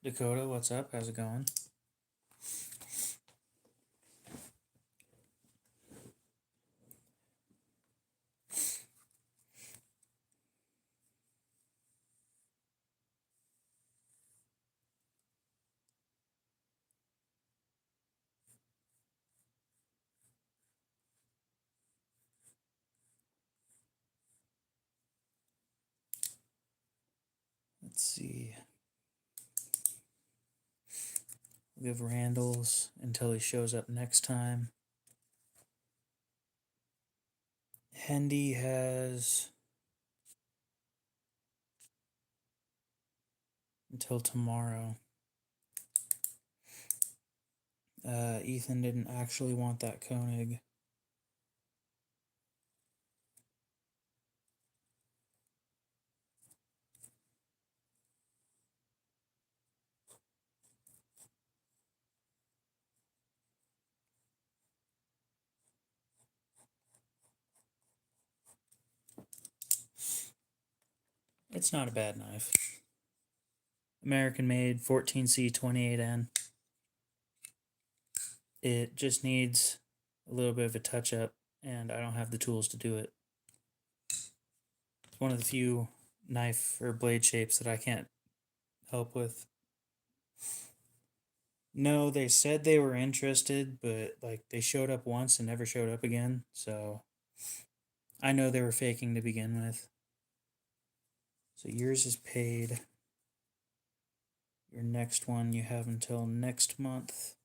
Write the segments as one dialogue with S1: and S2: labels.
S1: Dakota, what's up? How's it going? Let's see. We'll give Randall's until he shows up next time. Hendy has until tomorrow. Ethan didn't actually want that Koenig. It's not a bad knife. American made 14C 28N. It just needs a little bit of a touch up, and I don't have the tools to do it. It's one of the few knife or blade shapes that I can't help with. No, they said they were interested, but like they showed up once and never showed up again. So I know they were faking to begin with. So yours is paid. Your next one you have until next month.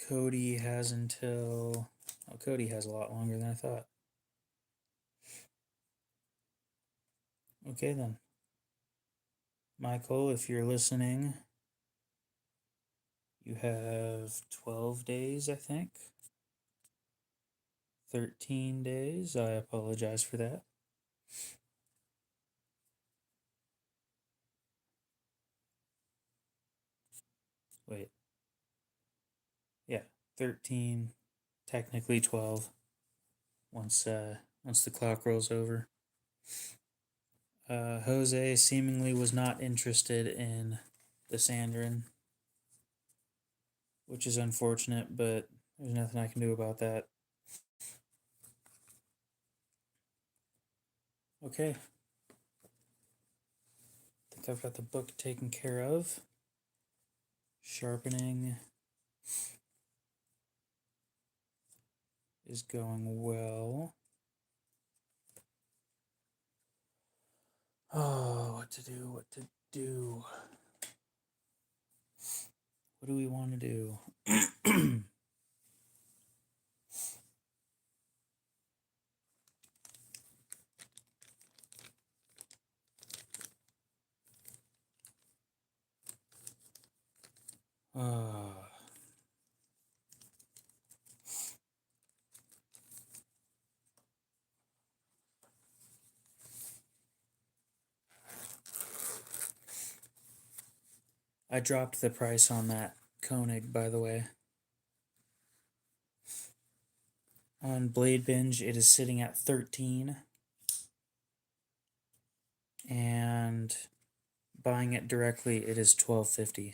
S1: Cody has until... Oh, Cody has a lot longer than I thought. Okay then. Michael, if you're listening, you have 12 days, I think. 13 days. I apologize for that. Wait. Yeah, 13, technically 12 once the clock rolls over. Jose seemingly was not interested in the Sandrin, which is unfortunate, but there's nothing I can do about that. Okay. I think I've got the book taken care of. Sharpening is going well. Oh, what to do? What do we want to do? I dropped the price on that Koenig, by the way. On Blade Binge, it is sitting at 13. And buying it directly, it is $12.50.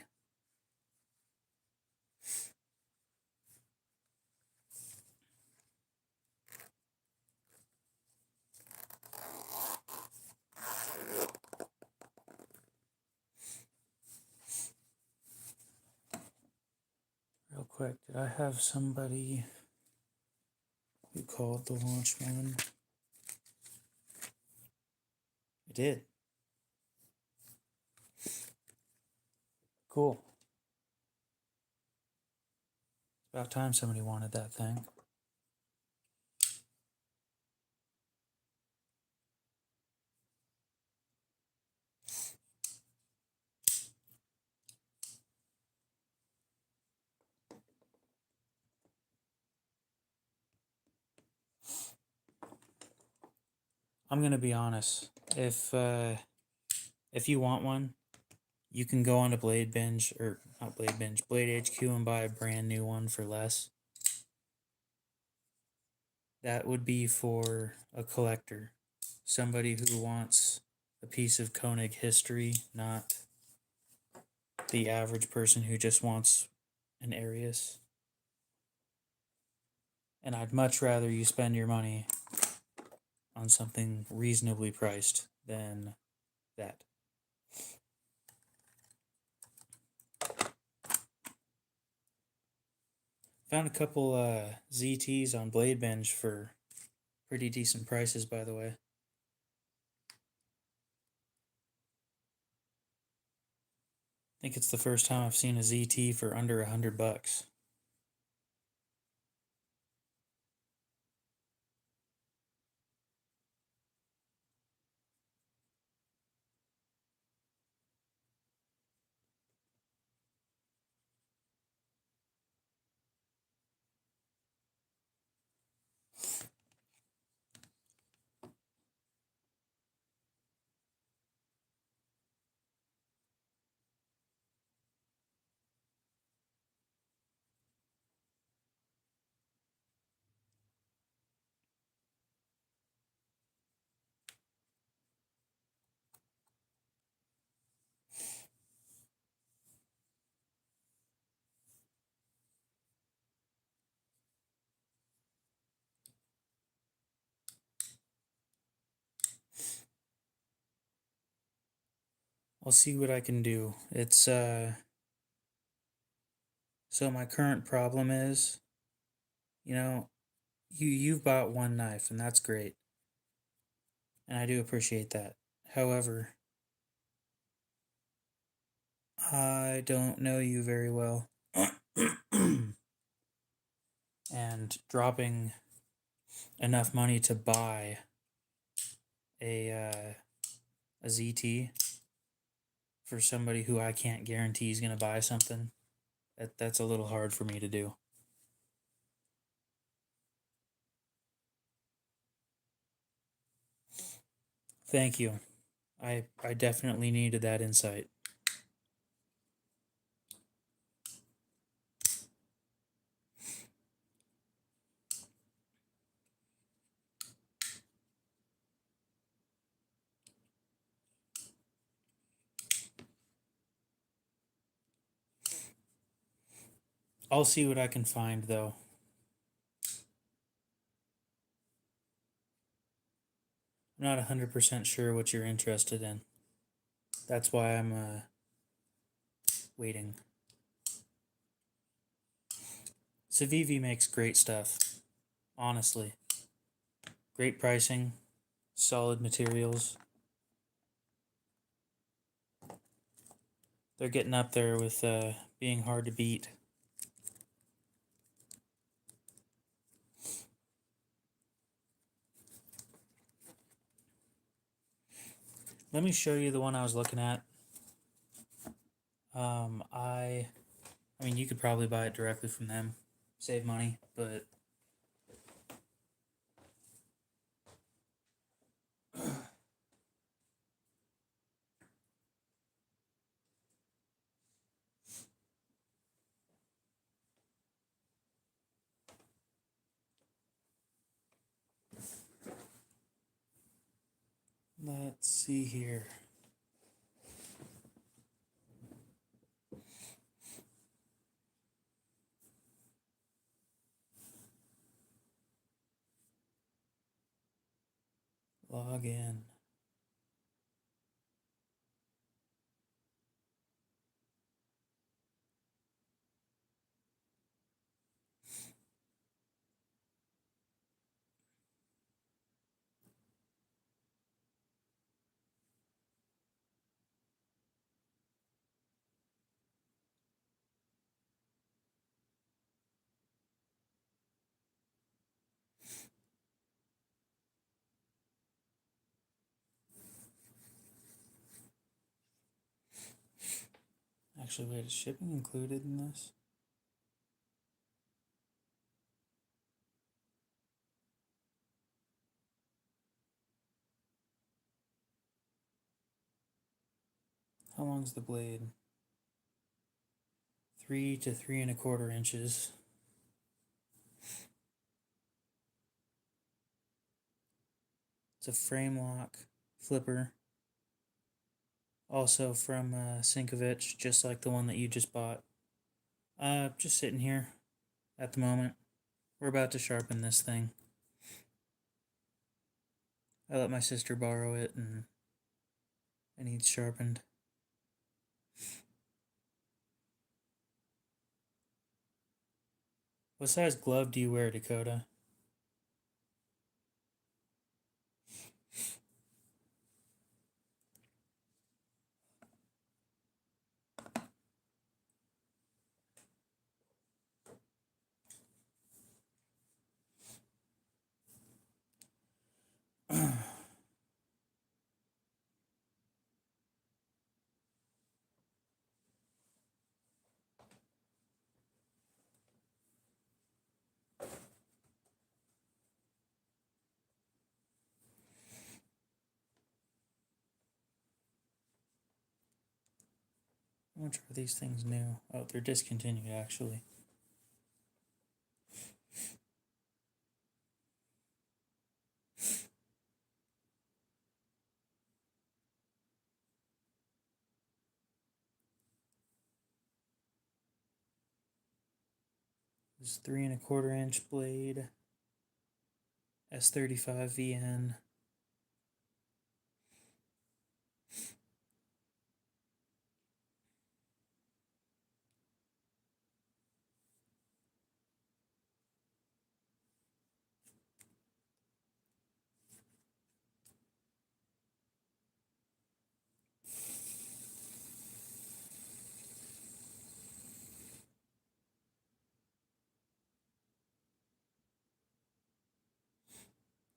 S1: Real quick, did I have somebody who called the launch one? I did. Cool. It's about time somebody wanted that thing. I'm gonna be honest. If you want one, you can go on to Blade Binge, or not Blade Binge, Blade HQ, and buy a brand new one for less. That would be for a collector. somebody who wants a piece of Koenig history, not the average person who just wants an Arius. And I'd much rather you spend your money on something reasonably priced than that. Found a couple ZTs on Blade Bench for pretty decent prices, by the way. I think it's the first time I've seen a ZT for under $100. I'll see what I can do. It's so my current problem is, you know, you've bought one knife and that's great. And I do appreciate that. However, I don't know you very well. And dropping enough money to buy a ZT for somebody who I can't guarantee is going to buy something, that's a little hard for me to do. Thank you. I definitely needed that insight. I'll see what I can find, though. I'm not 100% sure what you're interested in. That's why I'm waiting. Civivi makes great stuff, honestly. Great pricing, solid materials. They're getting up there with being hard to beat. Let me show you the one I was looking at. I mean, you could probably buy it directly from them, save money, but let's see here. Log in. Actually, wait, is shipping included in this? How long's the blade? 3 to 3¼ inches. It's a frame lock flipper. Also from Sinkovich, just like the one that you just bought. Just sitting here at the moment. We're about to sharpen this thing. I let my sister borrow it and it needs sharpened. What size glove do you wear, Dakota? How much are these things new? Oh, they're discontinued actually. This 3 1/4 inch blade, S35 VN.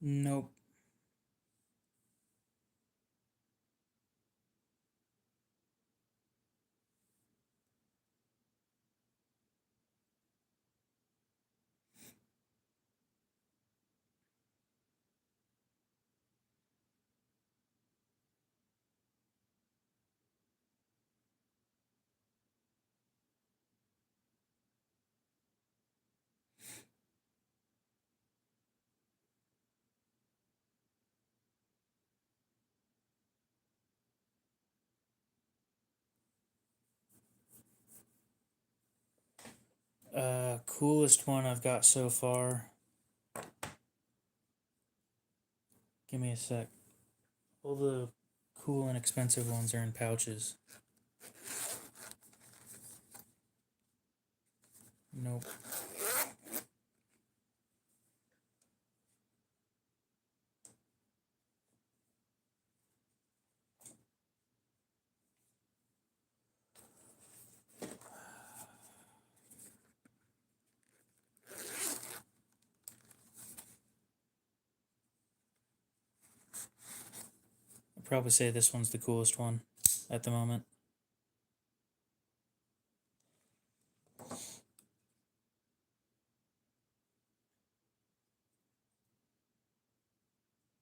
S1: Nope. Coolest one I've got so far. Give me a sec. All the cool and expensive ones are in pouches. Nope. I'd probably say this one's the coolest one at the moment.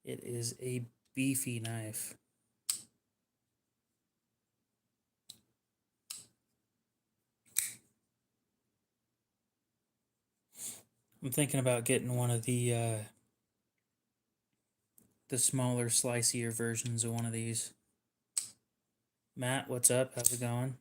S1: It is a beefy knife. I'm thinking about getting one of the smaller, slicier versions of one of these. Matt, what's up? How's it going?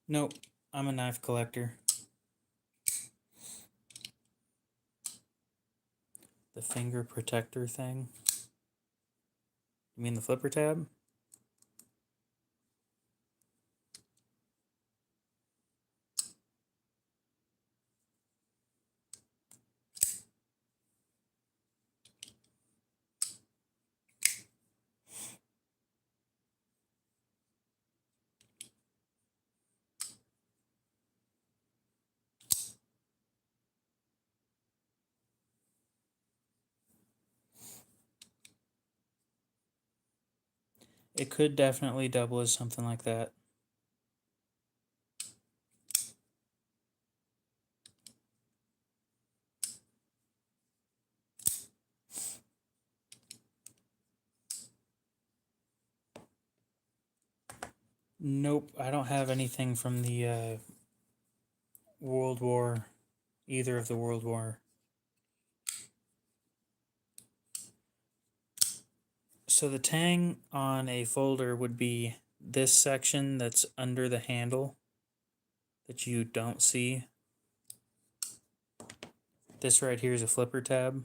S1: Nope, I'm a knife collector. The finger protector thing. You mean the flipper tab? It could definitely double as something like that. Nope, I don't have anything from the World War, either of the World War. So the tang on a folder would be this section that's under the handle that you don't see. This right here is a flipper tab.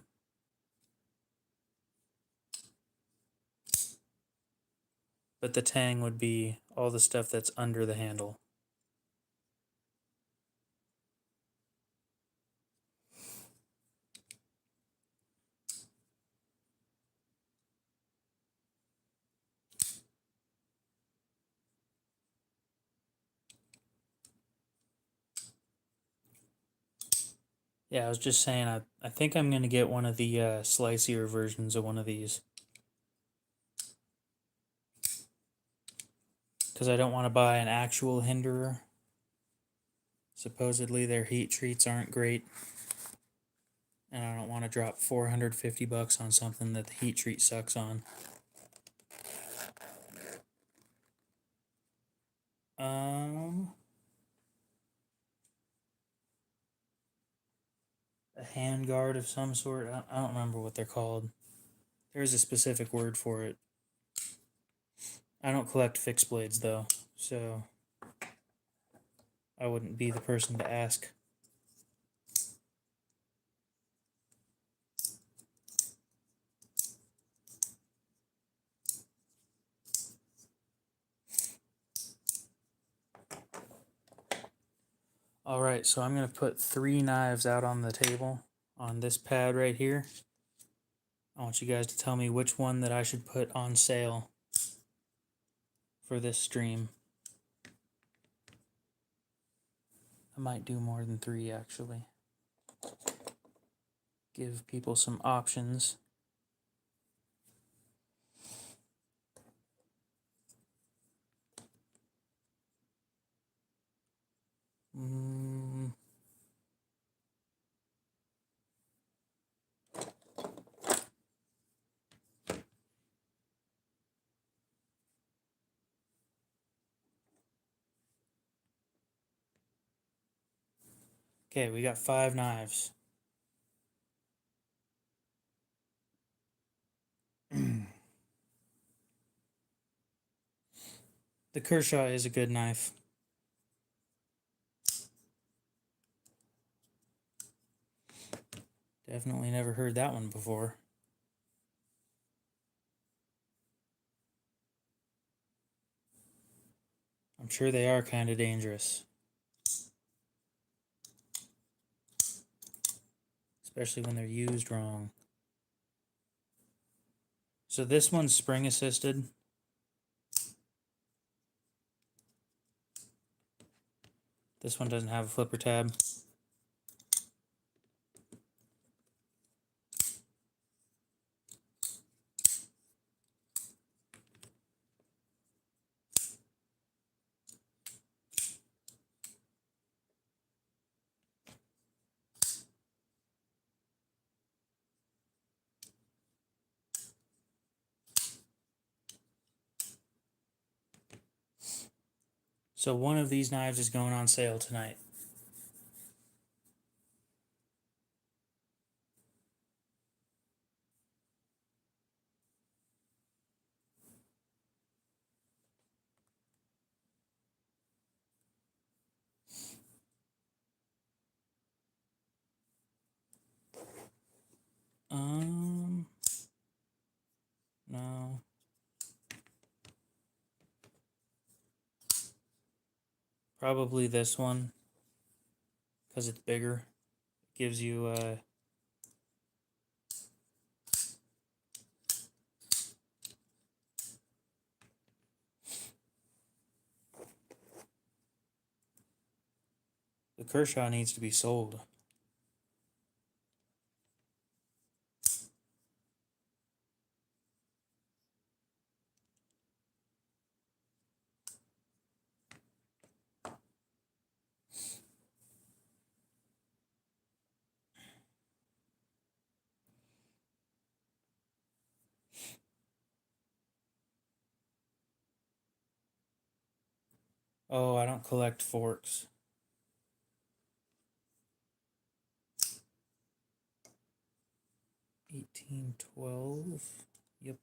S1: But the tang would be all the stuff that's under the handle. Yeah, I was just saying, I think I'm going to get one of the slicier versions of one of these. Because I don't want to buy an actual hinderer. Supposedly their heat treats aren't great. And I don't want to drop $450 on something that the heat treat sucks on. A hand guard of some sort. I don't remember what they're called. There's a specific word for it. I don't collect fixed blades though, so I wouldn't be the person to ask. Alright, so I'm going to put 3 knives out on the table on this pad right here. I want you guys to tell me which one that I should put on sale for this stream. I might do more than 3 actually. Give people some options. Okay, we got 5 knives. The Kershaw is a good knife. Definitely never heard that one before. I'm sure they are kind of dangerous. Especially when they're used wrong. So this one's spring assisted. This one doesn't have a flipper tab. So one of these knives is going on sale tonight. No. Probably this one, because it's bigger. It gives you the Kershaw needs to be sold. Oh, I don't collect forks. $18.12. Yep.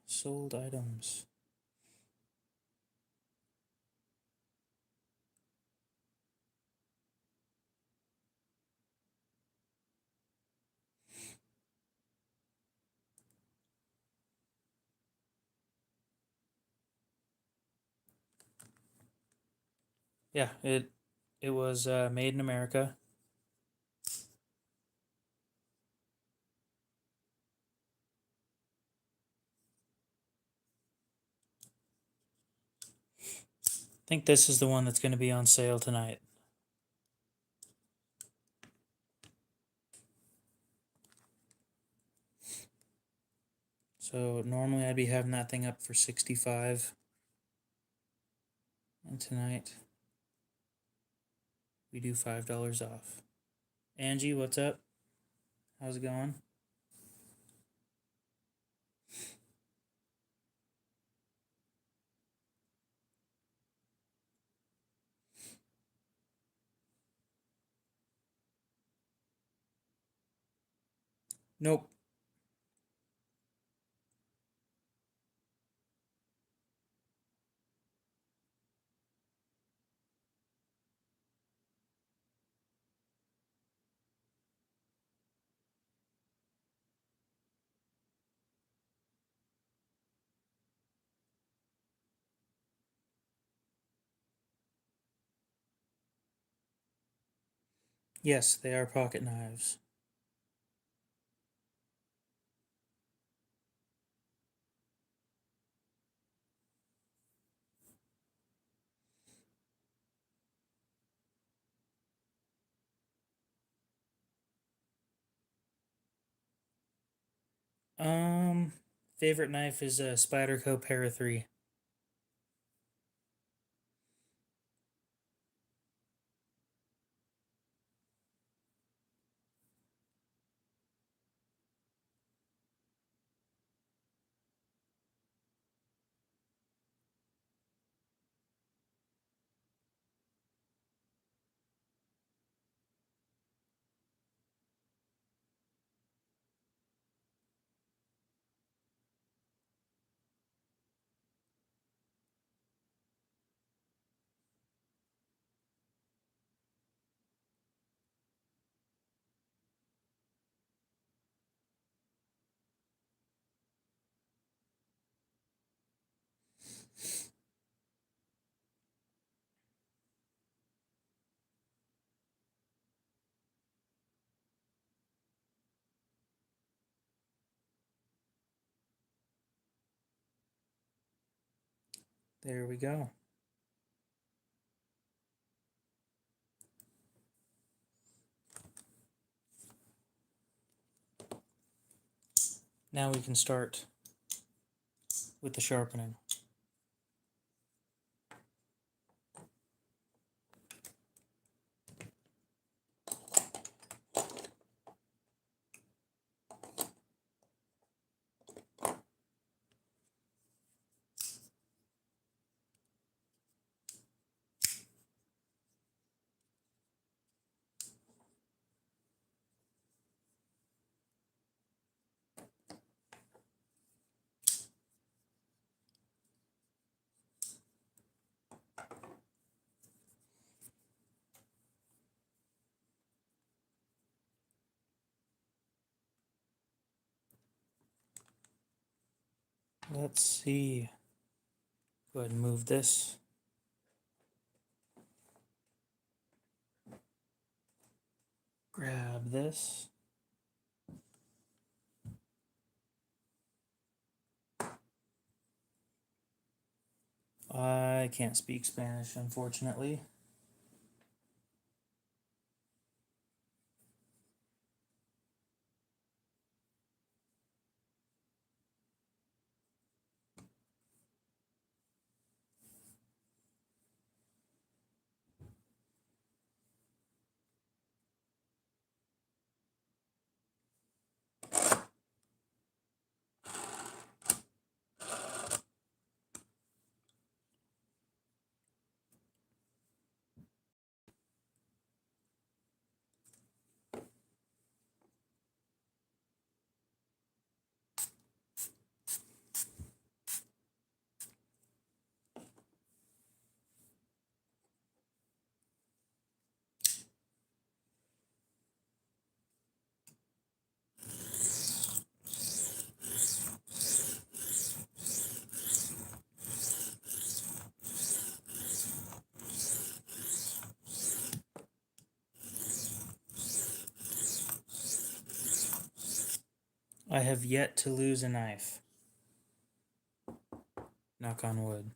S1: Sold items. Yeah, it was made in America. I think this is the one that's going to be on sale tonight. So normally I'd be having that thing up for 65, and tonight we do $5 off. Angie, what's up? How's it going? Nope. Yes, they are pocket knives. Um, Favorite knife is a Spyderco Para 3. There we go. Now we can start with the sharpening. Let's see. Go ahead and move this. Grab this. I can't speak Spanish, unfortunately. I have yet to lose a knife. Knock on wood.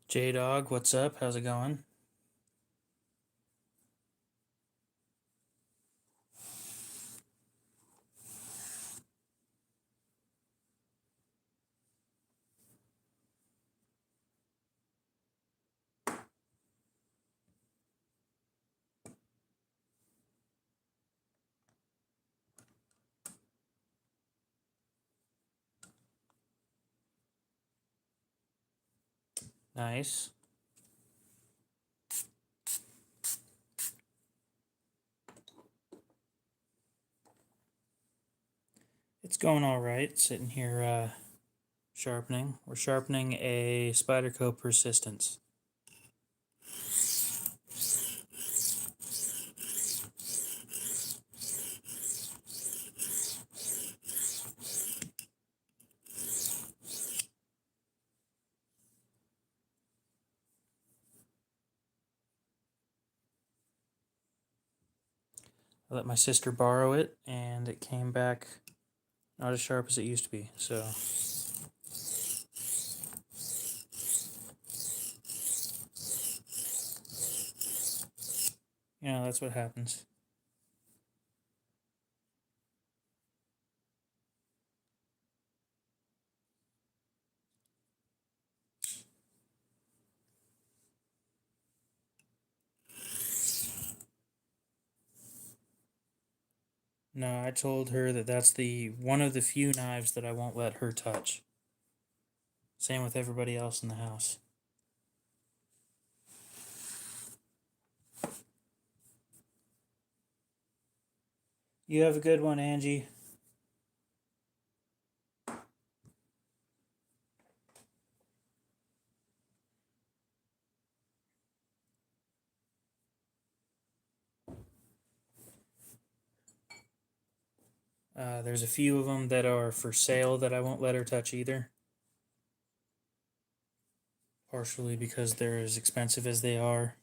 S1: J-Dog, what's up? How's it going? Nice. It's going all right. Sitting here sharpening. We're sharpening a Spyderco Persistence. I let my sister borrow it, and it came back not as sharp as it used to be. So, that's what happens. No, I told her that that's the one of the few knives that I won't let her touch. Same with everybody else in the house. You have a good one, Angie. There's a few of them that are for sale that I won't let her touch either. Partially because they're as expensive as they are.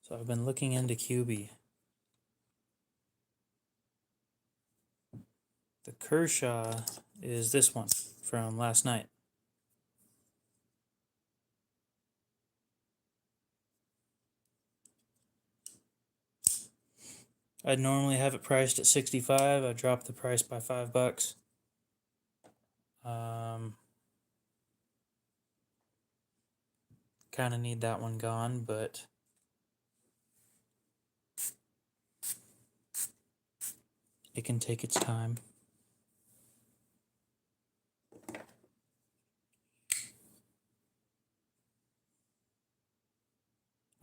S1: So I've been looking into QB. The Kershaw is this one from last night. I'd normally have it priced at 65. I dropped the price by $5. Kind of need that one gone, but it can take its time.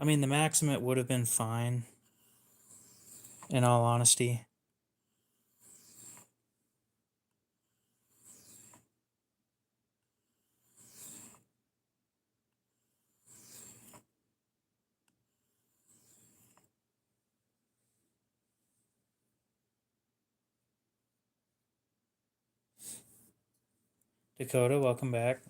S1: I mean, the Maximate would have been fine, in all honesty. Dakota, welcome back.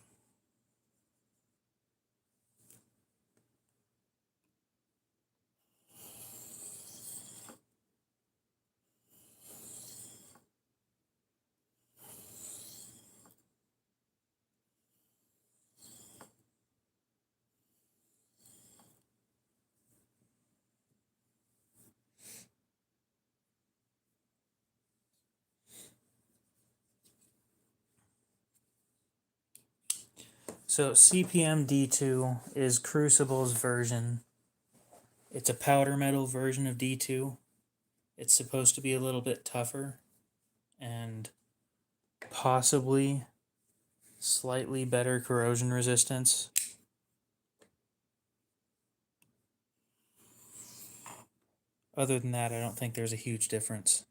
S1: So CPM D2 is Crucible's version. It's a powder metal version of D2. It's supposed to be a little bit tougher and possibly slightly better corrosion resistance. Other than that, I don't think there's a huge difference.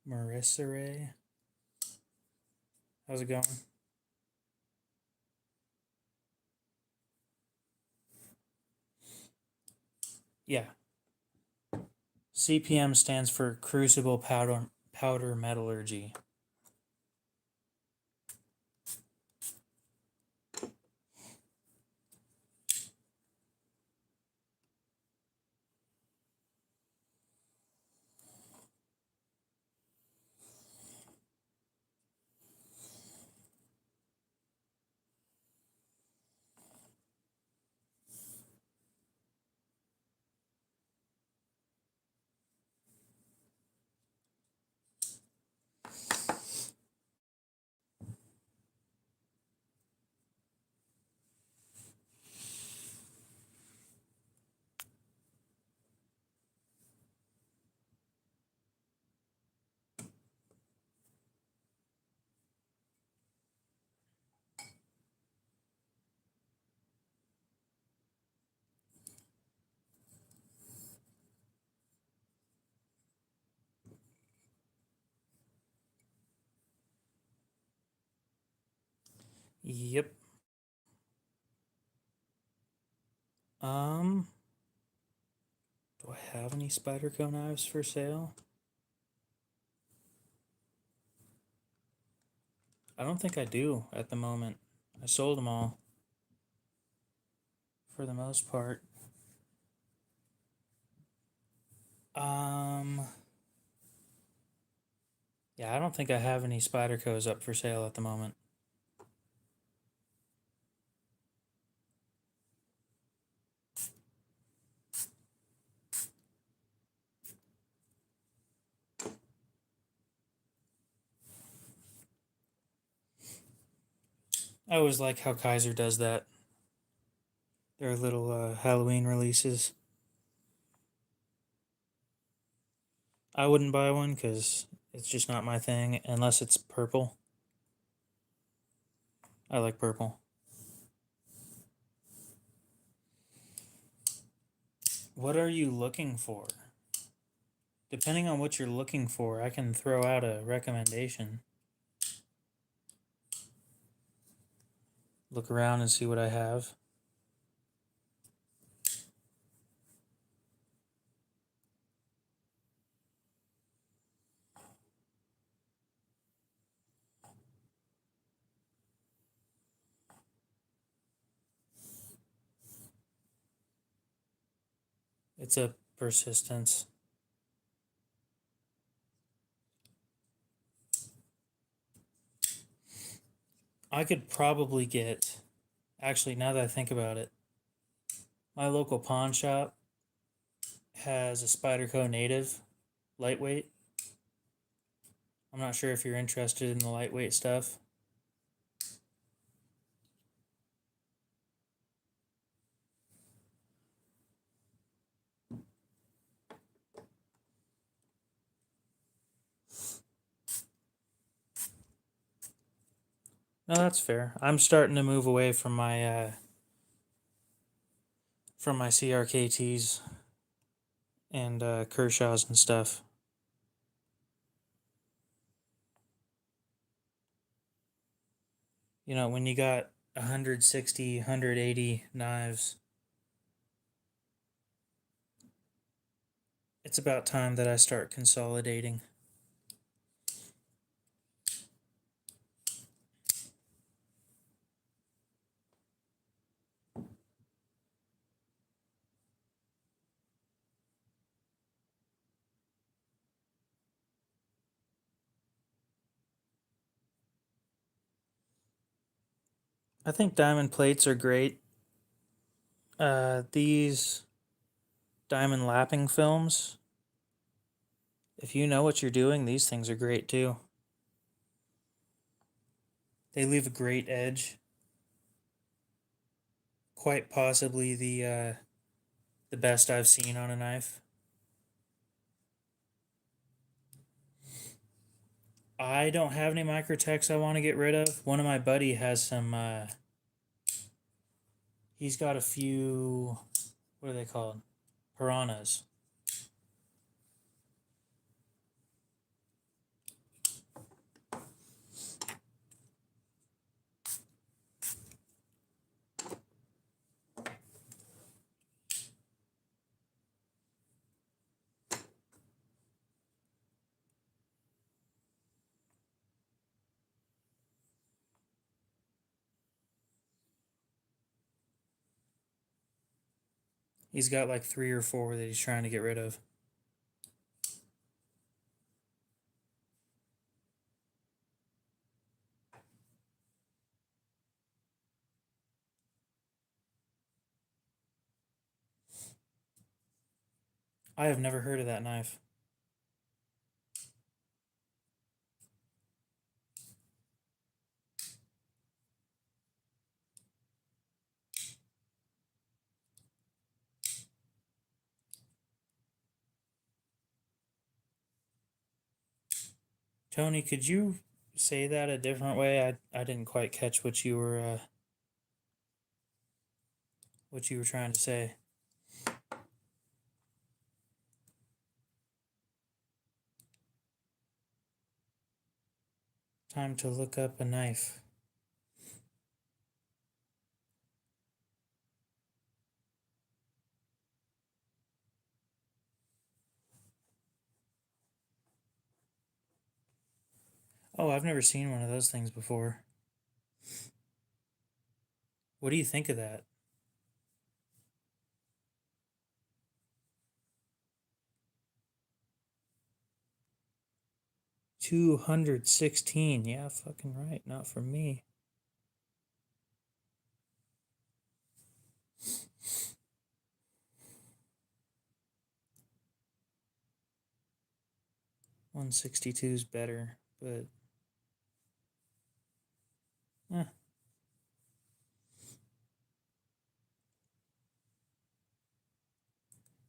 S1: Marissa Ray, how's it going? Yeah. CPM stands for Crucible Powder Metallurgy. Yep. Um, do I have any Spyderco knives for sale? I don't think I do at the moment. I sold them all for the most part. Um, yeah, I don't think I have any Spydercos up for sale at the moment. I always like how Kaiser does that. Their little Halloween releases. I wouldn't buy one because it's just not my thing unless it's purple. I like purple. What are you looking for? Depending on what you're looking for, I can throw out a recommendation. Look around and see what I have. It's a persistence. I could probably get, actually, now that I think about it, my local pawn shop has a Spyderco Native lightweight. I'm not sure if you're interested in the lightweight stuff. No, that's fair. I'm starting to move away from my CRKTs and Kershaws and stuff. You know, when you got 160, 180 knives, it's about time that I start consolidating. I think diamond plates are great. These diamond lapping films, if you know what you're doing, these things are great too. They leave a great edge. Quite possibly the best I've seen on a knife. I don't have any microtechs I want to get rid of. One of my buddy has some. He's got a few. What are they called? Piranhas. He's got like 3 or 4 that he's trying to get rid of. I have never heard of that knife. Tony, could you say that a different way? I didn't quite catch what you were trying to say. Time to look up a knife. Oh, I've never seen one of those things before. What do you think of that? 216. Yeah, fucking right. Not for me. $162 is better, but eh,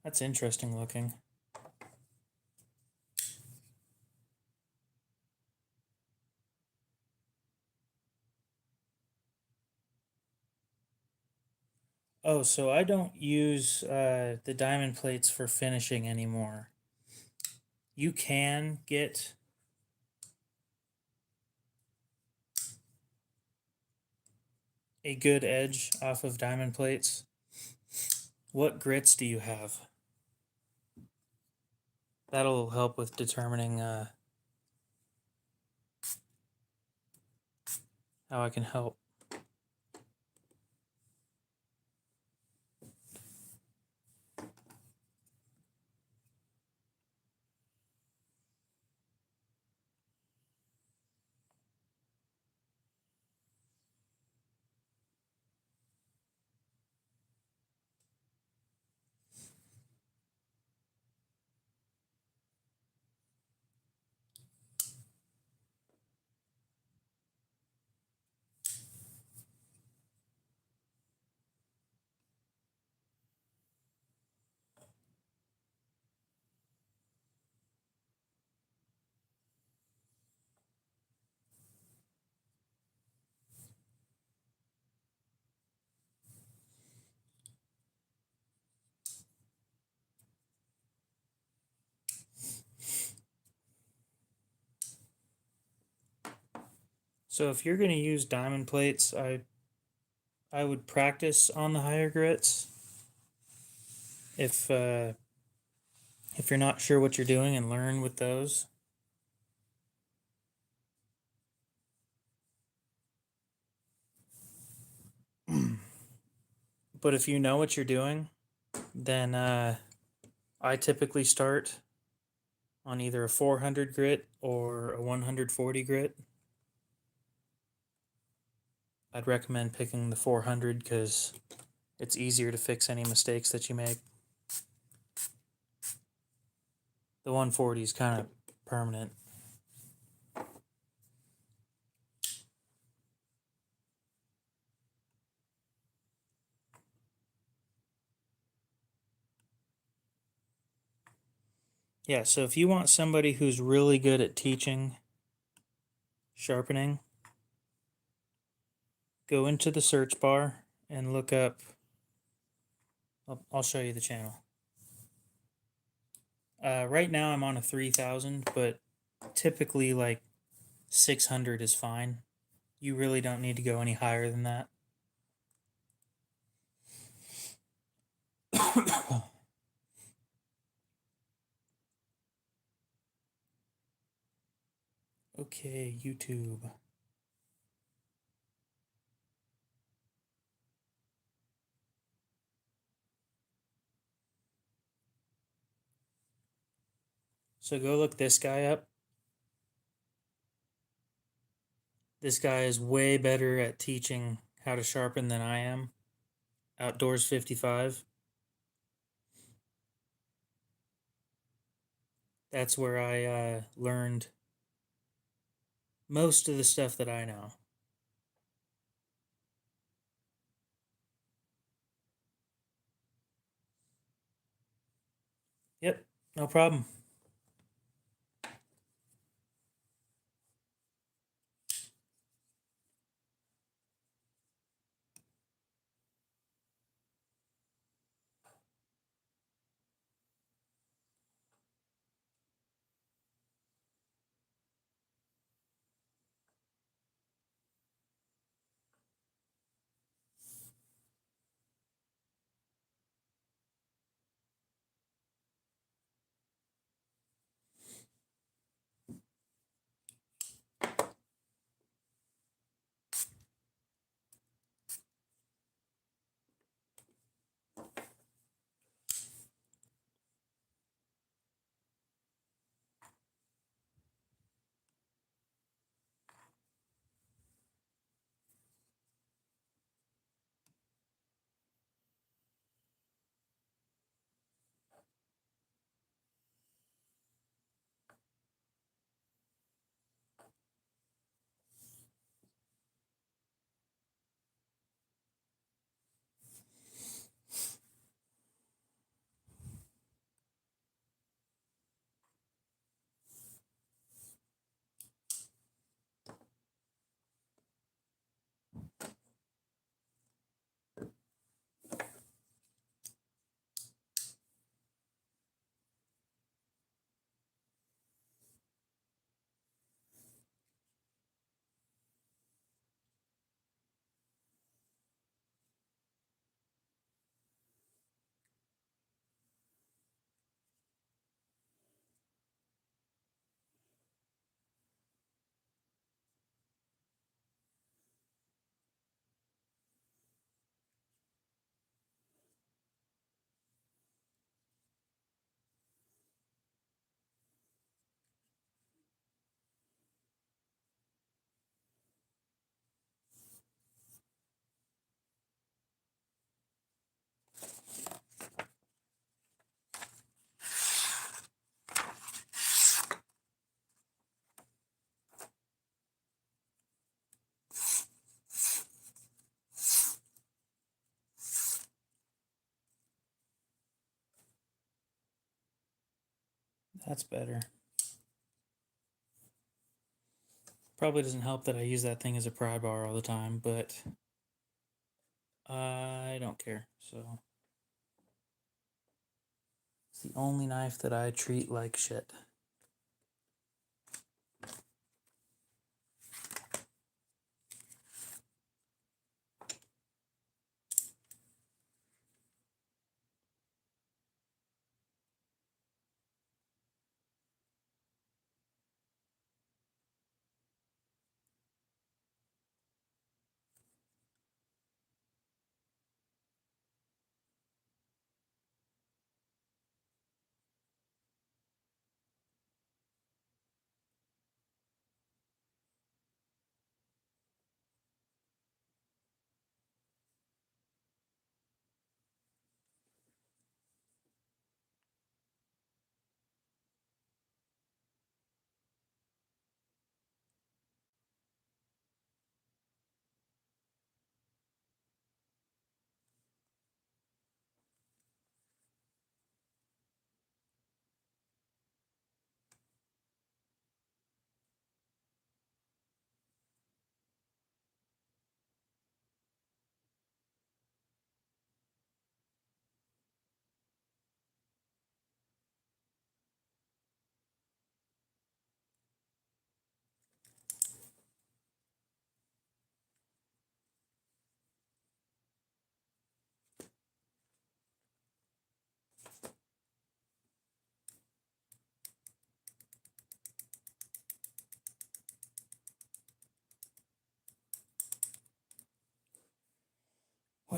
S1: that's interesting looking. Oh, so I don't use the diamond plates for finishing anymore. You can get a good edge off of diamond plates. What grits do you have? That'll help with determining how I can help. So if you're going to use diamond plates, I would practice on the higher grits. If if you're not sure what you're doing, and learn with those. But if you know what you're doing, then I typically start on either a 400 grit or a 140 grit. I'd recommend picking the 400 because it's easier to fix any mistakes that you make. The 140 is kind of permanent. Yeah, so if you want somebody who's really good at teaching sharpening, go into the search bar and look up. I'll show you the channel. Right now I'm on a 3000, but typically like 600 is fine. You really don't need to go any higher than that. Okay, YouTube. So go look this guy up. This guy is way better at teaching how to sharpen than I am. Outdoors 55. That's where I learned most of the stuff that I know. Yep, no problem. That's better. Probably doesn't help that I use that thing as a pry bar all the time, but I don't care. So it's the only knife that I treat like shit.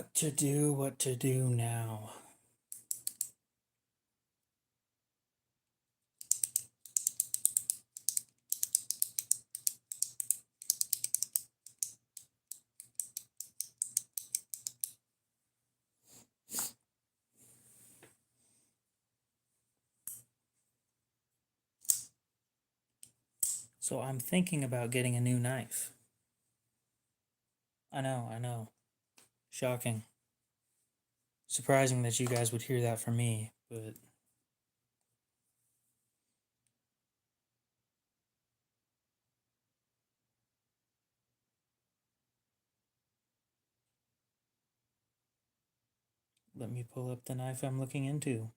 S1: What to do now? So I'm thinking about getting a new knife. I know. Shocking. Surprising that you guys would hear that from me, but let me pull up the knife I'm looking into.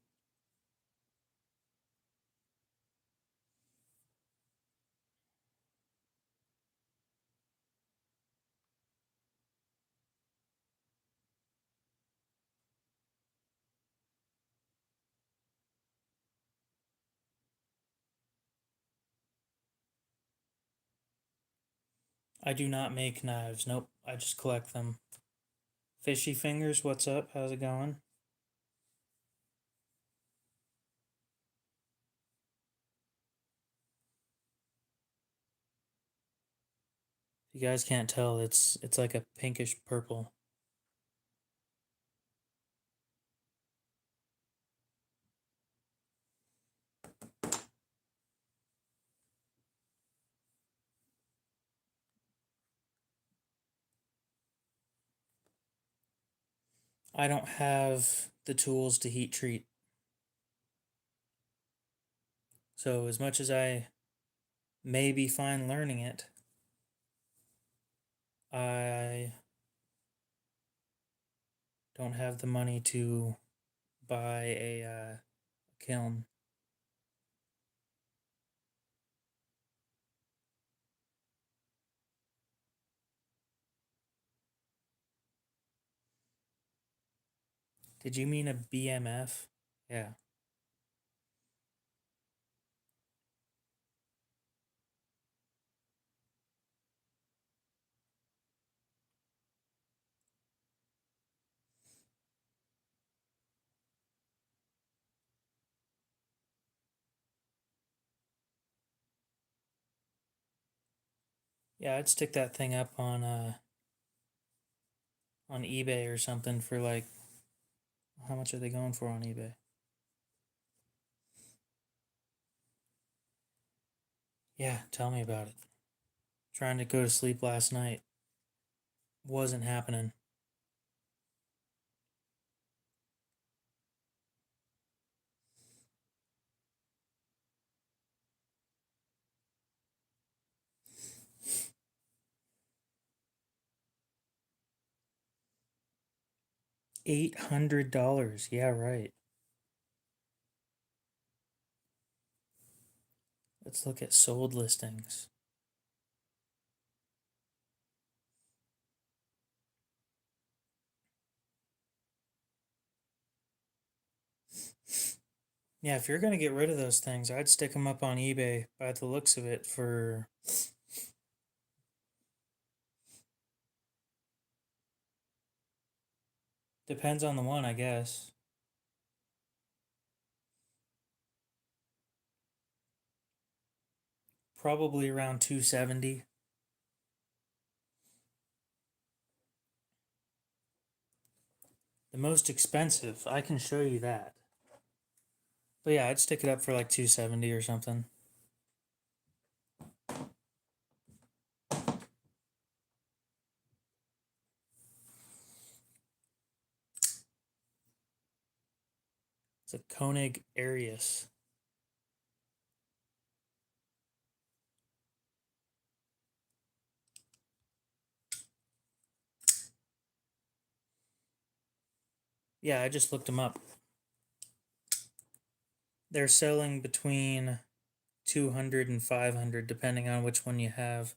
S1: I do not make knives. Nope, I just collect them. Fishy Fingers, what's up? How's it going? If you guys can't tell, it's like a pinkish purple. I don't have the tools to heat treat. So as much as I may be fine learning it, I don't have the money to buy a kiln. Did you mean a BMF? Yeah. Yeah, I'd stick that thing up on eBay or something for like how much are they going for on eBay? Yeah, tell me about it. Trying to go to sleep last night. Wasn't happening. $800. Yeah, right. Let's look at sold listings. Yeah, if you're gonna get rid of those things, I'd stick them up on eBay by the looks of it for depends on the one, I guess. Probably around 270. The most expensive, I can show you that. But yeah, I'd stick it up for like 270 or something. It's a Koenig Arius. Yeah, I just looked them up. They're selling between 200 and 500 depending on which one you have.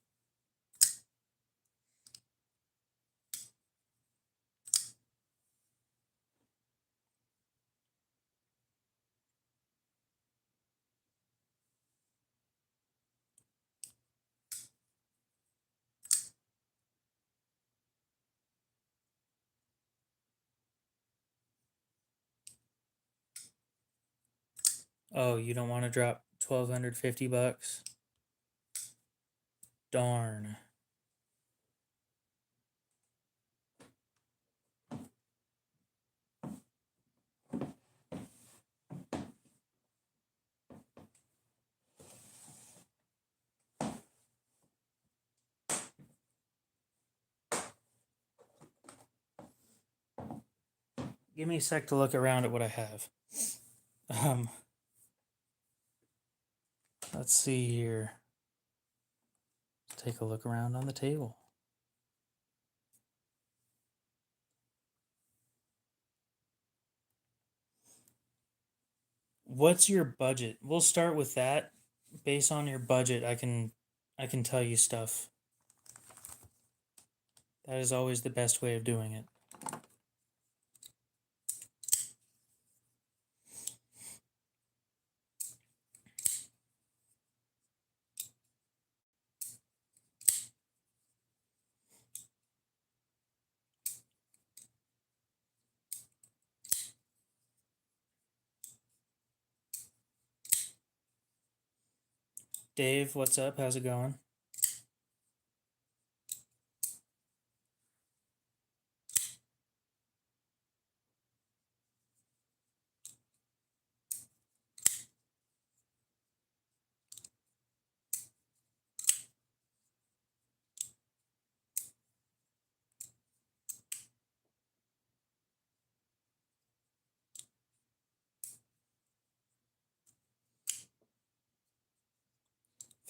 S1: Oh, you don't want to drop $1,250? Darn. Give me a sec to look around at what I have. Um, let's see here. Take a look around on the table. What's your budget? We'll start with that. Based on your budget, I can tell you stuff. That is always the best way of doing it. Dave, what's up? How's it going?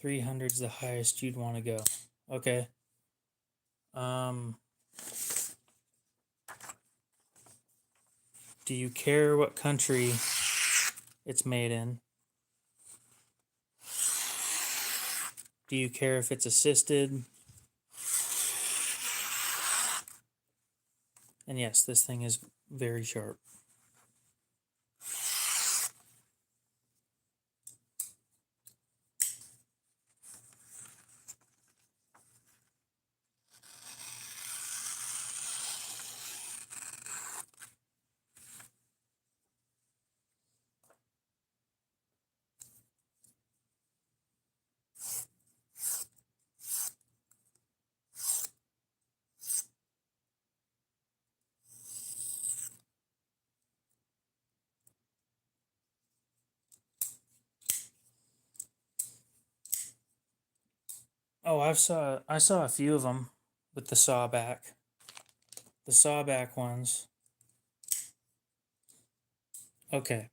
S1: $300's the highest you'd want to go. Okay. Do you care what country it's made in? Do you care if it's assisted? And yes, this thing is very sharp. Oh, I saw a few of them with the sawback. The sawback ones. Okay.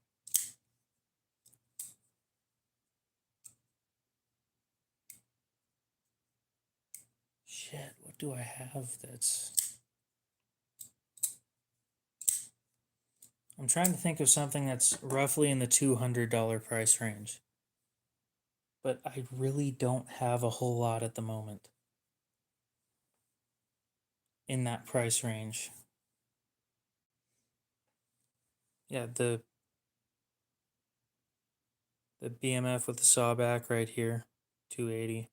S1: Shit, what do I have that's... I'm trying to think of something that's roughly in the $200 price range. But I really don't have a whole lot at the moment in that price range. Yeah, the BMF with the sawback right here, 280.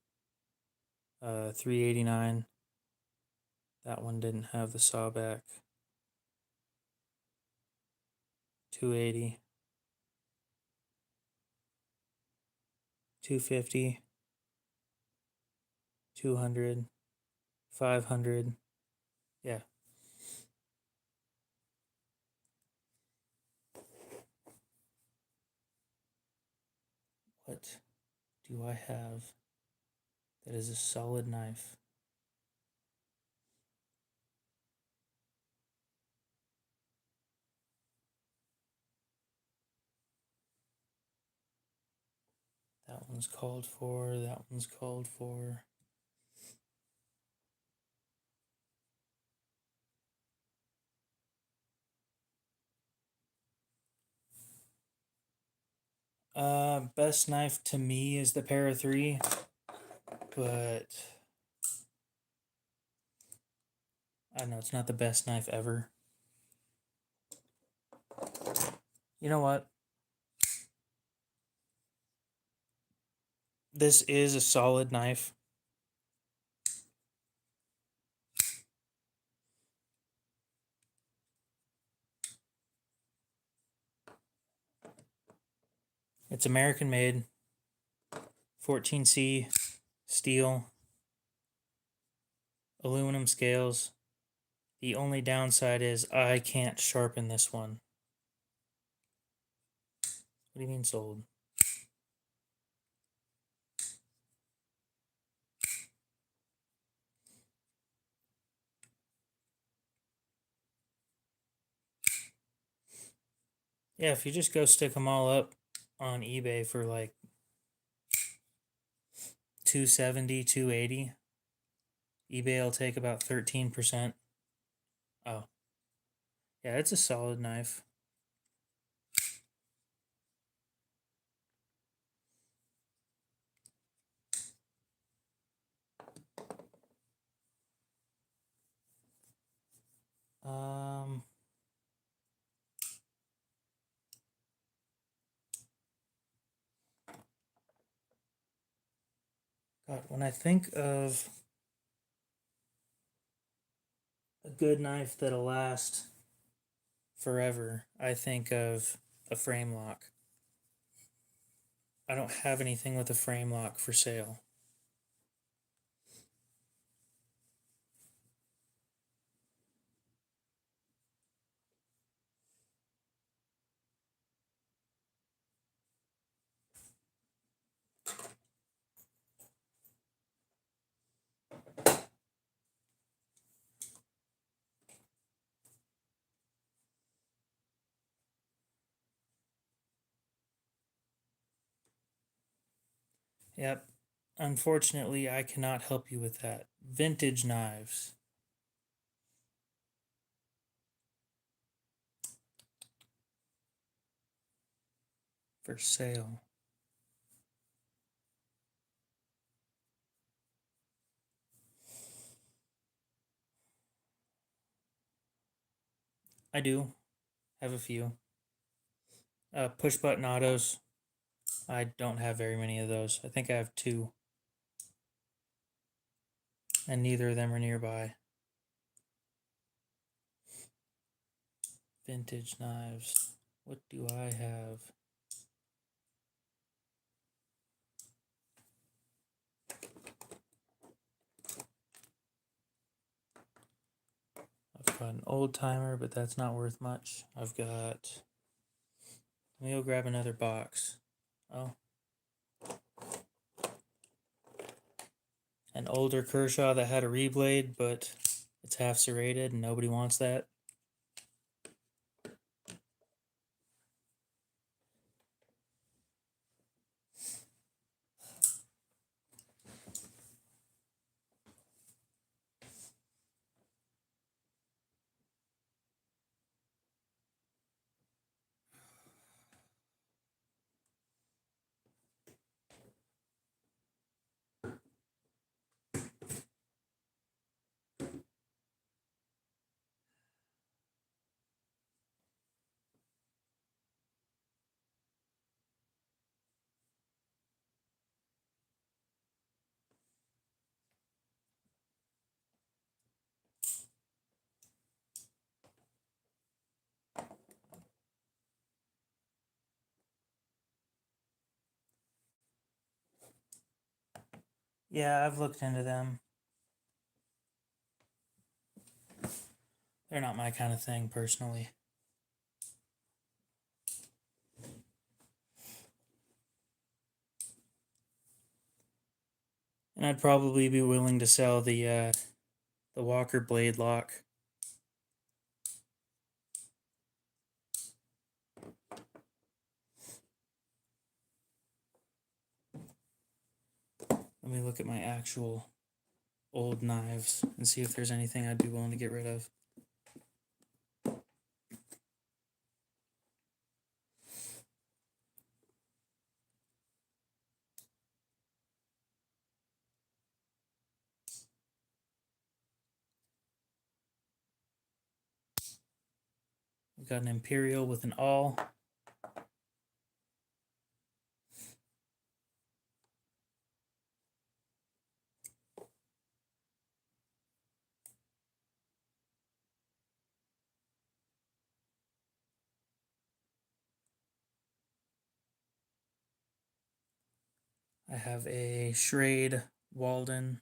S1: 389. That one didn't have the sawback. 280. 250. 200. 500. Yeah. What do I have that is a solid knife? That one's called for. That one's called for. Best knife to me is the Para 3, but I know it's not the best knife ever. You know what? This is a solid knife. It's American made, 14C steel, aluminum scales. The only downside is I can't sharpen this one. What do you mean sold? Yeah, if you just go stick them all up on eBay for like 270, 280, eBay will take about 13%. Oh, yeah, it's a solid knife. Um, God, when I think of a good knife that'll last forever, I think of a frame lock. I don't have anything with a frame lock for sale. Yep. Unfortunately, I cannot help you with that. Vintage knives for sale. I do have a few. Push button autos. I don't have very many of those. I think I have two, and neither of them are nearby. Vintage knives. What do I have? I've got an old timer, but that's not worth much. I've got. Let me go grab another box. Oh. An older Kershaw that had a reblade, but it's half serrated and nobody wants that. Yeah, I've looked into them. They're not my kind of thing, personally. And I'd probably be willing to sell the Walker blade lock. Let me look at my actual old knives and see if there's anything I'd be willing to get rid of. We've got an Imperial with an awl. I have a Schrade Walden,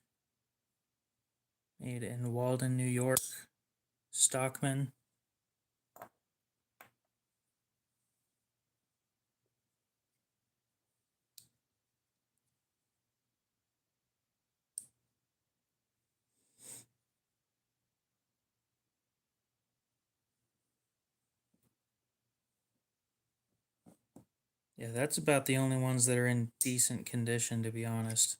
S1: made in Walden, New York, Stockman. Yeah, that's about the only ones that are in decent condition, to be honest.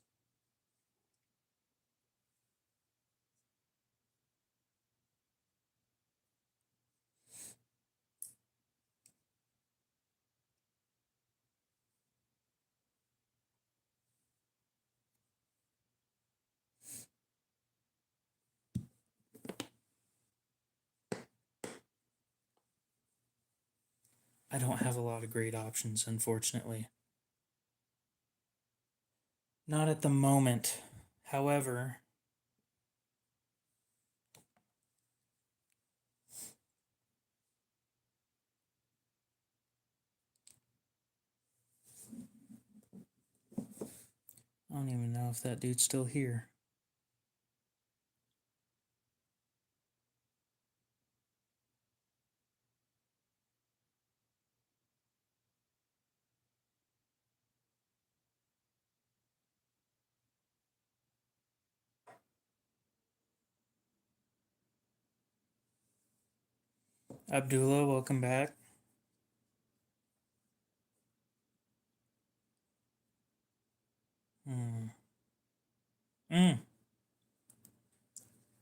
S1: I don't have a lot of great options, unfortunately. Not at the moment. However, I don't even know if that dude's still here. Abdullah, welcome back. Hmm.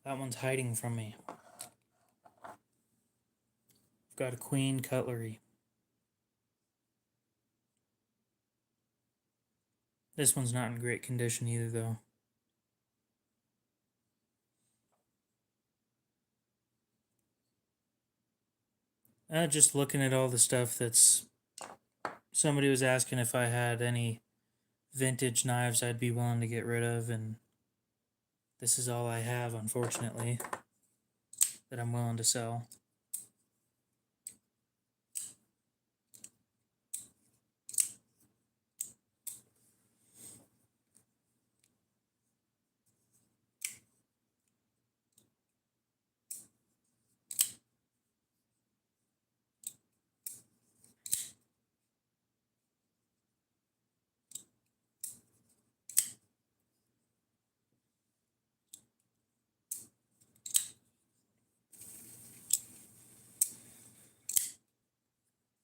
S1: That one's hiding from me. I've got a queen cutlery. This one's not in great condition either, though. Just looking at all the stuff that's... Somebody was asking if I had any vintage knives I'd be willing to get rid of, and this is all I have, unfortunately, that I'm willing to sell.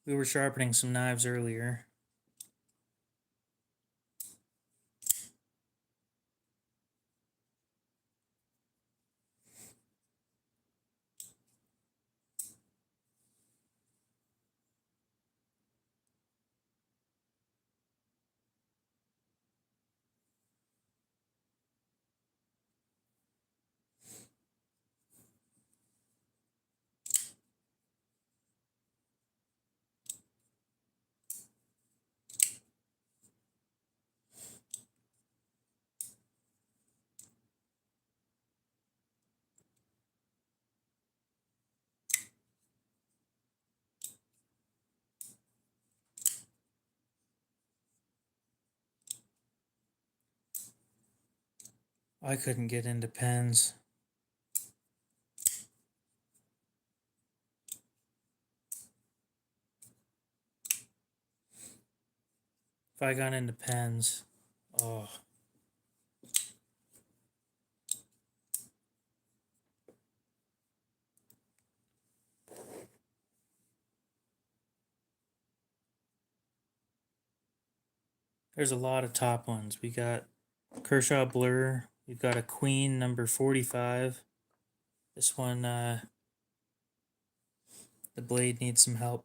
S1: We were sharpening some knives earlier. I couldn't get into pens. If I got into pens, oh. There's a lot of top ones. We got Kershaw Blur. We've got a Queen number 45. This one, the blade needs some help.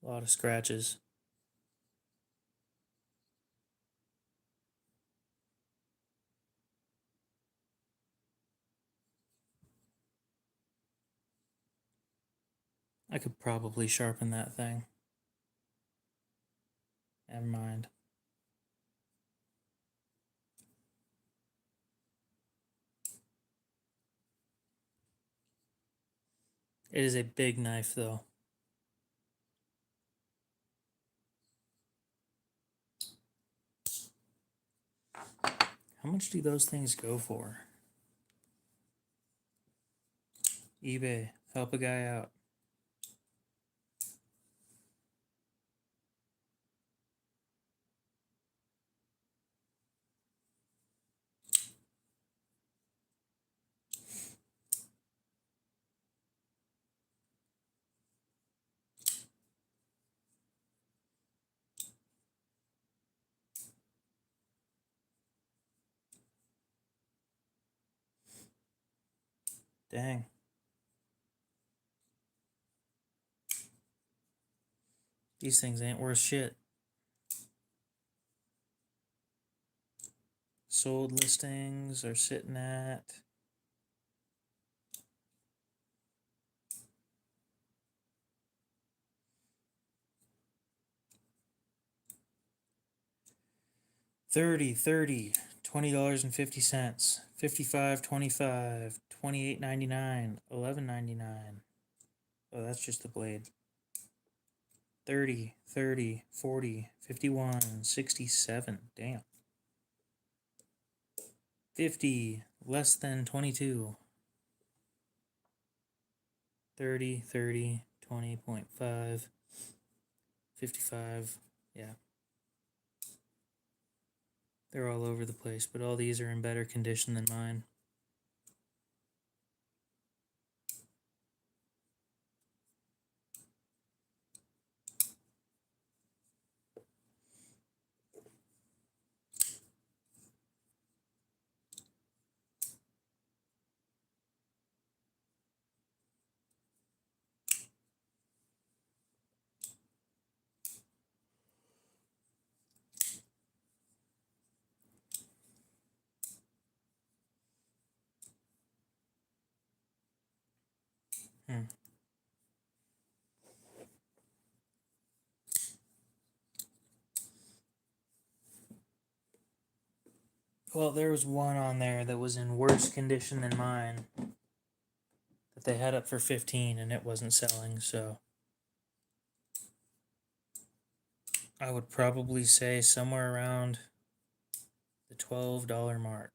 S1: A lot of scratches. I could probably sharpen that thing. Never mind. It is a big knife, though. How much do those things go for? eBay. Help a guy out. Dang. These things ain't worth shit. Sold listings are sitting at $30, $20.50, $55.25, $28.99, $11.99. Oh, that's just the blade. 30, 30, 40, 51, 67. Damn. 50, less than 22. 30, 30, 20.5, 55. Yeah. They're all over the place, but all these are in better condition than mine. Hmm. Well, there was one on there that was in worse condition than mine that they had up for 15 and it wasn't selling, so I would probably say somewhere around the $12 mark.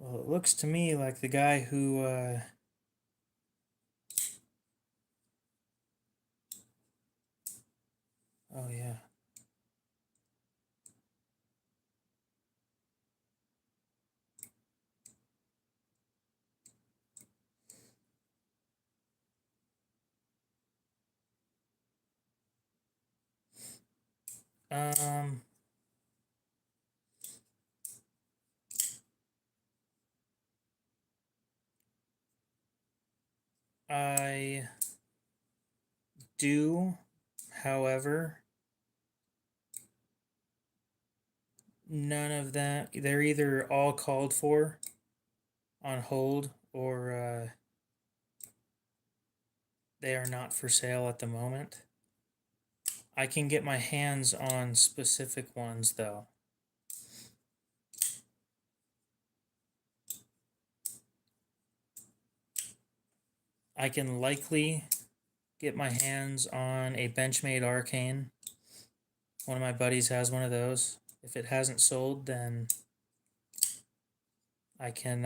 S1: Well, it looks to me like the guy who oh yeah. Um I do, however, none of that. They're either all called for on hold or they are not for sale at the moment. I can get my hands on specific ones though. I can likely get my hands on a Benchmade Arcane. One of my buddies has one of those. If it hasn't sold, then I can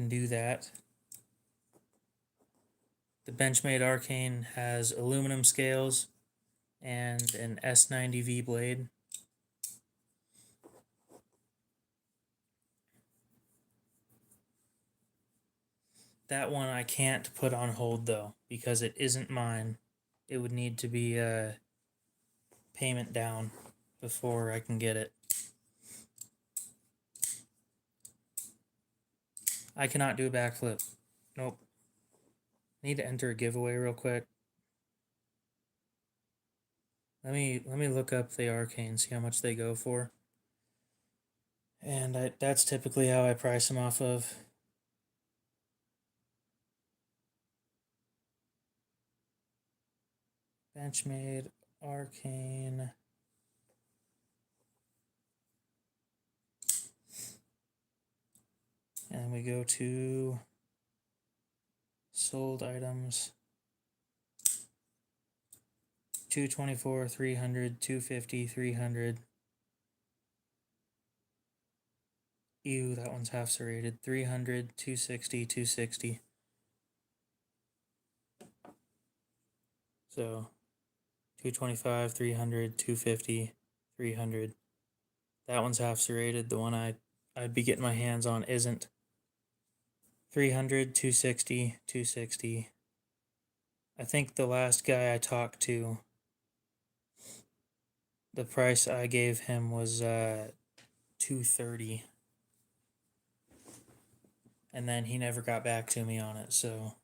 S1: do that. The Benchmade Arcane has aluminum scales and an S90V blade. That one I can't put on hold though, because it isn't mine. It would need to be a payment down before I can get it. I cannot do a backflip. Nope. Need to enter a giveaway real quick. Let me look up the Arcane, see how much they go for. And that's typically how I price them off of. Benchmade Arcane. And we go to sold items. 224, 300, 250, 300. Ew, that one's half serrated. 300, 260, 260. So 225, 300, 250, 300. That one's half serrated. The one I'd be getting my hands on isn't. 300, 260, 260. I think the last guy I talked to, the price I gave him was 230. And then he never got back to me on it, so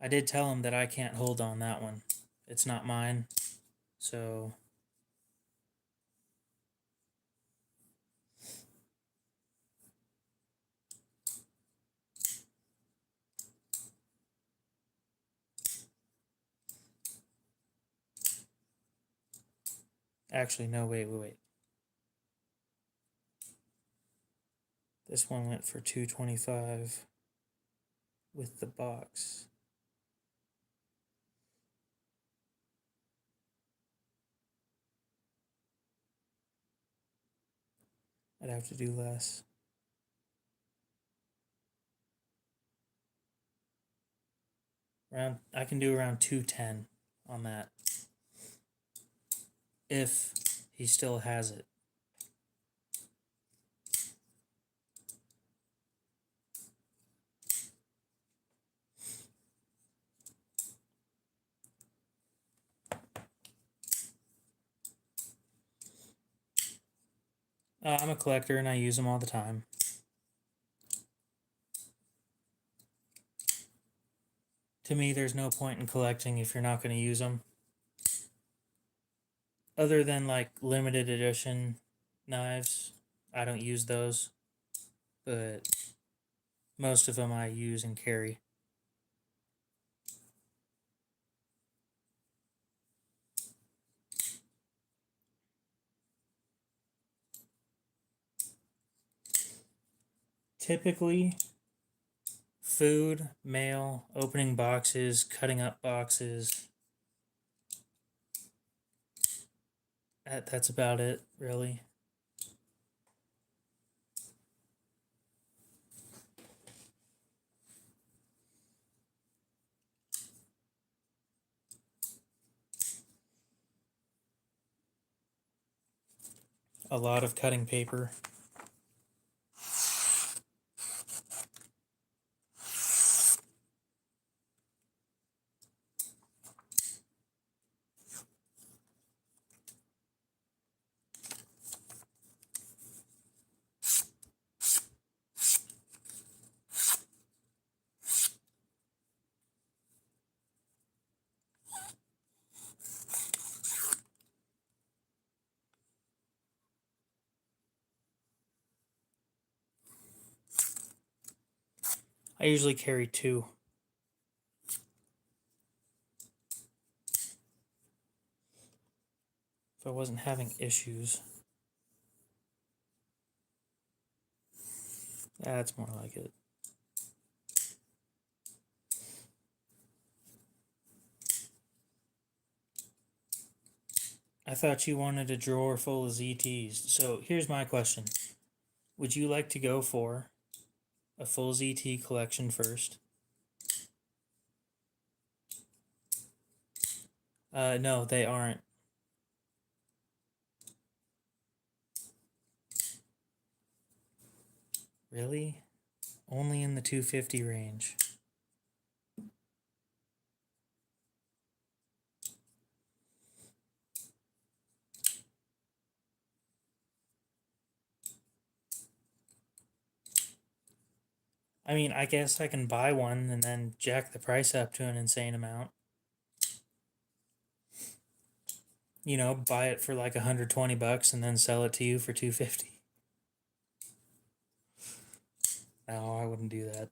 S1: I did tell him that I can't hold on that one. It's not mine. So actually no, wait. This one went for 225 with the box. I'd have to do less. I can do around 210 on that. If he still has it. I'm a collector and I use them all the time. To me, there's no point in collecting if you're not going to use them. Other than like limited edition knives, I don't use those. But most of them I use and carry. Typically, food, mail, opening boxes, cutting up boxes. That's about it, really. A lot of cutting paper. I usually carry 2. If I wasn't having issues. That's more like it. I thought you wanted a drawer full of ZTs. So here's my question. Would you like to go for a full ZT collection first? No, they aren't. Really? Only in the 250 range. I mean, I guess I can buy one and then jack the price up to an insane amount. You know, buy it for like 120 bucks and then sell it to you for 250. No, I wouldn't do that.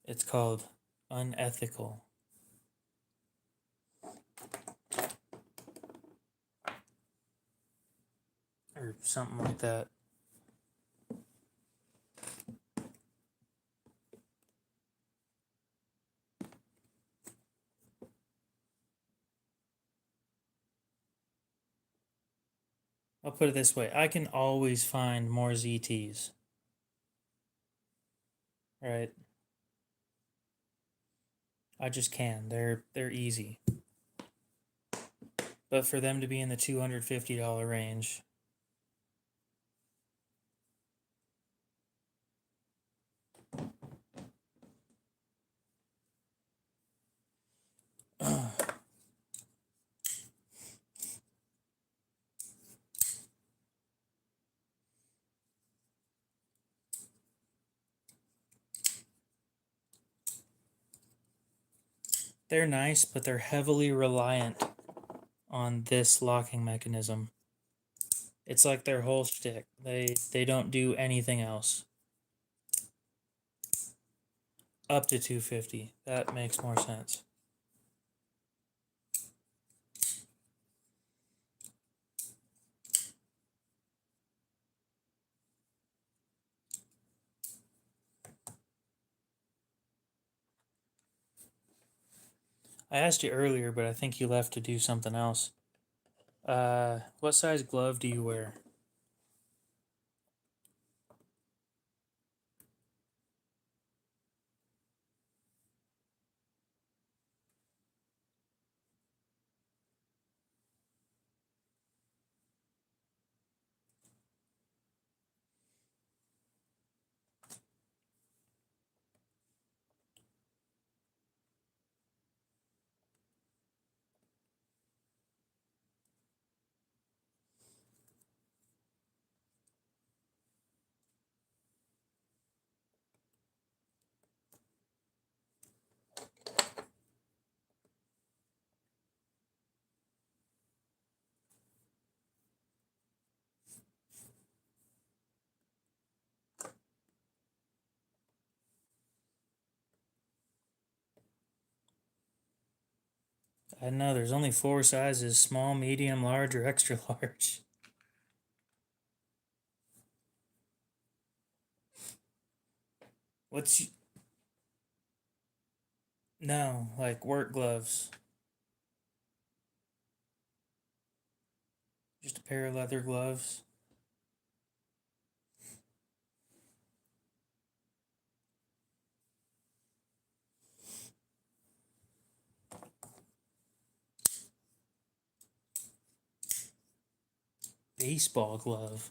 S1: It's called unethical. Or something like that. I'll put it this way, I can always find more ZTs. Right? I just can. They're easy. But for them to be in the $250 range, they're nice, but they're heavily reliant on this locking mechanism. It's like their whole shtick. They don't do anything else. Up to 250. That makes more sense. I asked you earlier, but I think you left to do something else. What size glove do you wear? I don't know, there's only four sizes: small, medium, large, or extra large. What's. No, like work gloves. Just a pair of leather gloves. Baseball glove.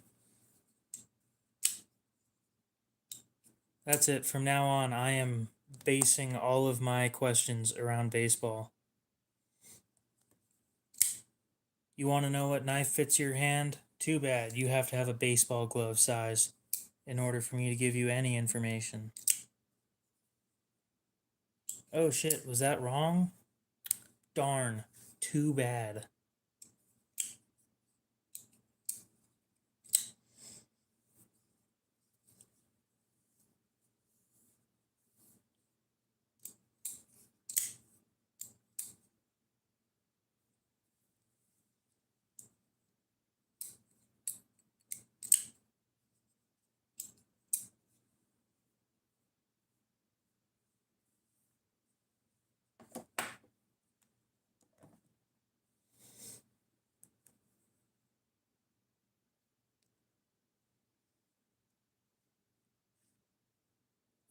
S1: That's it. From now on, I am basing all of my questions around baseball. You want to know what knife fits your hand? Too bad. You have to have a baseball glove size in order for me to give you any information. Oh shit, was that wrong? Darn. Too bad.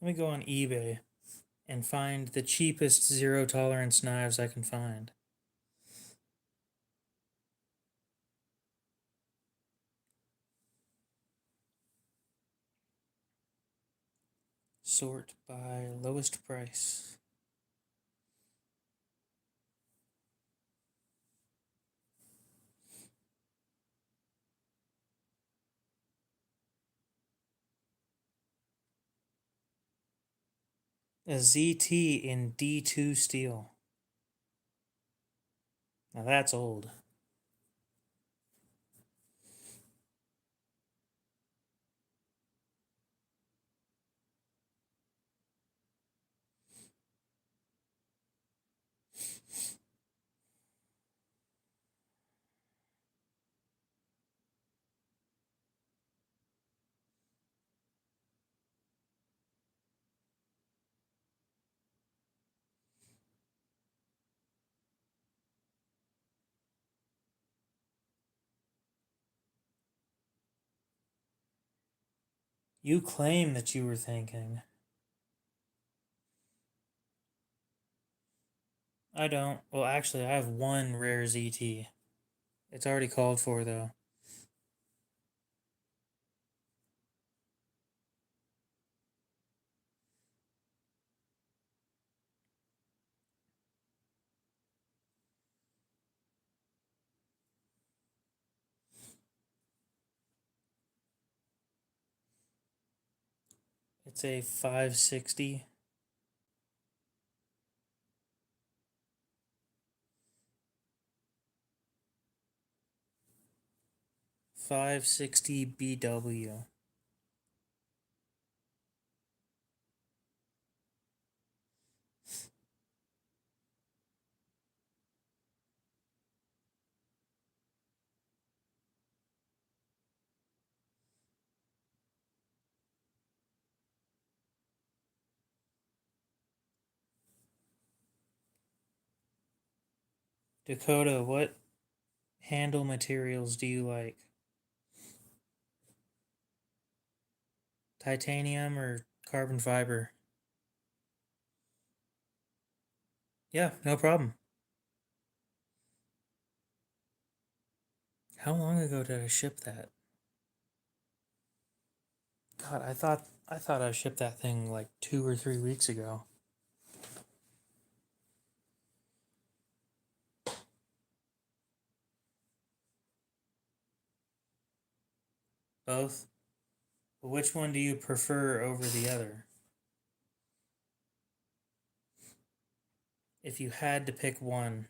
S1: Let me go on eBay and find the cheapest zero tolerance knives I can find. Sort by lowest price. A ZT in D2 steel. Now that's old. You claim that you were thinking. I don't. Well, actually, I have one rare ZT. It's already called for, though. It's a 560. 560 BW. Dakota, what handle materials do you like? Titanium or carbon fiber? Yeah, no problem. How long ago did I ship that? God, I thought I shipped that thing like 2 or 3 weeks ago. Both? But which one do you prefer over the other? If you had to pick one.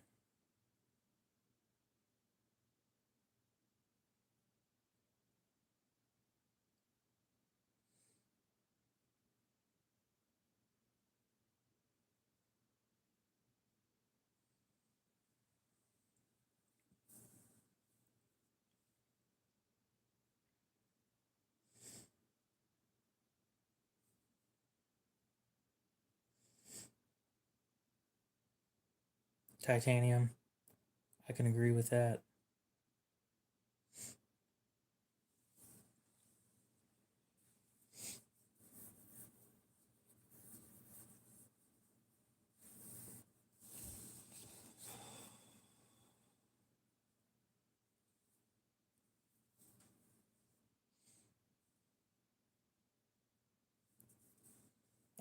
S1: Titanium. I can agree with that.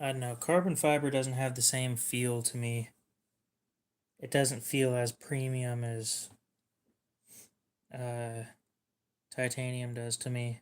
S1: I don't know. Carbon fiber doesn't have the same feel to me. It doesn't feel as premium as uh, titanium does to me.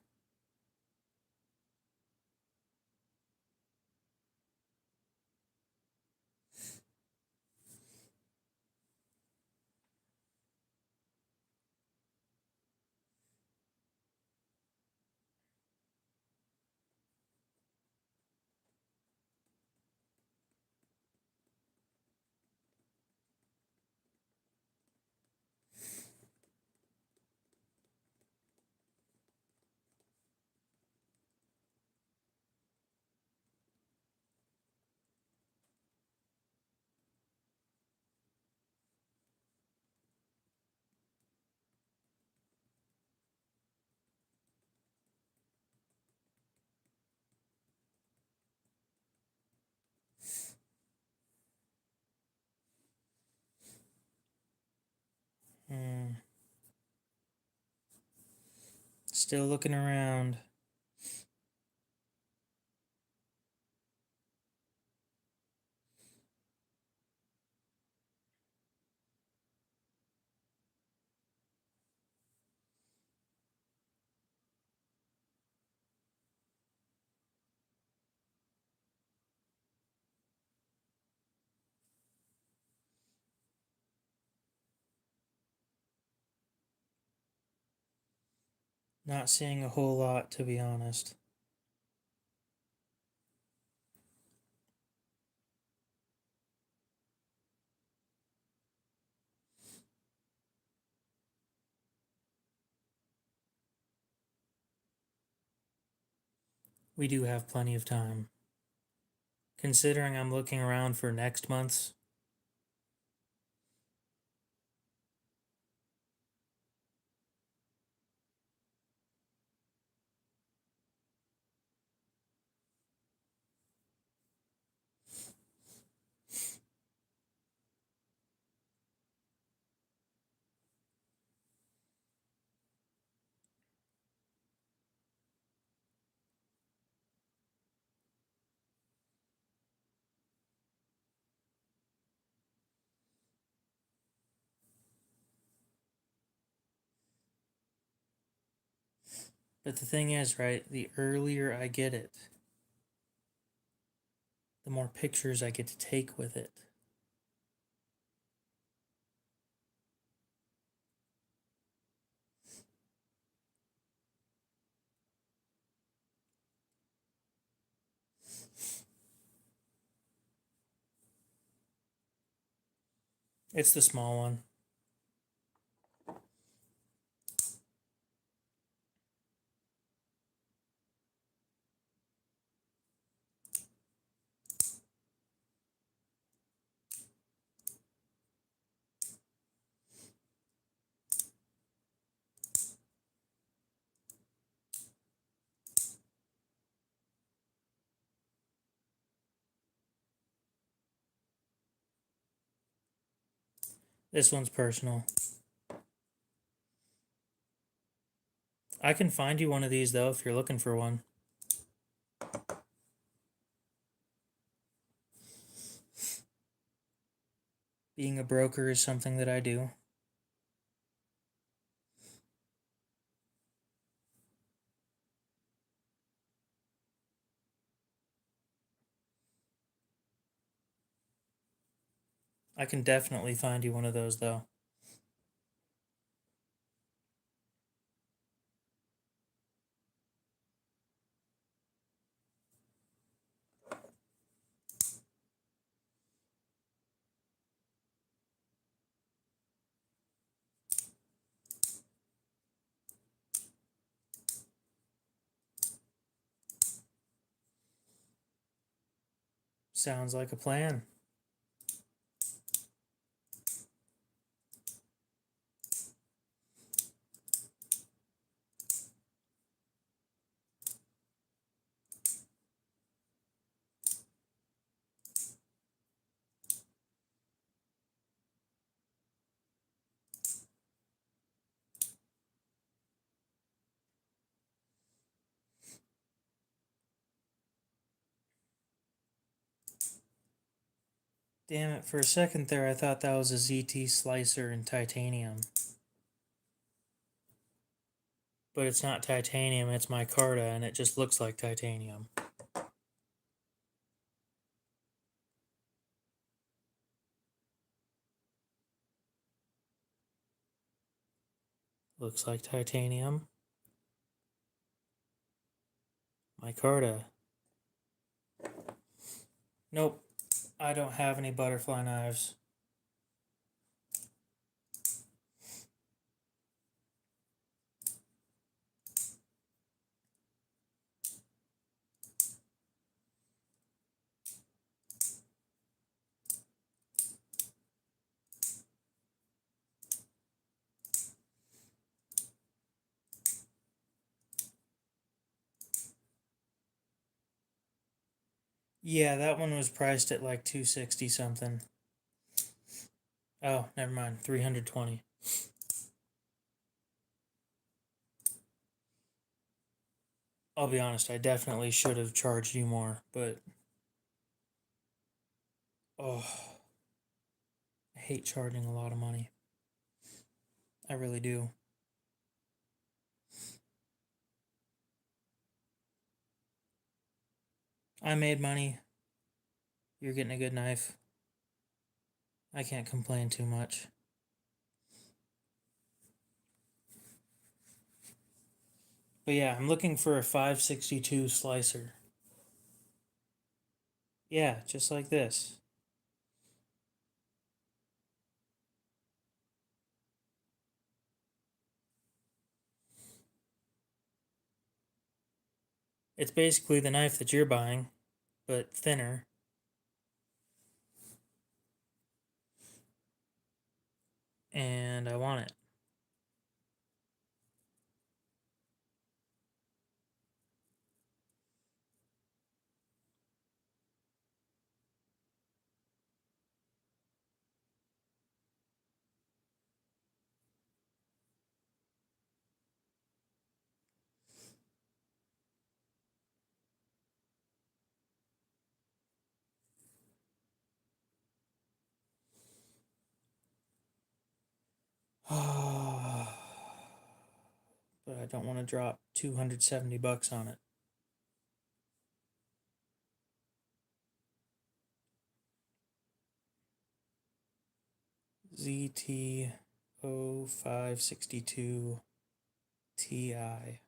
S1: Still looking around. Not seeing a whole lot, to be honest. We do have plenty of time. Considering I'm looking around for next month's. But the thing is, right, the earlier I get it, the more pictures I get to take with it. It's the small one. This one's personal. I can find you one of these, though, if you're looking for one. Being a broker is something that I do. I can definitely find you one of those, though. Sounds like a plan. Damn it, for a second there I thought that was a ZT slicer in titanium. But it's not titanium, it's micarta, and it just looks like titanium. Looks like titanium. Micarta. Nope, I don't have any butterfly knives. Yeah, that one was priced at like 260 something. Oh, never mind, 320. I'll be honest, I definitely should have charged you more, but oh, I hate charging a lot of money. I really do. I made money. You're getting a good knife. I can't complain too much. But yeah, I'm looking for a 562 slicer. Yeah, just like this. It's basically the knife that you're buying, but thinner. And I want it. But I don't want to drop 270 bucks on it. ZT0562 Ti.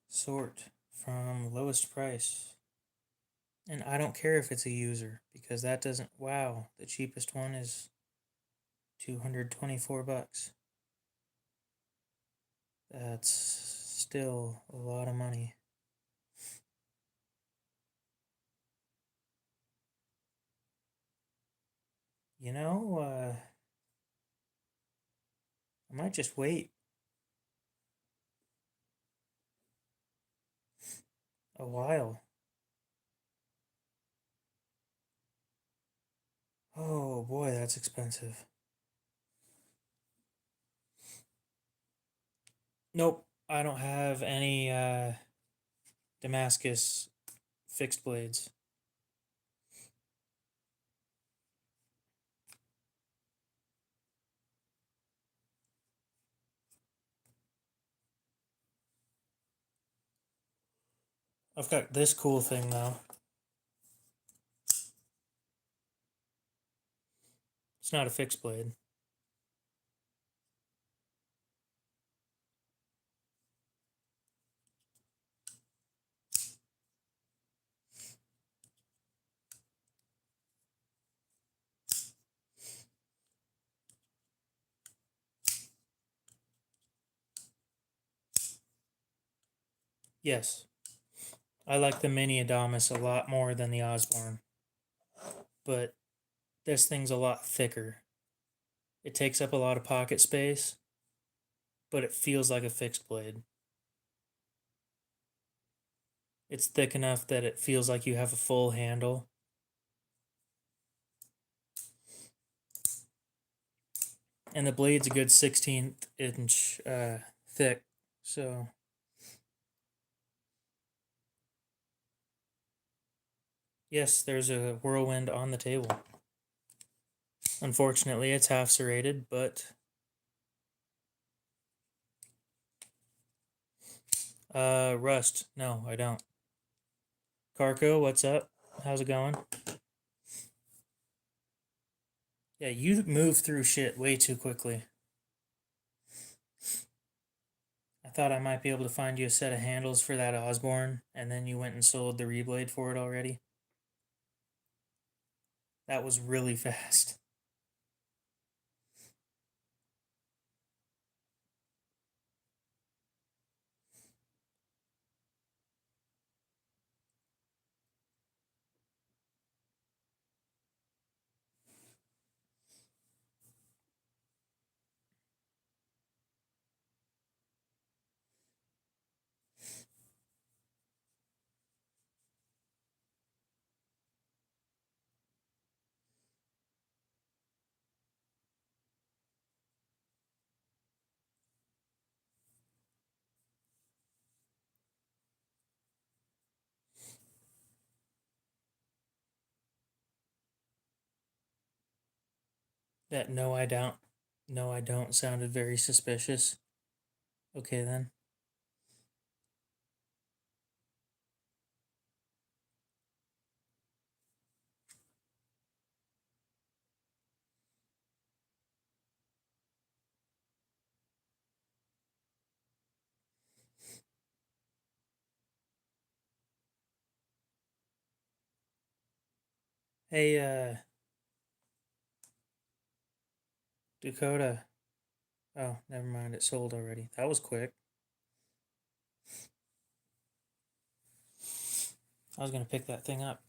S1: Sort from lowest price. And I don't care if it's a user because that doesn't. Wow, the cheapest one is 224 bucks. That's still a lot of money. You know, I might just wait a while. Oh boy, that's expensive. Nope, I don't have any Damascus fixed blades. I've got this cool thing though. It's not a fixed blade. Yes, I like the Mini Adamas a lot more than the Osborne, but this thing's a lot thicker. It takes up a lot of pocket space, but it feels like a fixed blade. It's thick enough that it feels like you have a full handle. And the blade's a good 16th inch thick. So, yes, there's a whirlwind on the table. Unfortunately, it's half serrated, but rust. No, I don't. Carco, what's up? How's it going? Yeah, you move through shit way too quickly. I thought I might be able to find you a set of handles for that Osborne, and then you went and sold the reblade for it already. That was really fast. That no, I don't sounded very suspicious. Okay then. Hey, Dakota. Oh, never mind. It sold already. That was quick. I was gonna pick that thing up.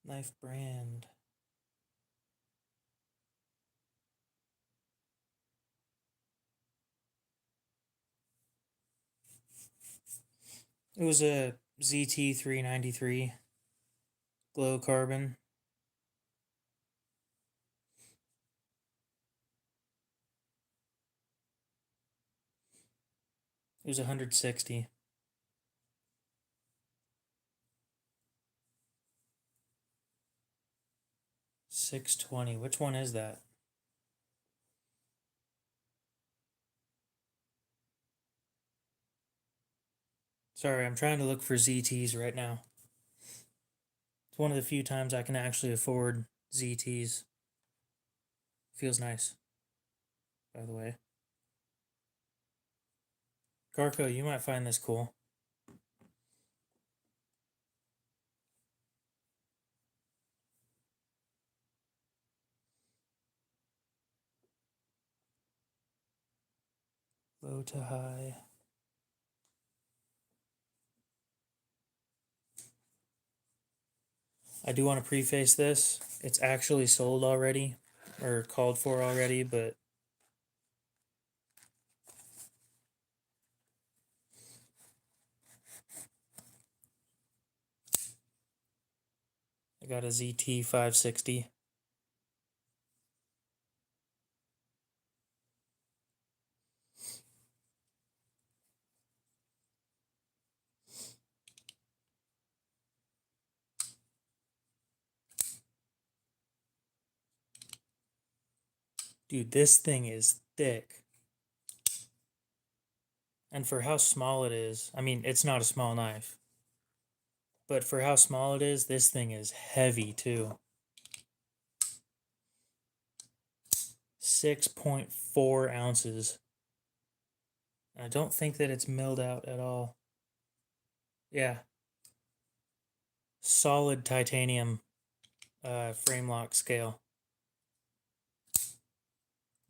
S1: Knife brand. It was a ZT393 glow carbon. It was 160. 620. Which one is that? Sorry, I'm trying to look for ZTs right now. It's one of the few times I can actually afford ZTs. Feels nice, by the way. Garco, you might find this cool. Low to high. I do want to preface this. It's actually sold already, or called for already, but I got a ZT 560. Dude, this thing is thick. And for how small it is, I mean, it's not a small knife. But for how small it is, this thing is heavy too. 6.4 ounces. I don't think that it's milled out at all. Yeah. Solid titanium frame lock scale.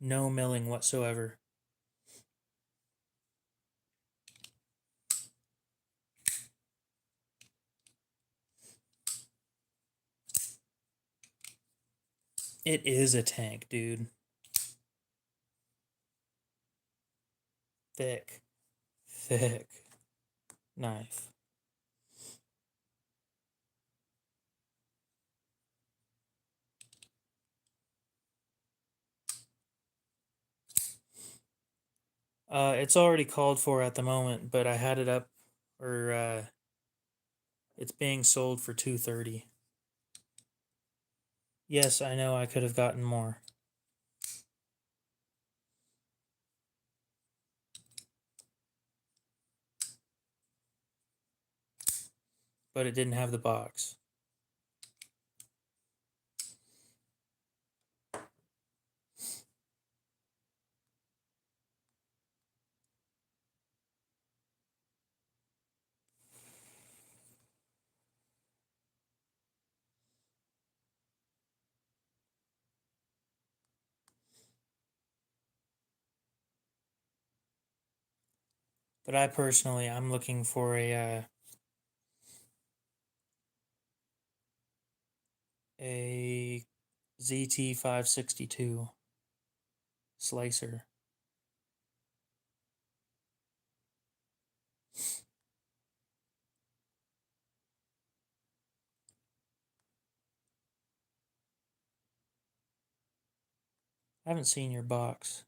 S1: No milling whatsoever. It is a tank, dude. Thick. Thick knife. It's already called for at the moment, but I had it up, or it's being sold for 230. Yes, I know I could have gotten more. But it didn't have the box. But I personally, I'm looking for a ZT 562 slicer. I haven't seen your box.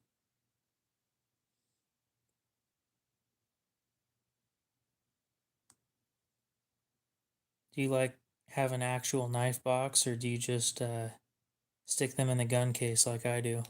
S1: Do you like have an actual knife box, or do you just stick them in the gun case like I do?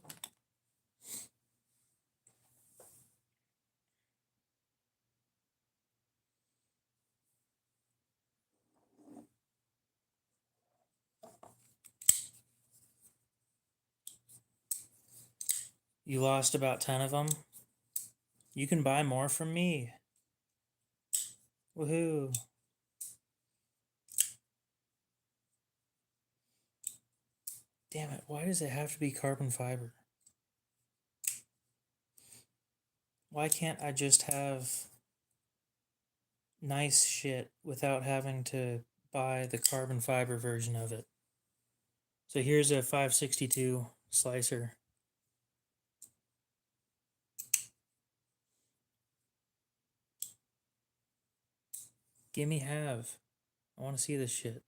S1: You lost about 10 of them? You can buy more from me. Woohoo. Damn it, why does it have to be carbon fiber? Why can't I just have nice shit without having to buy the carbon fiber version of it? So here's a 562 slicer. Gimme half. I want to see this shit.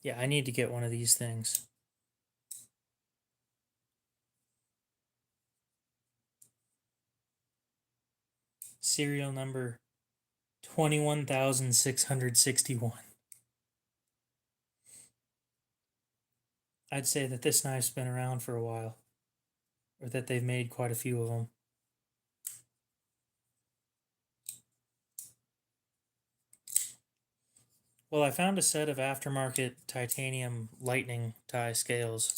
S1: Yeah, I need to get one of these things. Serial number 21,661. I'd say that this knife's been around for a while, or that they've made quite a few of them. Well, I found a set of aftermarket titanium lightning tie scales.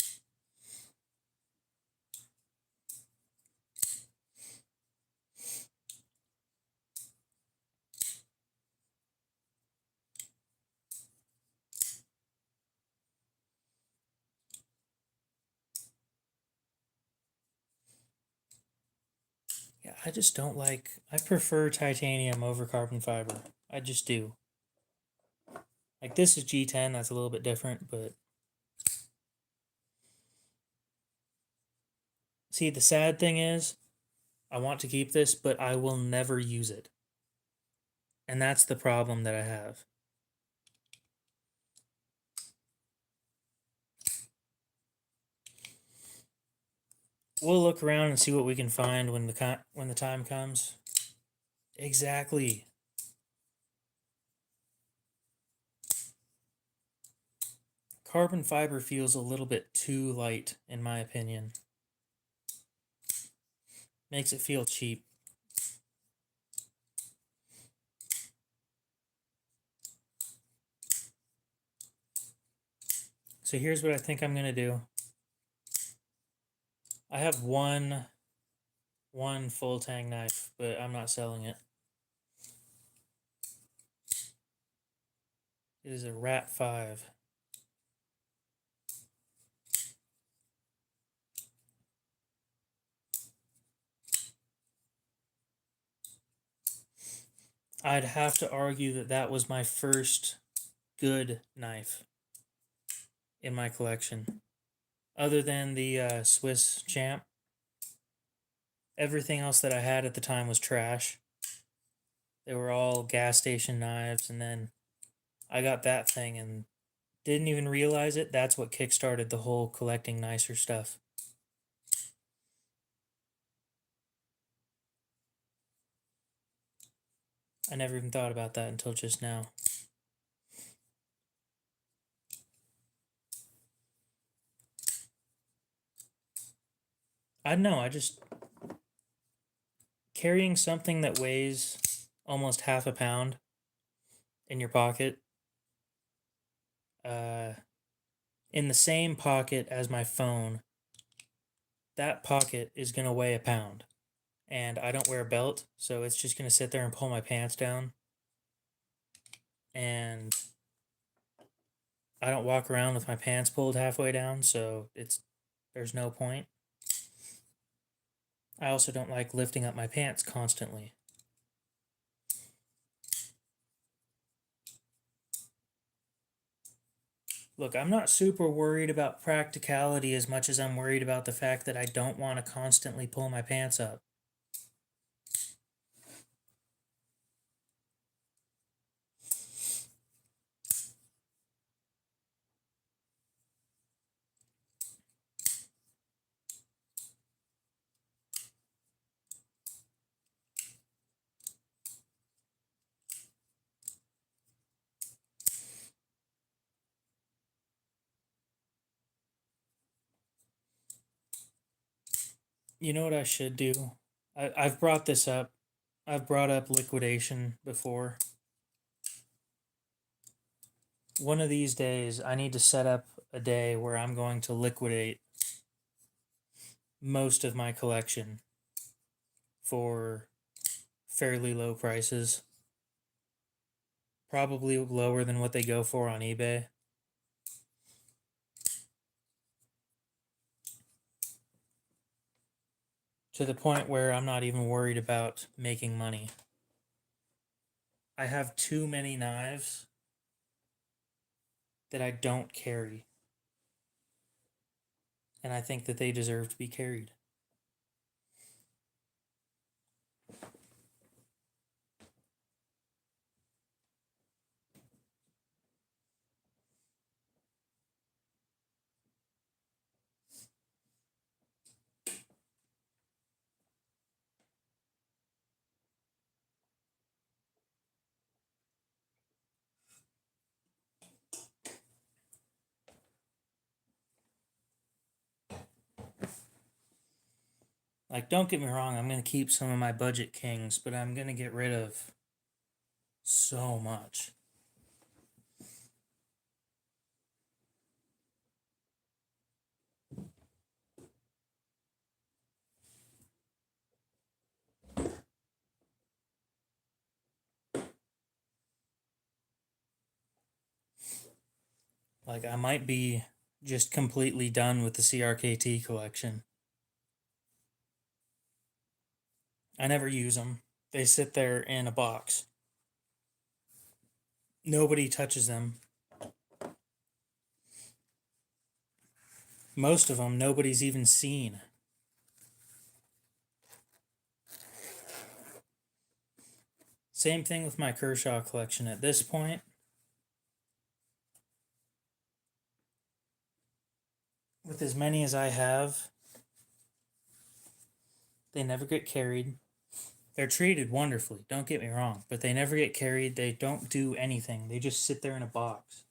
S1: Yeah, I just don't like. I prefer titanium over carbon fiber. I just do. Like this is G10, that's a little bit different, but see, the sad thing is, I want to keep this, but I will never use it. And that's the problem that I have. We'll look around and see what we can find when the time comes. Exactly. Carbon fiber feels a little bit too light, in my opinion. Makes it feel cheap. So here's what I think I'm gonna do. I have one full tang knife, but I'm not selling it. It is a Rat 5. I'd have to argue that that was my first good knife in my collection. Other than the Swiss Champ, everything else that I had at the time was trash. They were all gas station knives, and then I got that thing and didn't even realize it. That's what kickstarted the whole collecting nicer stuff. I never even thought about that until just now. I don't know, I just carrying something that weighs almost half a pound in your pocket, uh, in the same pocket as my phone, that pocket is going to weigh a pound. And I don't wear a belt, so it's just going to sit there and pull my pants down. And I don't walk around with my pants pulled halfway down, so there's no point. I also don't like lifting up my pants constantly. Look, I'm not super worried about practicality as much as I'm worried about the fact that I don't want to constantly pull my pants up. You know what I should do? I've brought this up. I've brought up liquidation before. One of these days, I need to set up a day where I'm going to liquidate most of my collection for fairly low prices. Probably lower than what they go for on eBay. To the point where I'm not even worried about making money. I have too many knives that I don't carry. And I think that they deserve to be carried. Like, don't get me wrong, I'm going to keep some of my budget kings, but I'm going to get rid of so much. Like, I might be just completely done with the CRKT collection. I never use them. They sit there in a box. Nobody touches them. Most of them, nobody's even seen. Same thing with my Kershaw collection at this point. With as many as I have, they never get carried. They're treated wonderfully, don't get me wrong, but they never get carried. They don't do anything. They just sit there in a box.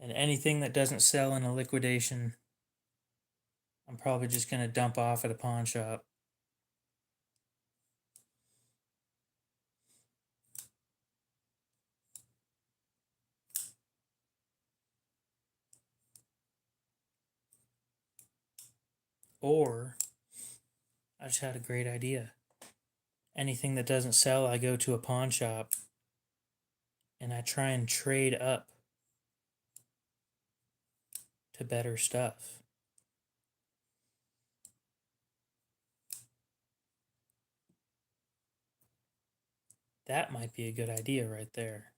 S1: And anything that doesn't sell in a liquidation, I'm probably just going to dump off at a pawn shop. Or, I just had a great idea. Anything that doesn't sell, I go to a pawn shop and I try and trade up to better stuff. That might be a good idea right there.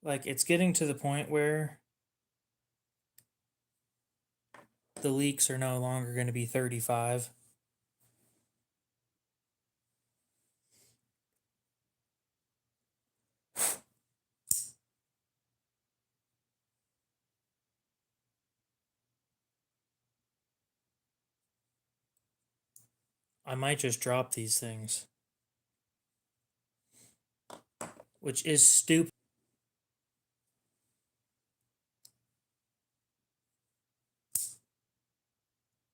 S1: Like, it's getting to the point where the leaks are no longer going to be 35. I might just drop these things. Which is stupid.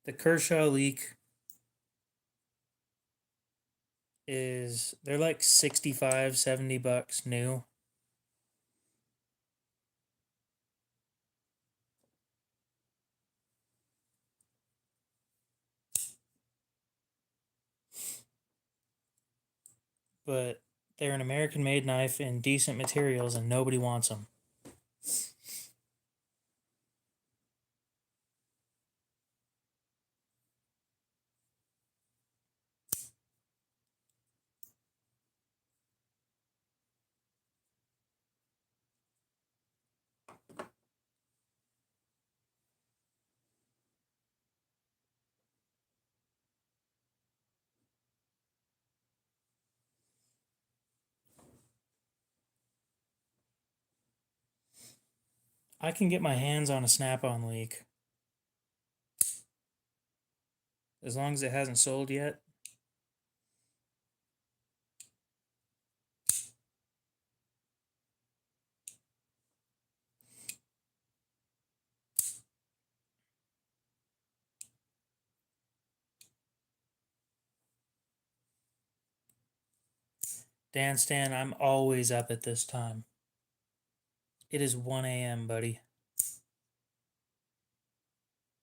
S1: The Kershaw leak is, they're like 65, 70 bucks new. But they're an American made knife in decent materials and nobody wants them. I can get my hands on a snap-on leak as long as it hasn't sold yet. Dan Stan, I'm always up at this time. It is 1 a.m., buddy.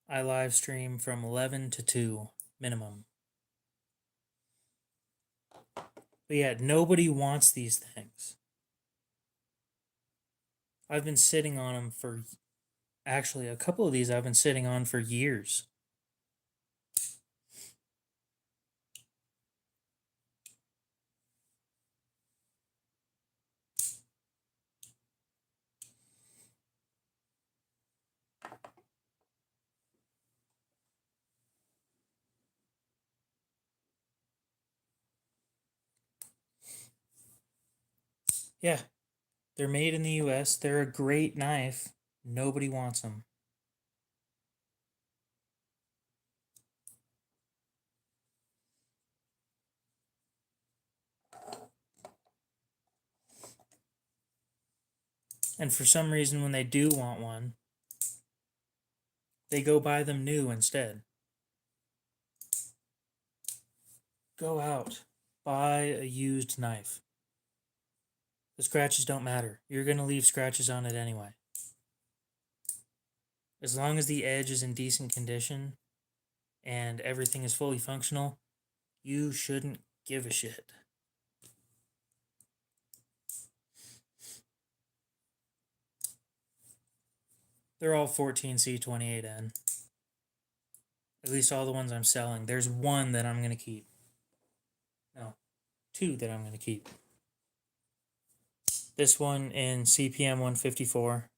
S1: I live stream from 11 to 2 minimum. But yeah, nobody wants these things. I've been sitting on them for, actually, a couple of these I've been sitting on for years. Yeah, they're made in the US. They're a great knife. Nobody wants them. And for some reason, when they do want one, they go buy them new instead. Go out, buy a used knife. The scratches don't matter. You're going to leave scratches on it anyway. As long as the edge is in decent condition and everything is fully functional, you shouldn't give a shit. They're all 14C28N. At least all the ones I'm selling. There's one that I'm going to keep. No, two that I'm going to keep. This one in CPM 154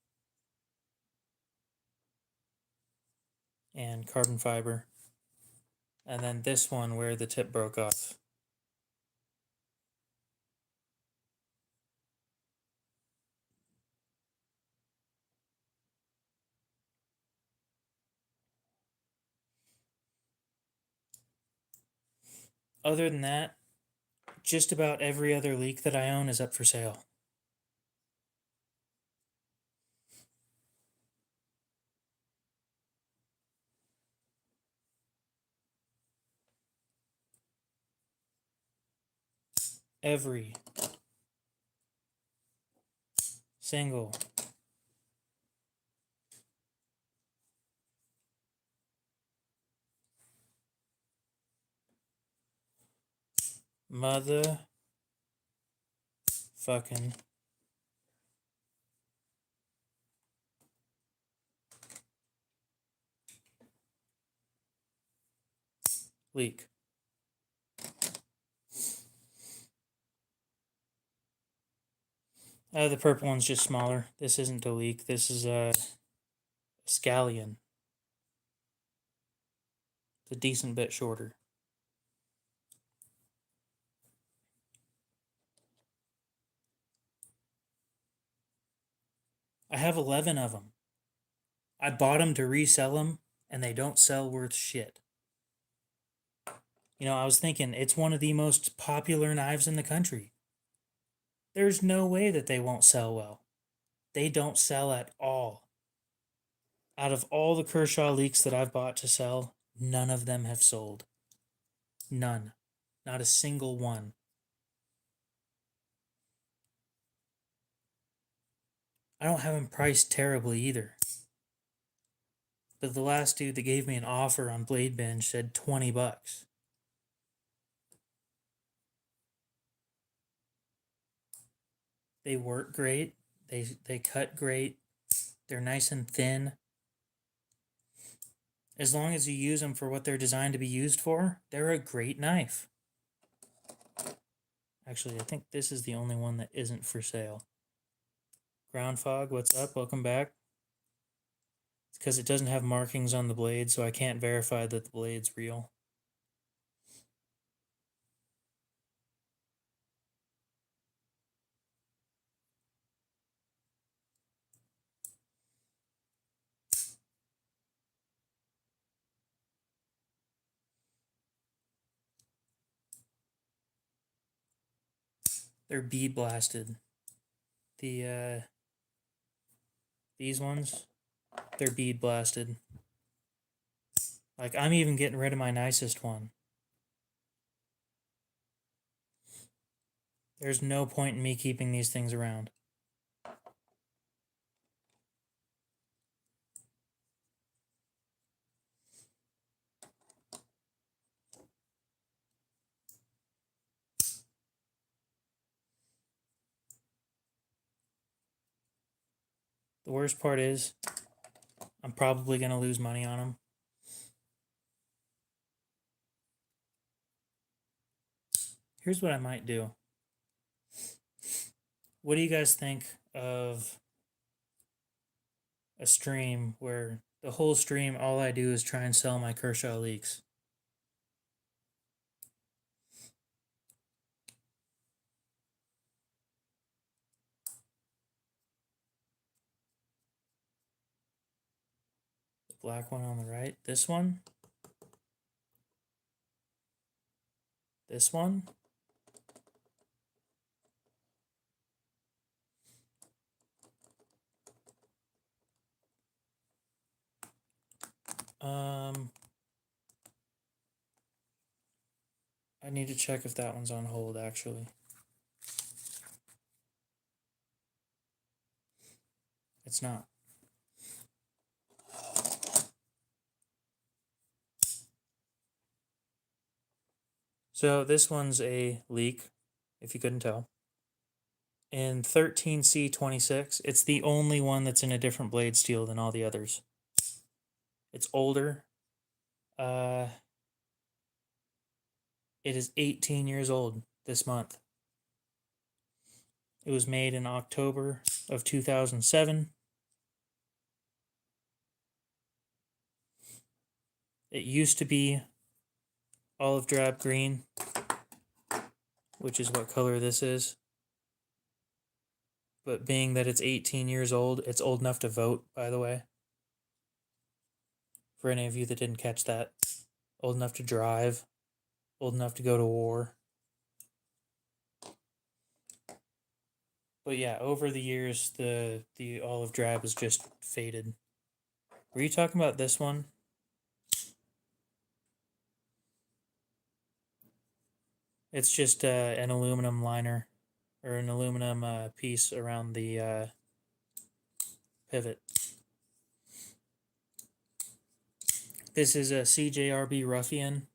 S1: and carbon fiber. And then this one where the tip broke off. Other than that, just about every other leak that I own is up for sale. Every single mother fucking leak. The purple one's just smaller. This isn't a leak. This is a scallion. It's a decent bit shorter. I have 11 of them. I bought them to resell them, and they don't sell worth shit. You know, I was thinking, it's one of the most popular knives in the country. There's no way that they won't sell well. They don't sell at all. Out of all the Kershaw leaks that I've bought to sell, none of them have sold. None. Not a single one. I don't have them priced terribly either. But the last dude that gave me an offer on Blade Binge said 20 bucks. They work great. They cut great. They're nice and thin. As long as you use them for what they're designed to be used for, they're a great knife. Actually, I think this is the only one that isn't for sale. Ground Fog, what's up? Welcome back. It's because it doesn't have markings on the blade, so I can't verify that the blade's real. They're bead blasted. These ones, they're bead blasted. Like, I'm even getting rid of my nicest one. There's no point in me keeping these things around. The worst part is, I'm probably going to lose money on them. Here's what I might do. What do you guys think of a stream where the whole stream, all I do is try and sell my Kershaw leaks? The black one on the right. This one. This one. I need to check if that one's on hold, actually. It's not. So this one's a leak, if you couldn't tell. In 13C26, it's the only one that's in a different blade steel than all the others. It's older. It is 18 years old this month. It was made in October of 2007. It used to be olive drab green, which is what color this is. But being that it's 18 years old, it's old enough to vote, by the way. For any of you that didn't catch that. Old enough to drive. Old enough to go to war. But yeah, over the years, the olive drab has just faded. Were you talking about this one? It's just an aluminum liner, or an aluminum piece around the pivot. This is a CJRB Ruffian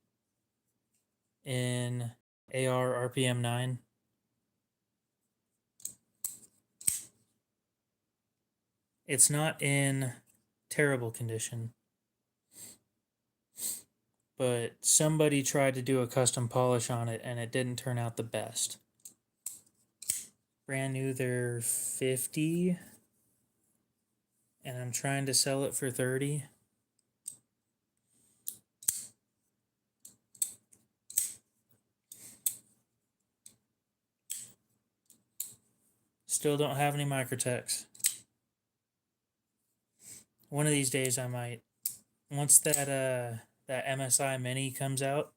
S1: in AR RPM 9. It's not in terrible condition, but somebody tried to do a custom polish on it and it didn't turn out the best. Brand new, they're $50, and I'm trying to sell it for $30. Still don't have any Microtechs. One of these days I might. Once that MSI Mini comes out,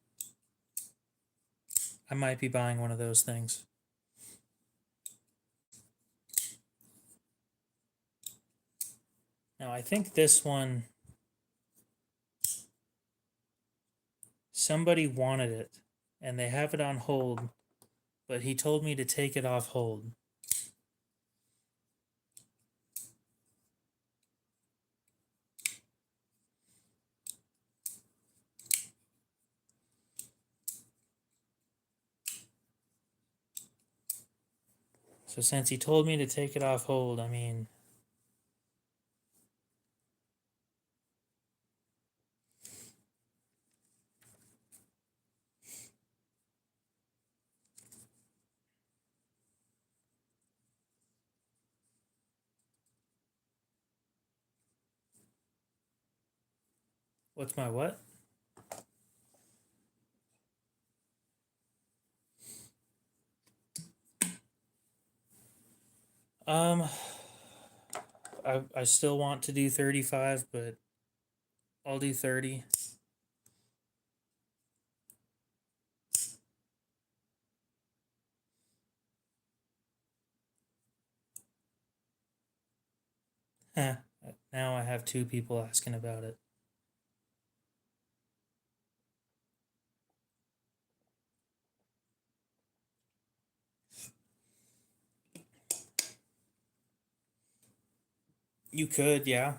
S1: I might be buying one of those things. Now I think this one, somebody wanted it and they have it on hold, but he told me to take it off hold. So since he told me to take it off hold, I mean, what's my what? I still want to do 35, but I'll do 30. Now I have two people asking about it. You could, yeah.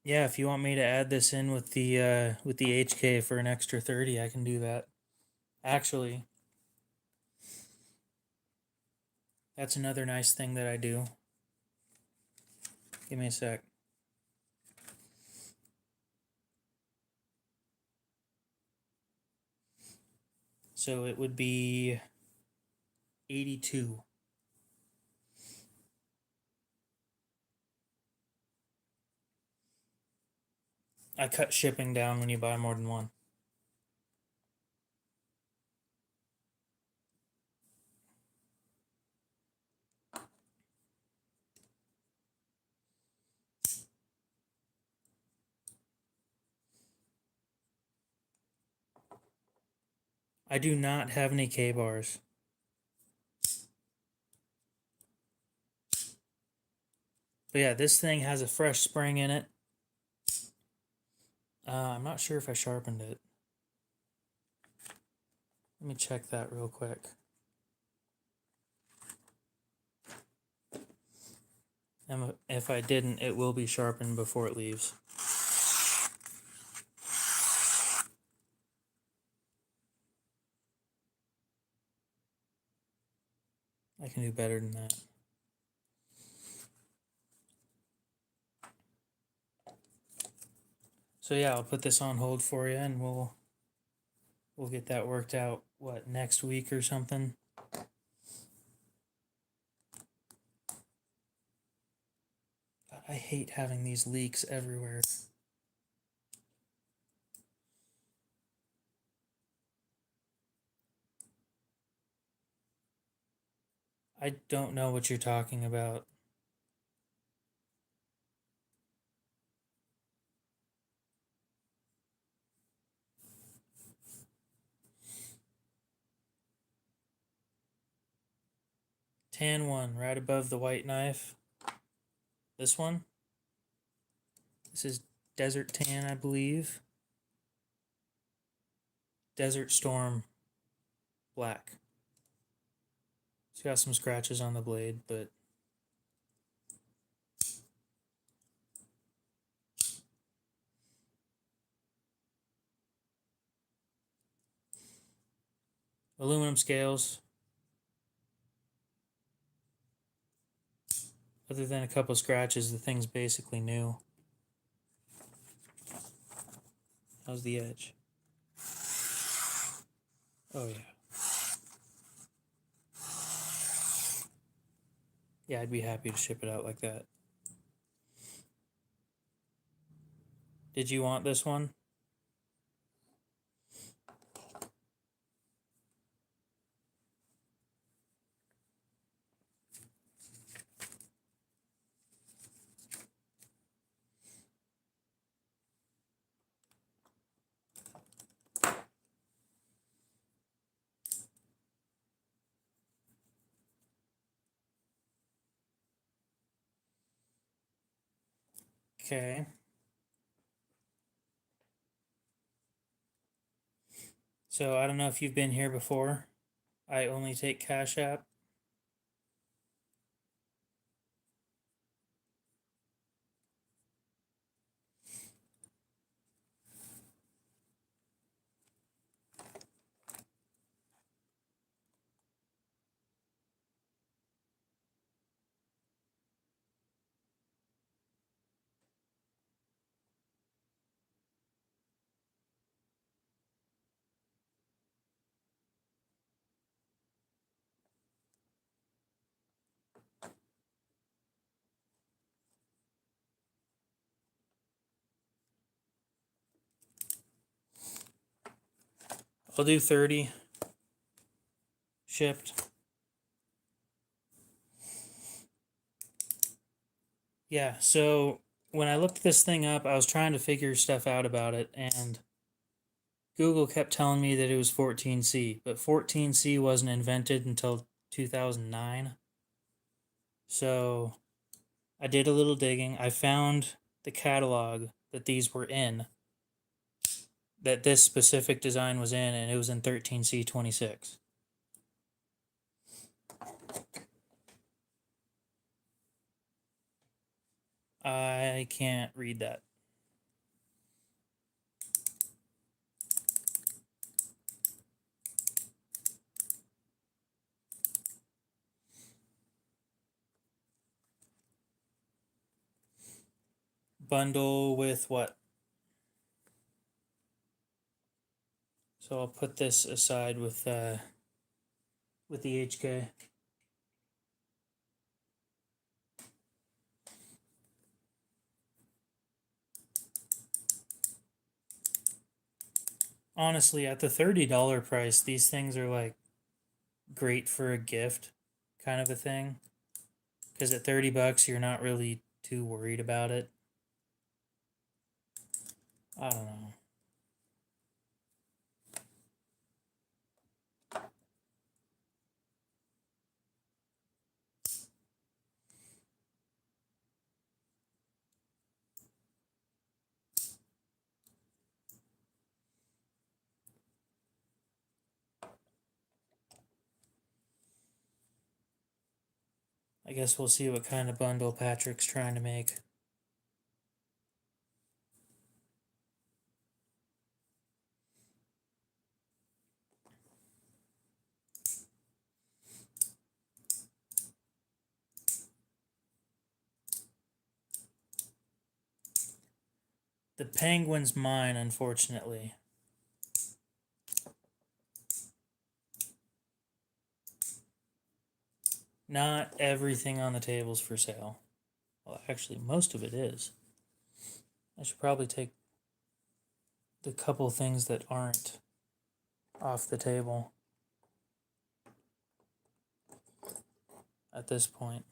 S1: Yeah, if you want me to add this in with the HK for an extra 30, I can do that. Actually, that's another nice thing that I do. Give me a sec. So it would be 82. I cut shipping down when you buy more than one. I do not have any K bars. But yeah, this thing has a fresh spring in it. I'm not sure if I sharpened it. Let me check that real quick. And if I didn't, it will be sharpened before it leaves. I can do better than that. So yeah, I'll put this on hold for you, and we'll get that worked out. What, next week or something? God, I hate having these leaks everywhere. I don't know what you're talking about. Tan one, right above the white knife. This one. This is Desert Tan, I believe. Desert Storm black. It's got some scratches on the blade, but aluminum scales. Other than a couple scratches, the thing's basically new. How's the edge? Oh yeah. Yeah, I'd be happy to ship it out like that. Did you want this one? Okay. So I don't know if you've been here before. I only take Cash App. I'll do 30 shipped. Yeah, so when I looked this thing up, I was trying to figure stuff out about it, and Google kept telling me that it was 14C, but 14C wasn't invented until 2009. So I did a little digging. I found the catalog that these were in, that this specific design was in, and it was in 13C26. I can't read that. Bundle with what? So I'll put this aside with the HK. Honestly, at the $30 price, these things are like great for a gift kind of a thing. Because at $30, you're not really too worried about it. I don't know. I guess we'll see what kind of bundle Patrick's trying to make. The penguin's mine, unfortunately. Not everything on the table's for sale. Well, actually, most of it is. I should probably take the couple things that aren't off the table at this point.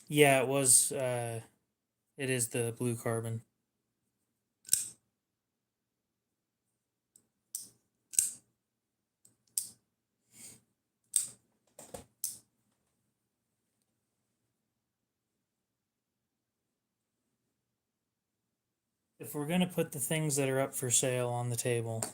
S1: Yeah, it was. It is the blue carbon. If we're gonna put the things that are up for sale on the table,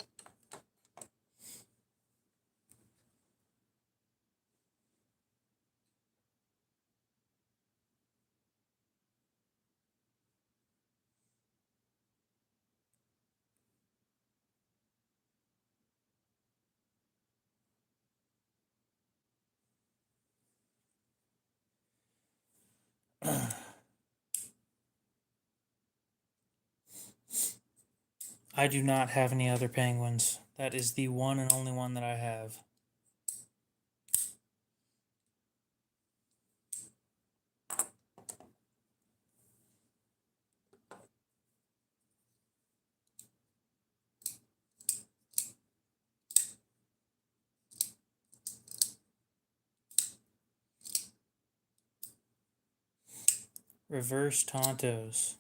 S1: I do not have any other penguins. That is the one and only one that I have. Reverse Tontos.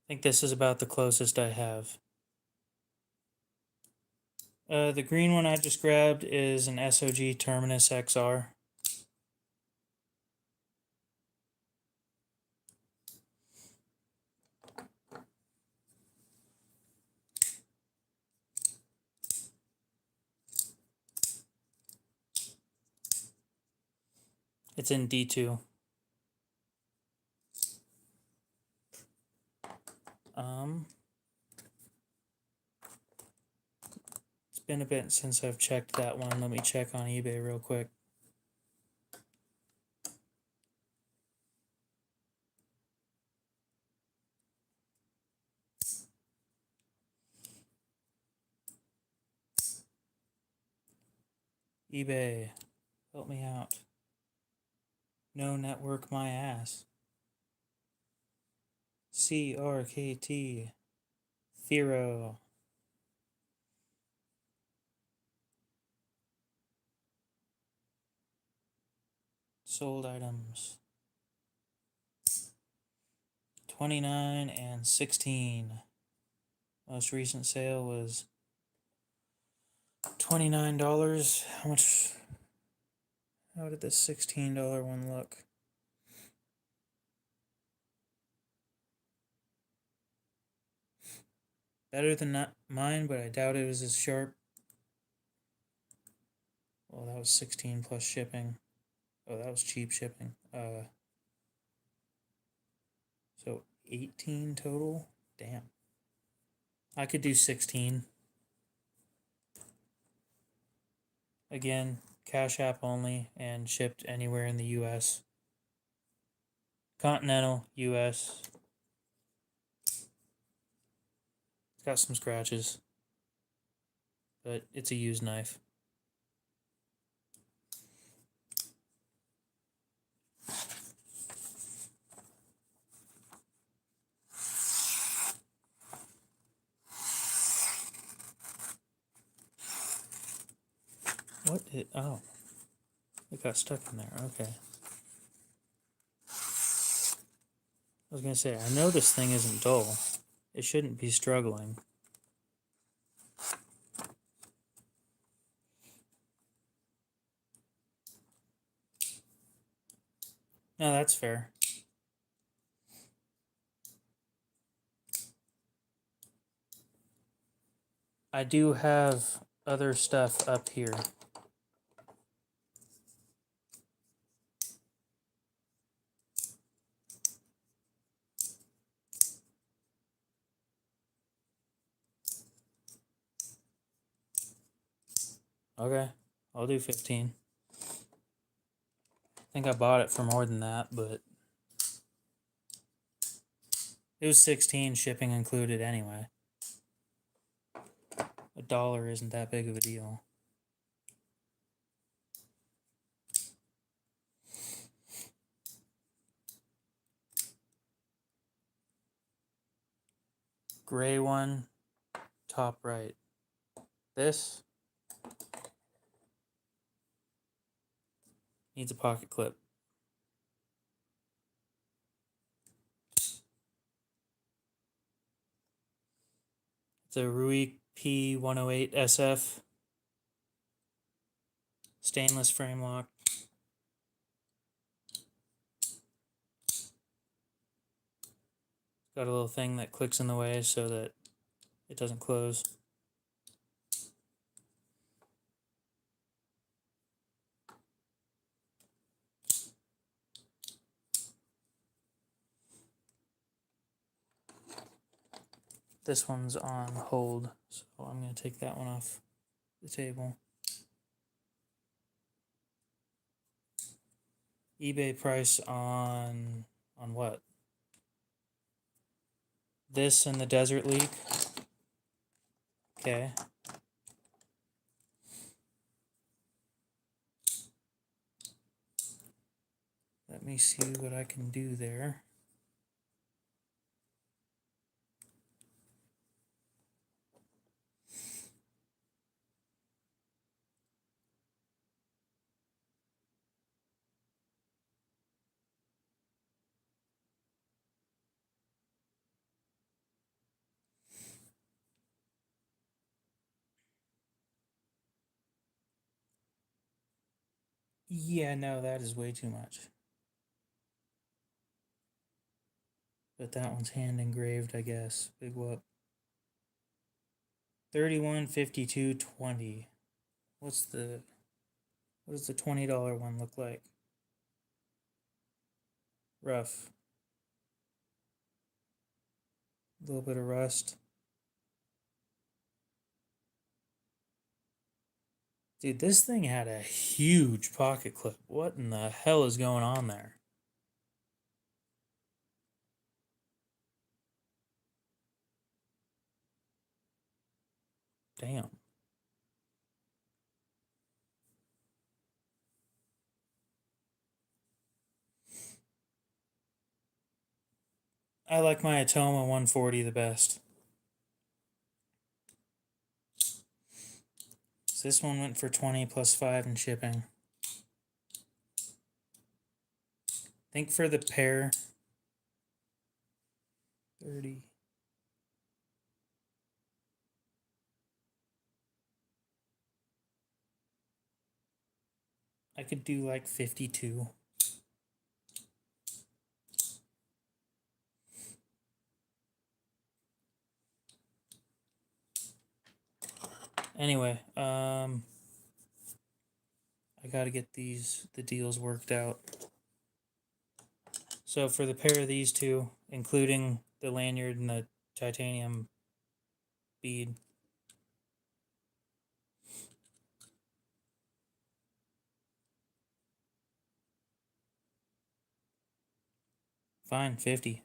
S1: I think this is about the closest I have. The green one I just grabbed is an SOG Terminus XR. It's in D2. It's been a bit since I've checked that one. Let me check on eBay real quick. eBay, help me out. No network my ass. CRKT. Thero. Sold items. $29 and $16. Most recent sale was $29. How much? How did this $16 one look? Better than mine, but I doubt it was as sharp. Well, that was 16 plus shipping. Oh, that was cheap shipping. So 18 total? Damn. I could do 16. Again, Cash App only and shipped anywhere in the US. Continental, US. It's got some scratches, but it's a used knife. What did, oh, it got stuck in there, okay. I was gonna say, I know this thing isn't dull. It shouldn't be struggling. No, that's fair. I do have other stuff up here. Okay, I'll do 15. I think I bought it for more than that, but it was 16 shipping included anyway. $1 isn't that big of a deal. Gray one, top right. This needs a pocket clip. It's a Rui P108 SF. Stainless frame lock. Got a little thing that clicks in the way so that it doesn't close. This one's on hold, so I'm going to take that one off the table. eBay price on what? This and the Desert League. Okay. Let me see what I can do there. Yeah, no, that is way too much. But that one's hand engraved, I guess. Big whoop. 31, 52, 20. What does the $20 one look like? Rough. A little bit of rust. Dude, this thing had a huge pocket clip. What in the hell is going on there? Damn. I like my Atoma 140 the best. So this one went for 20 plus 5 in shipping. I think for the pair, 30. I could do like 52. Anyway, I gotta get the deals worked out. So for the pair of these two, including the lanyard and the titanium bead, fine, 50.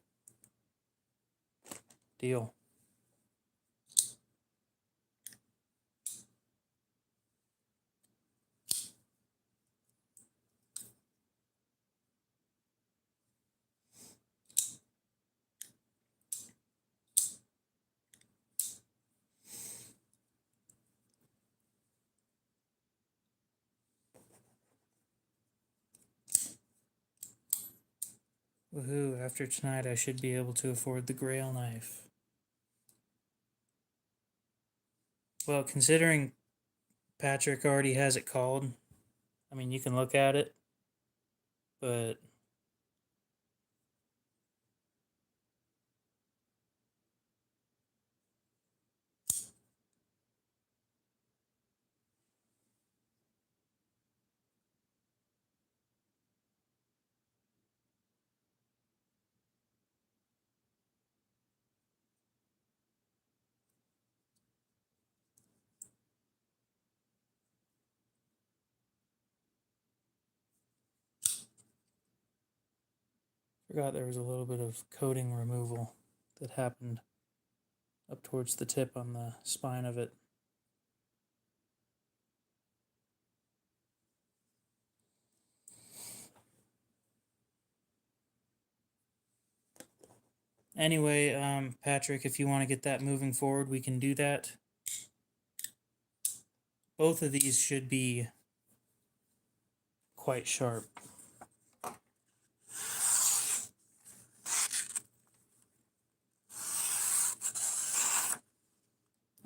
S1: Deal. Woohoo, after tonight I should be able to afford the Grail knife. Well, considering Patrick already has it called, I mean, you can look at it, but forgot there was a little bit of coating removal that happened up towards the tip on the spine of it. Anyway, Patrick, if you want to get that moving forward, we can do that. Both of these should be quite sharp.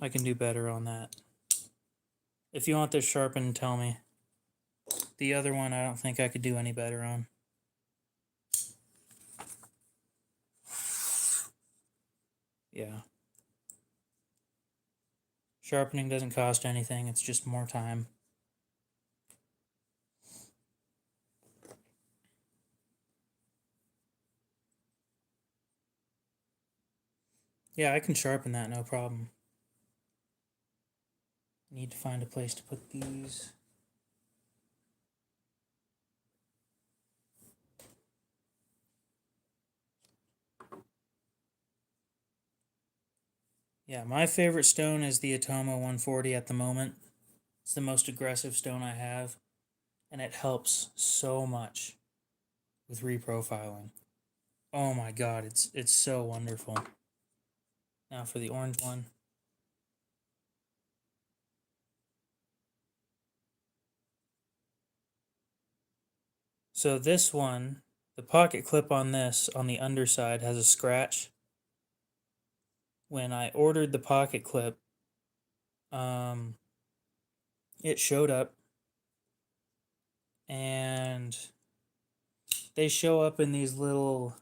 S1: I can do better on that. If you want this sharpened, tell me. The other one, I don't think I could do any better on. Yeah. Sharpening doesn't cost anything, it's just more time. Yeah, I can sharpen that, no problem. Need to find a place to put these. Yeah, my favorite stone is the Atoma 140 at the moment. It's the most aggressive stone I have, and it helps so much with reprofiling. Oh my god, it's so wonderful. Now for the orange one. So this one, the pocket clip on this on the underside has a scratch. When I ordered the pocket clip, it showed up, and they show up in these little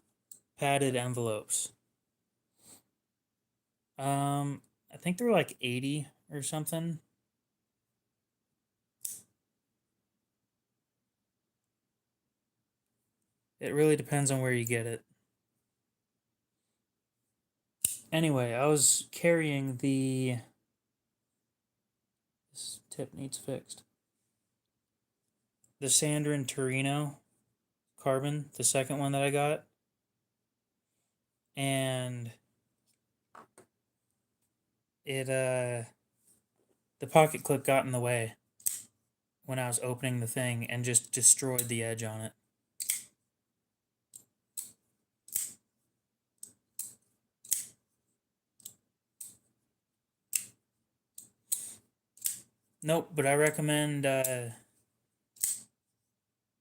S1: padded envelopes. I think they're like 80 or something. It really depends on where you get it. Anyway, I was carrying the... This tip needs fixed. The Sandrin Torino carbon, the second one that I got. And it, the pocket clip got in the way when I was opening the thing and just destroyed the edge on it. Nope, but I recommend,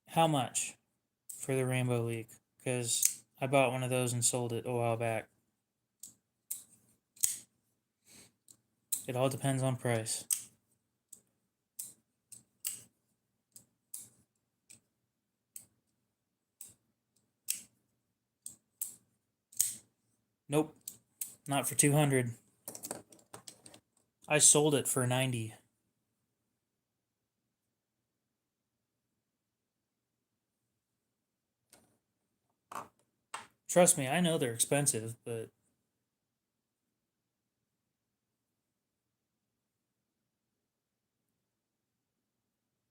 S1: how much for the Rainbow League? Because I bought one of those and sold it a while back. It all depends on price. Nope, not for 200. I sold it for 90. Trust me, I know they're expensive, but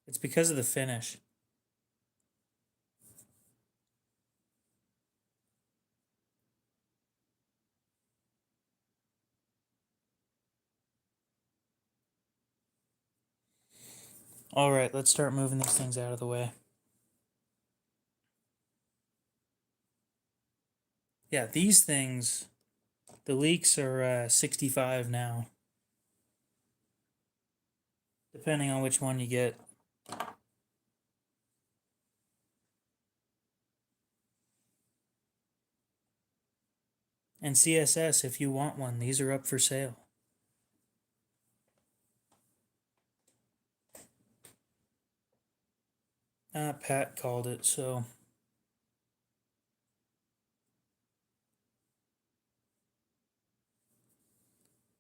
S1: it's because of the finish. All right, let's start moving these things out of the way. Yeah, these things, the leaks are 65 now, depending on which one you get. And CSS, if you want one, these are up for sale. Pat called it, so.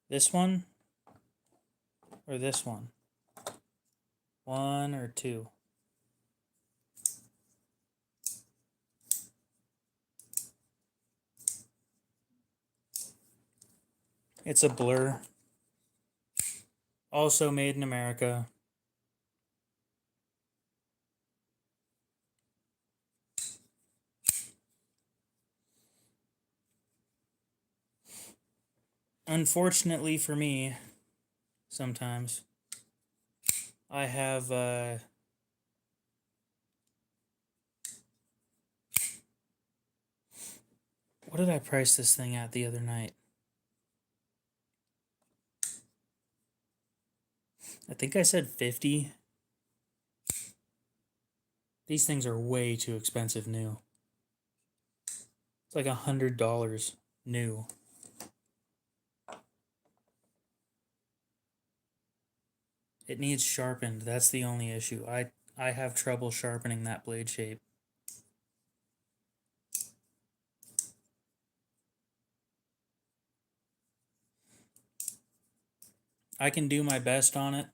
S1: This one or this one? One or two? It's a blur. Also made in America. Unfortunately for me, sometimes, I have, what did I price this thing at the other night? I think I said 50. These things are way too expensive new. It's like $100 new. It needs sharpened. That's the only issue. I have trouble sharpening that blade shape. I can do my best on it,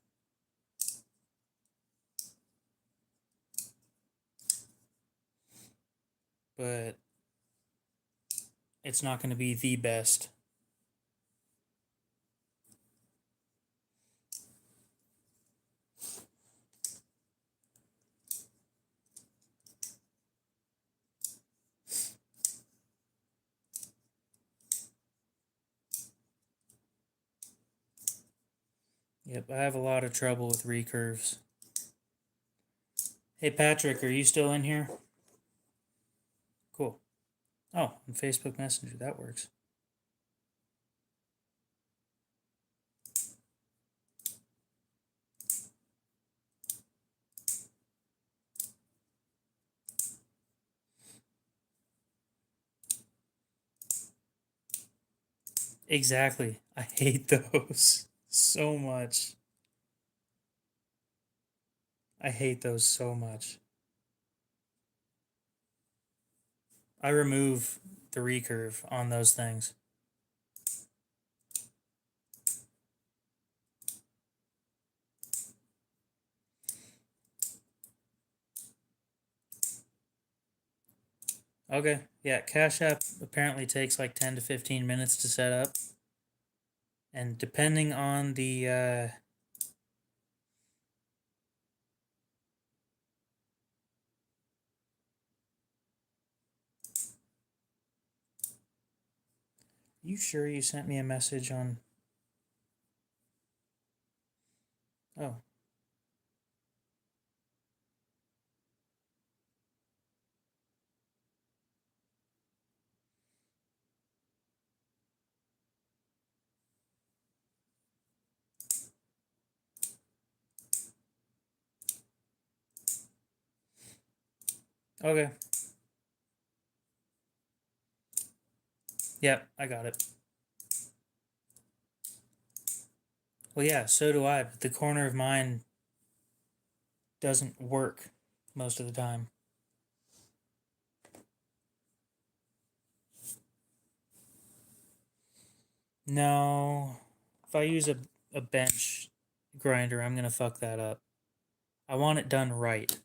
S1: but it's not going to be the best. Yep, I have a lot of trouble with recurves. Hey Patrick, are you still in here? Cool. Oh, on Facebook Messenger, that works. Exactly. I hate those so much. I hate those so much. I remove the recurve on those things. Okay, yeah, Cash App apparently takes like 10 to 15 minutes to set up. And depending on the, you sure you sent me a message on, oh, okay. Yep, I got it. Well, yeah, so do I, but the corner of mine doesn't work most of the time. No, if I use a bench grinder, I'm gonna fuck that up. I want it done right.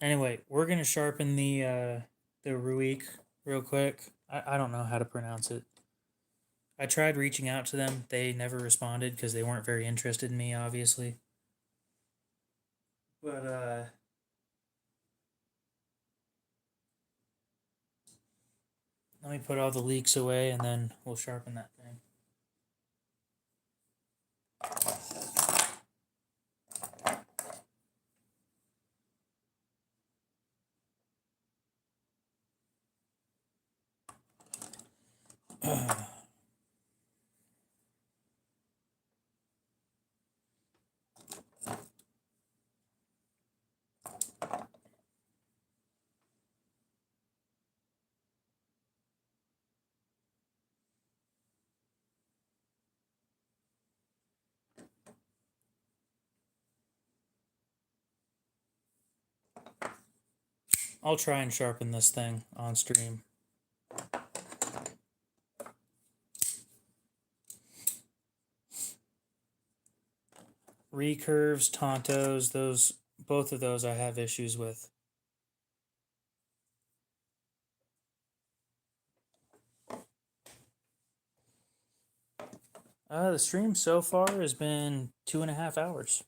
S1: Anyway, we're gonna sharpen the Ruik real quick. I don't know how to pronounce it. I tried reaching out to them. They never responded because they weren't very interested in me, obviously. But let me put all the leaks away and then we'll sharpen that thing. I'll try and sharpen this thing on stream. Recurves, Tontos, those both of those I have issues with. The stream so far has been 2.5 hours.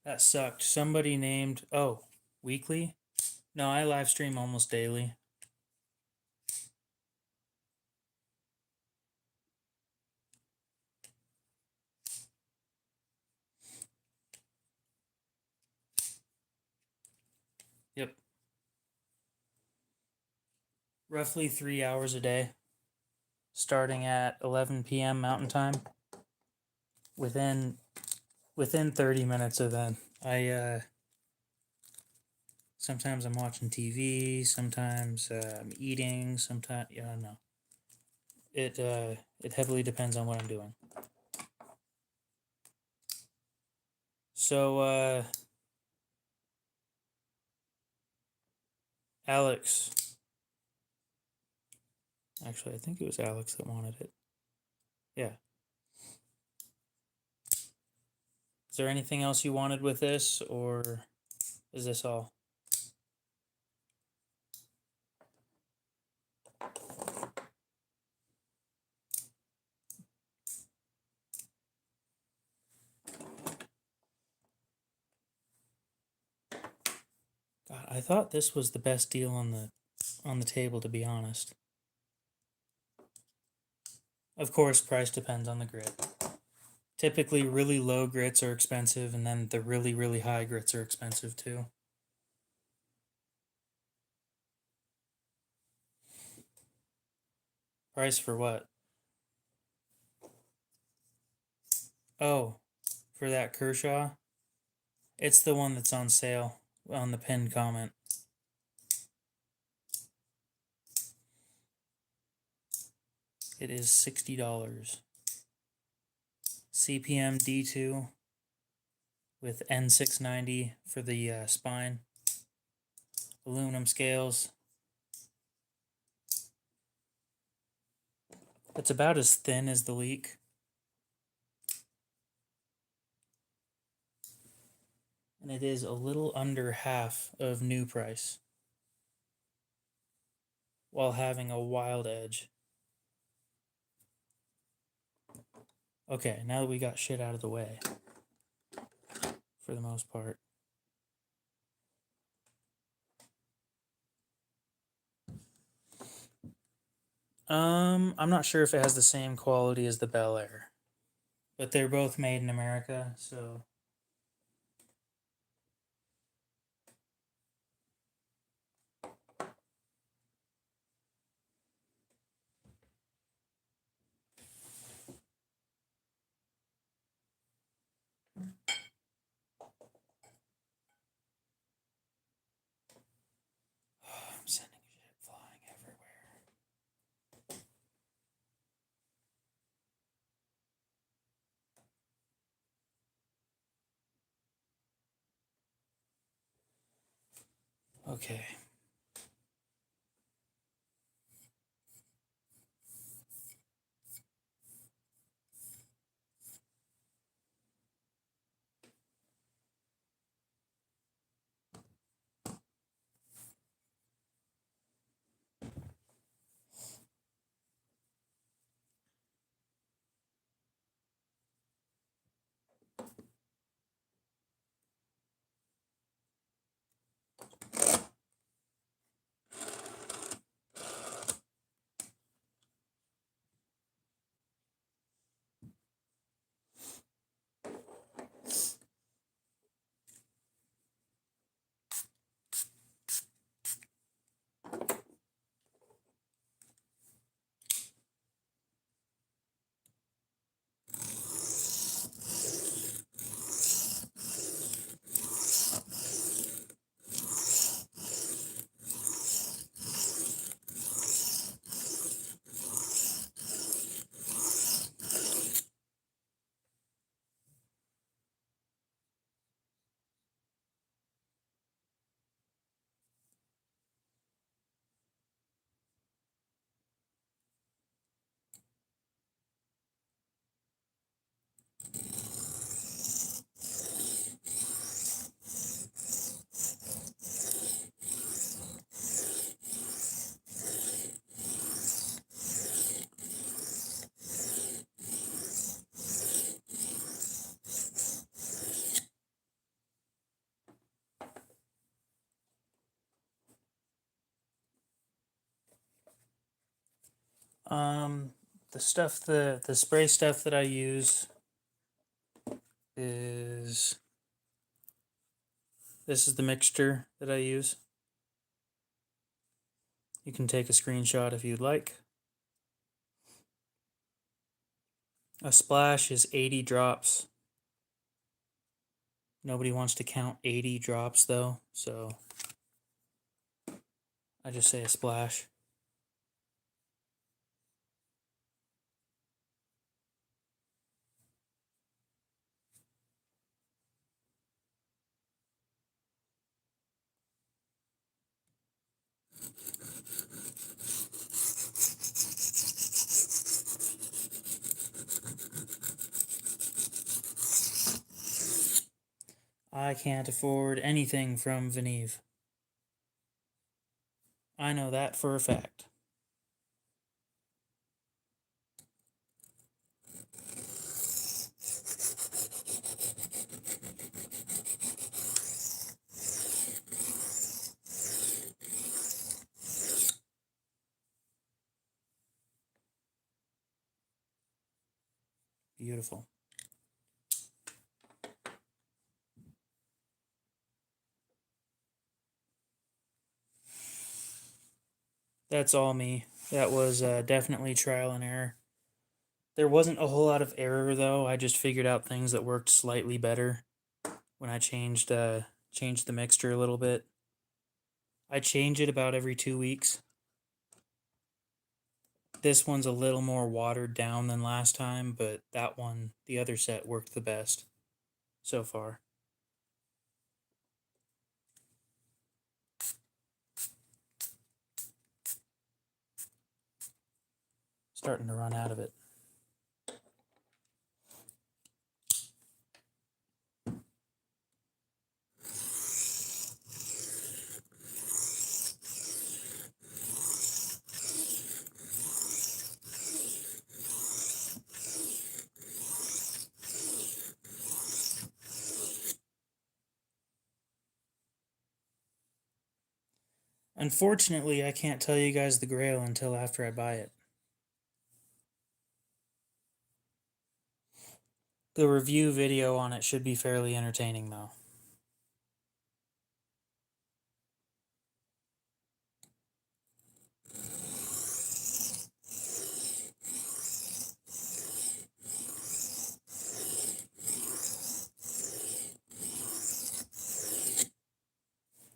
S1: That sucked. Somebody named weekly? No, I live stream almost daily. Yep. Roughly 3 hours a day. Starting at 11 p.m. Mountain Time. Within 30 minutes of that, I sometimes I'm watching TV, sometimes I'm eating, sometimes no. It heavily depends on what I'm doing. So Alex, actually I think it was Alex that wanted it. Yeah. Is there anything else you wanted with this, or is this all? God, I thought this was the best deal on the table, to be honest. Of course, price depends on the grit. Typically, really low grits are expensive, and then the really, really high grits are expensive too. Price for what? Oh, for that Kershaw? It's the one that's on sale on the pinned comment. It is $60. CPM D2 with N690 for the spine. Aluminum scales. It's about as thin as the leak. And it is a little under half of new price while having a wild edge. Okay, now that we got shit out of the way, for the most part. I'm not sure if it has the same quality as the Bel Air, but they're both made in America, so. Okay. Um, the spray stuff that I use is this is the mixture that I use. You can take a screenshot if you'd like. A splash is 80 drops. Nobody wants to count 80 drops though, so I just say a splash. I can't afford anything from Venive. I know that for a fact. Beautiful. That's all me. That was definitely trial and error. There wasn't a whole lot of error though. I just figured out things that worked slightly better when I changed the mixture a little bit. I change it about every 2 weeks. This one's a little more watered down than last time, but that one, the other set, worked the best so far. Starting to run out of it. Unfortunately, I can't tell you guys the grail until after I buy it. The review video on it should be fairly entertaining though.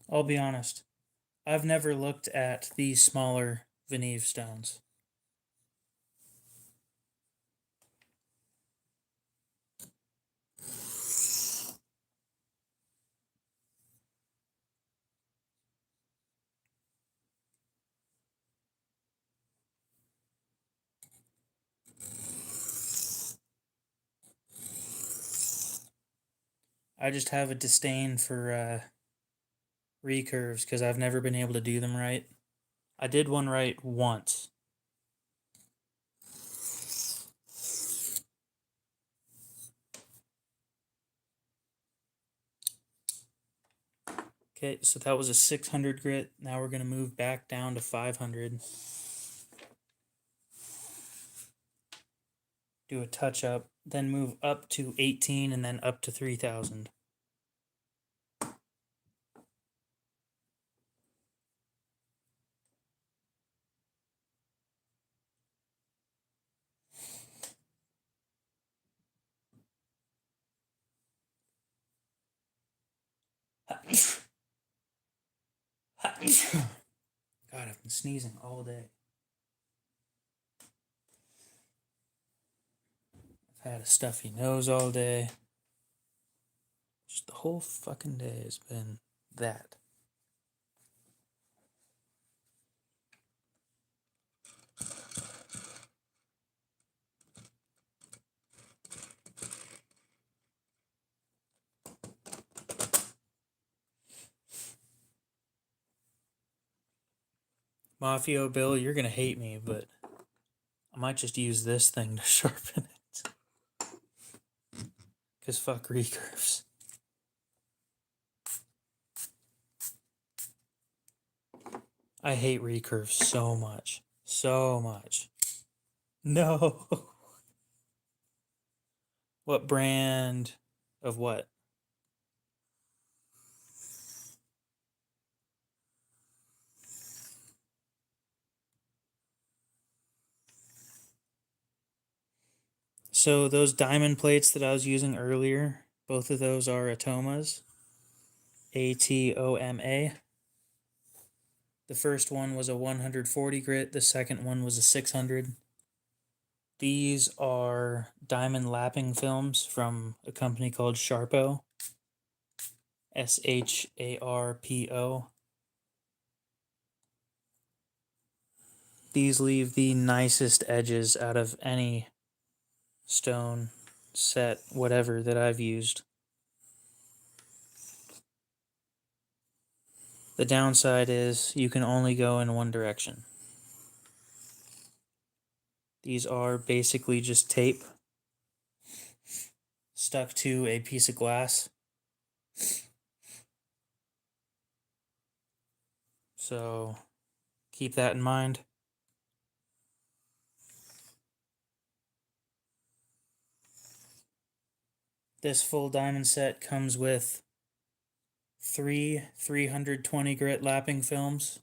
S1: I'll be honest, I've never looked at these smaller Venive stones. I just have a disdain for recurves because I've never been able to do them right. I did one right once. Okay, so that was a 600 grit. Now we're going to move back down to 500. Do a touch up, then move up to 18 and then up to 3000. God, I've been sneezing all day. I've had a stuffy nose all day. Just the whole fucking day has been that. Mafio Bill, you're gonna hate me, but I might just use this thing to sharpen it. Cause fuck recurves. I hate recurves so much. So much. No. What brand of what? So those diamond plates that I was using earlier, both of those are Atomas. Atoma. The first one was a 140 grit, the second one was a 600. These are diamond lapping films from a company called Sharpo. Sharpo. These leave the nicest edges out of any stone set, whatever that I've used. The downside is you can only go in one direction. These are basically just tape stuck to a piece of glass. So keep that in mind. This full diamond set comes with 3 320 grit lapping films,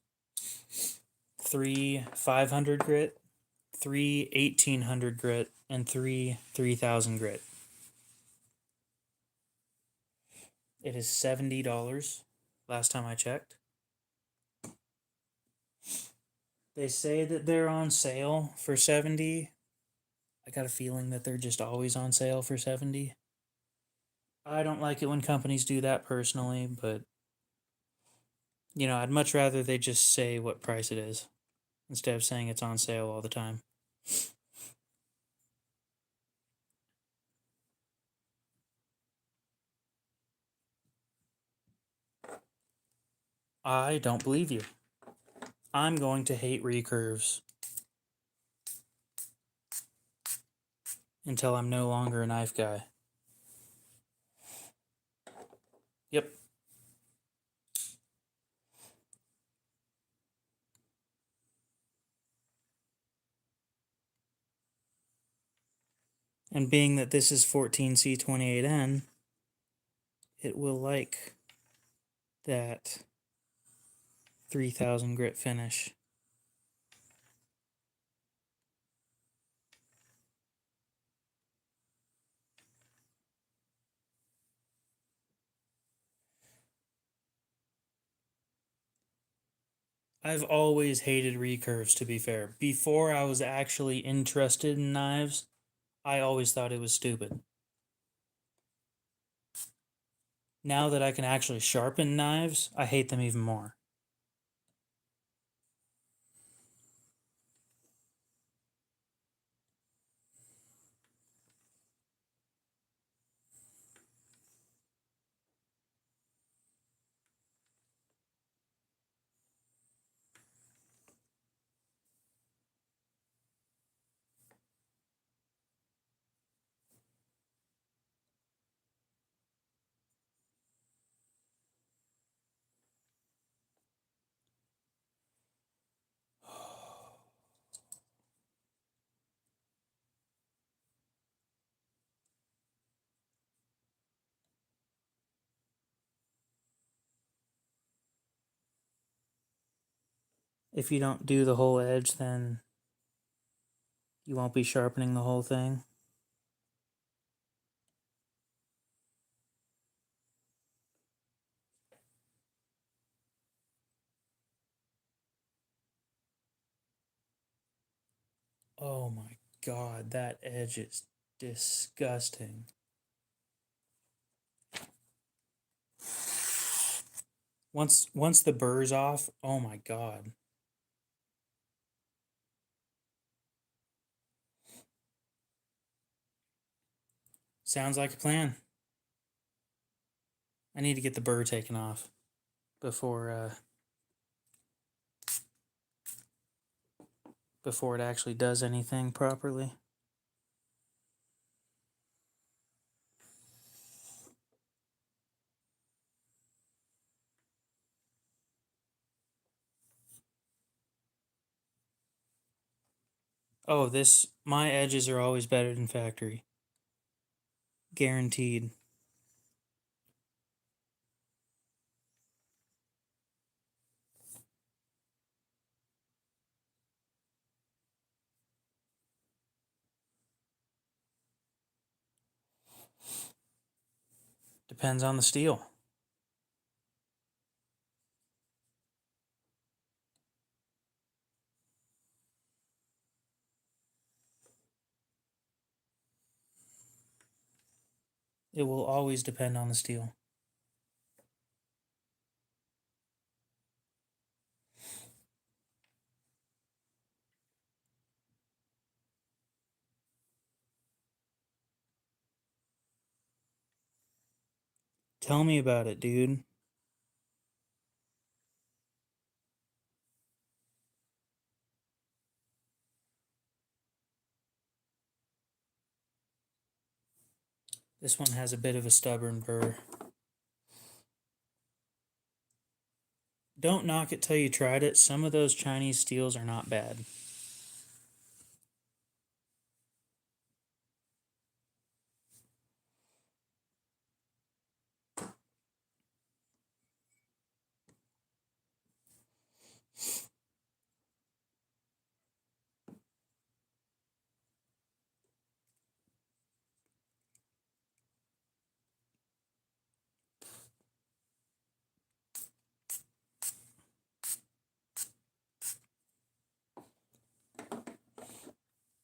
S1: 3 500 grit, 3 1800 grit, and 3 3000 grit. It is $70 last time I checked. They say that they're on sale for 70. I got a feeling that they're just always on sale for 70. I don't like it when companies do that personally, but I'd much rather they just say what price it is instead of saying it's on sale all the time. I don't believe you. I'm going to hate recurves until I'm no longer a knife guy. Yep. And being that this is 14C28N, it will like that 3000 grit finish. I've always hated recurves, to be fair. Before I was actually interested in knives, I always thought it was stupid. Now that I can actually sharpen knives, I hate them even more. if you don't do the whole edge, then you won't be sharpening the whole thing. Oh my god, that edge is disgusting. Once the burr's off, oh my god. Sounds like a plan. I need to get the burr taken off before before it actually does anything properly. Oh, my edges are always better than factory. Guaranteed. Depends on the steel. It will always depend on the steel. Tell me about it, dude. This one has a bit of a stubborn burr. Don't knock it till you tried it. Some of those Chinese steels are not bad.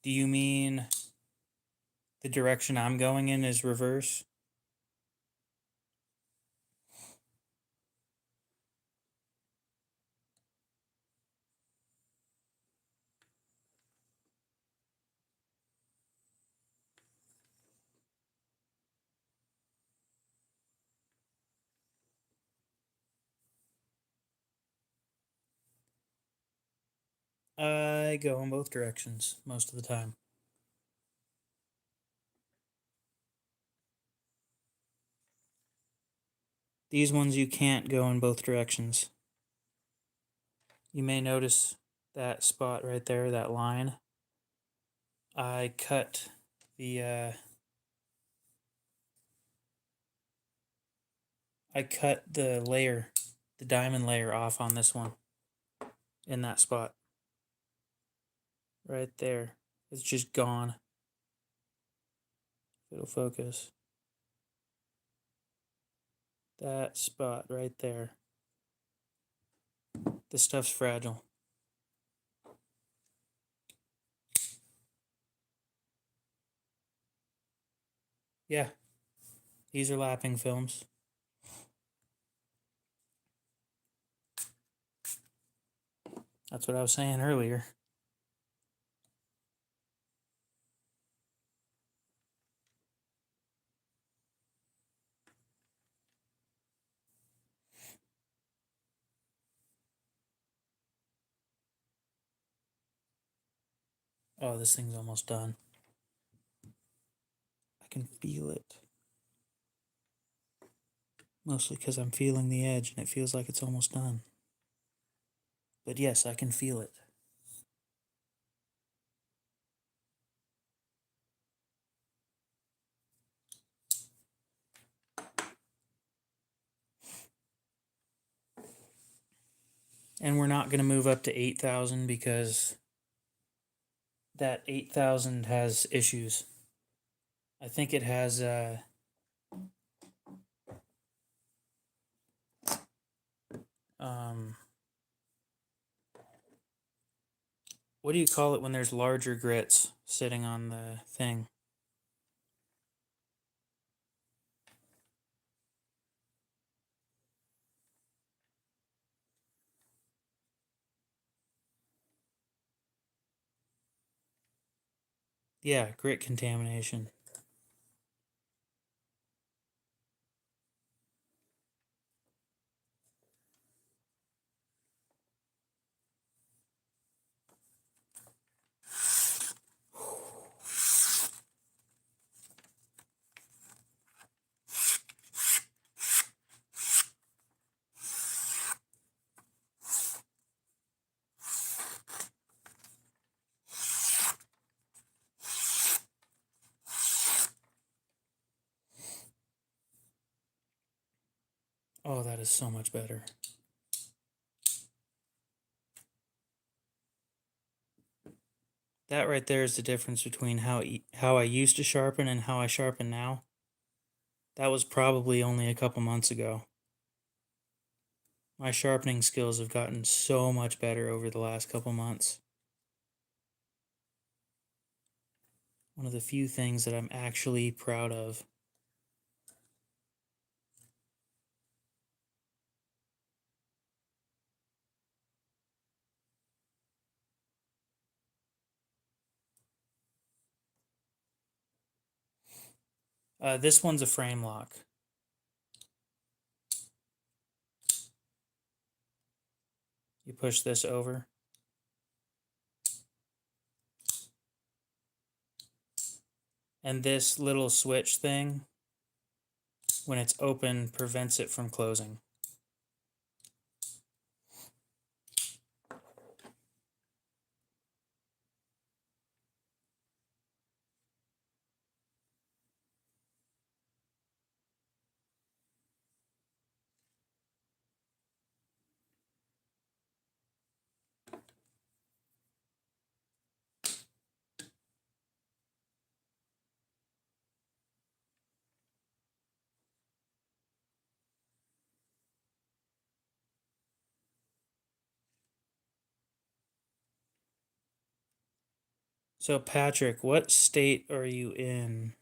S1: Do you mean the direction I'm going in is reverse? I go in both directions most of the time. These ones you can't go in both directions. You may notice that spot right there, that line. I cut the layer, the diamond layer off on this one in that spot. Right there. It's just gone. It'll focus. That spot right there. This stuff's fragile. Yeah. These are lapping films. That's what I was saying earlier. Oh, this thing's almost done. I can feel it. Mostly because I'm feeling the edge and it feels like it's almost done. But yes, I can feel it. And we're not going to move up to 8,000 because that 8,000 has issues. I think it has um, what do you call it when there's larger grits sitting on the thing? Yeah, grit contamination. Oh, that is so much better. That right there is the difference between how I used to sharpen and how I sharpen now. That was probably only a couple months ago. My sharpening skills have gotten so much better over the last couple months. One of the few things that I'm actually proud of. This one's a frame lock. You push this over. And this little switch thing, when it's open, prevents it from closing. So, Patrick, what state are you in?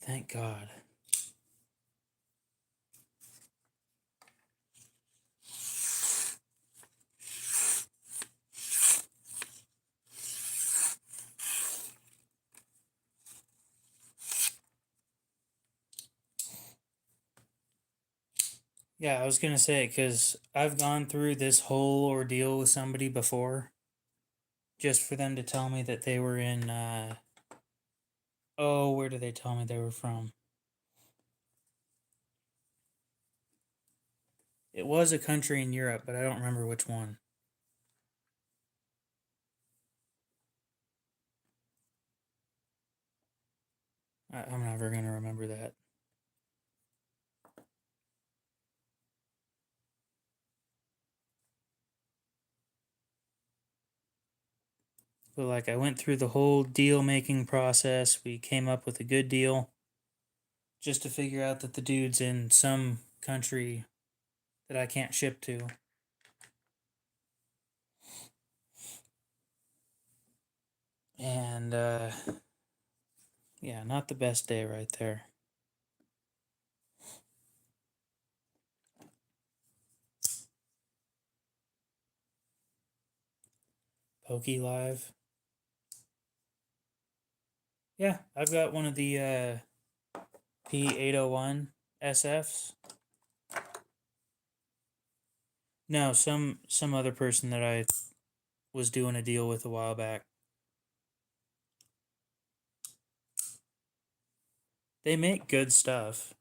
S1: Thank God. Yeah, I was gonna say, because I've gone through this whole ordeal with somebody before, just for them to tell me that they were in, oh, where did they tell me they were from? It was a country in Europe, but I don't remember which one. I'm never gonna remember that. But like, I went through the whole deal making process. We came up with a good deal, just to figure out that the dude's in some country that I can't ship to. And yeah, not the best day right there. Pokey Live. Yeah, I've got one of the P801 SFs. No, some other person that I was doing a deal with a while back. They make good stuff.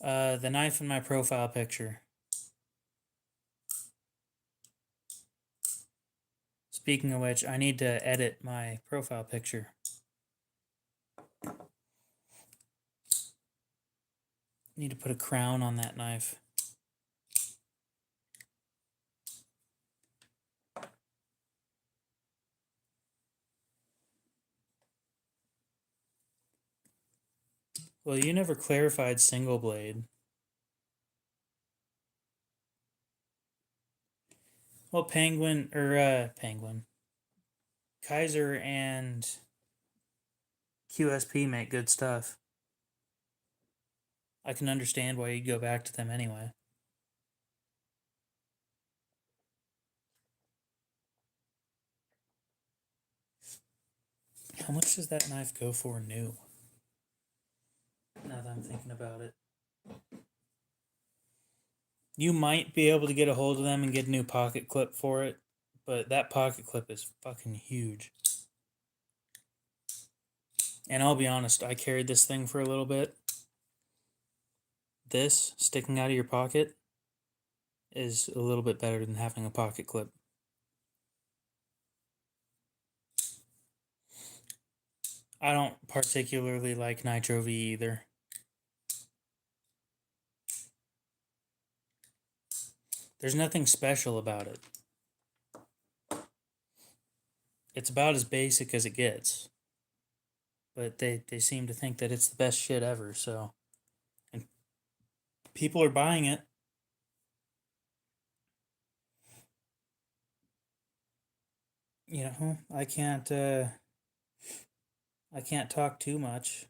S1: The knife in my profile picture. Speaking of which, I need to edit my profile picture. Need to put a crown on that knife. Well, you never clarified single blade. Well, Penguin. Kaiser and QSP make good stuff. I can understand why you'd go back to them anyway. How much does that knife go for new? Now that I'm thinking about it. You might be able to get a hold of them and get a new pocket clip for it, but that pocket clip is fucking huge. And I'll be honest, I carried this thing for a little bit. This sticking out of your pocket is a little bit better than having a pocket clip. I don't particularly like Nitro V either. There's nothing special about it. It's about as basic as it gets. But they seem to think that it's the best shit ever, so. And people are buying it. You know, I can't talk too much.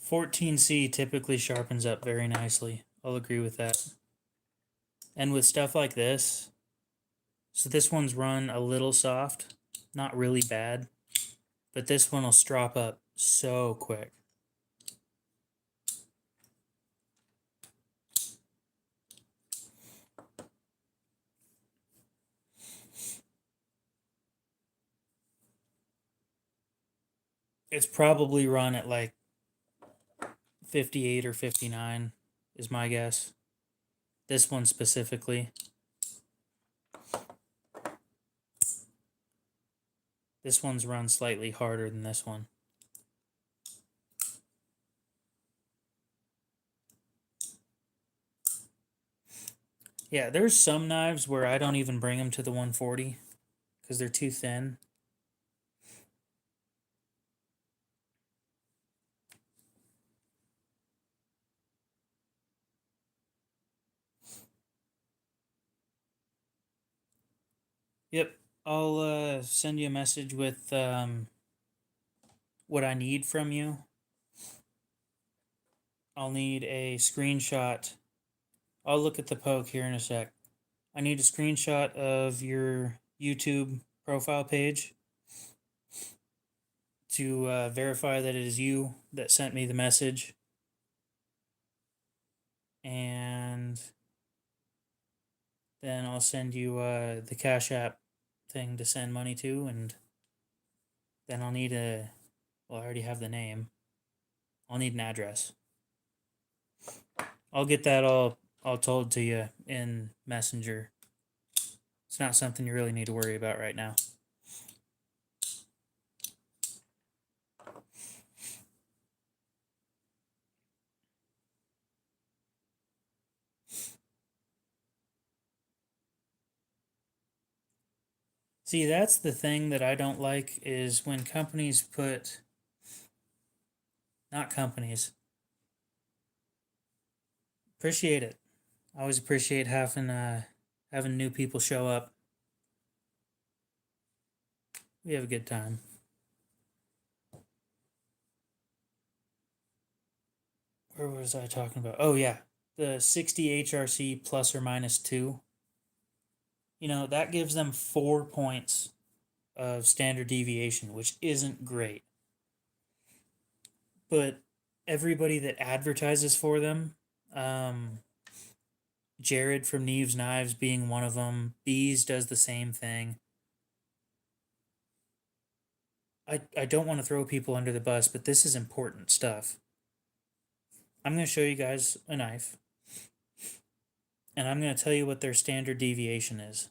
S1: .14C typically sharpens up very nicely. I'll agree with that. And with stuff like this, so this one's run a little soft, not really bad, but this one will strop up so quick. It's probably run at like 58 or 59 is my guess. This one specifically. This one's run slightly harder than this one. Yeah, there's some knives where I don't even bring them to the 140 because they're too thin. Yep, I'll send you a message with what I need from you. I'll need a screenshot. I'll look at the poke here in a sec. I need a screenshot of your YouTube profile page to verify that it is you that sent me the message. And then I'll send you the Cash App thing to send money to, and then I'll need a. Well, I already have the name. I'll need an address. I'll get that all told to you in Messenger. It's not something you really need to worry about right now. See, that's the thing that I don't like is when companies put. Not companies. Appreciate it. I always appreciate having new people show up. We have a good time. Where was I talking about? Oh yeah, the 60 HRC plus or minus 2. That gives them 4 points of standard deviation, which isn't great. But everybody that advertises for them, um, Jared from Neves Knives being one of them, Bees does the same thing. I don't want to throw people under the bus, but this is important stuff. I'm going to show you guys a knife, and I'm going to tell you what their standard deviation is.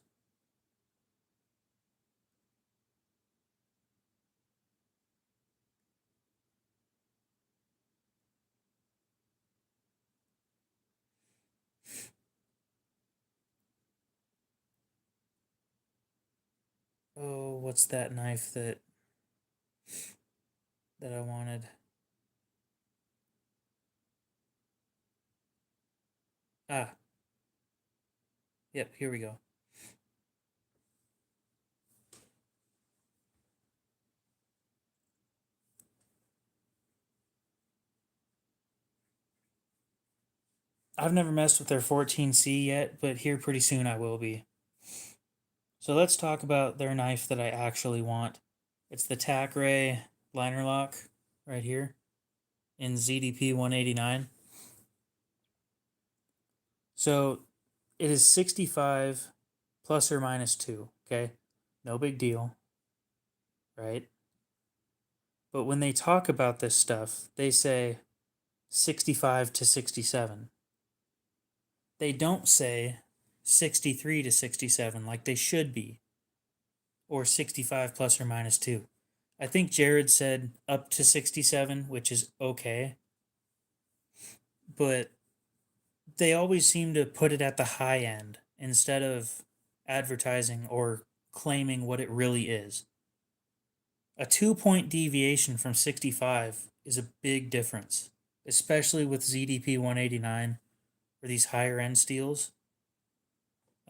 S1: Oh, what's that knife that I wanted? Ah, yep, here we go. I've never messed with their 14C yet, but here pretty soon I will be. So let's talk about their knife that I actually want. It's the Tac-Ray liner lock right here in ZDP 189. So it is 65 plus or minus 2, okay? No big deal, right? But when they talk about this stuff, they say 65 to 67. They don't say 63 to 67 like they should be, or 65 plus or minus 2. I think Jared said up to 67, which is okay, but they always seem to put it at the high end instead of advertising or claiming what it really is. A 2 point deviation from 65 is a big difference, especially with ZDP 189 or these higher end steels.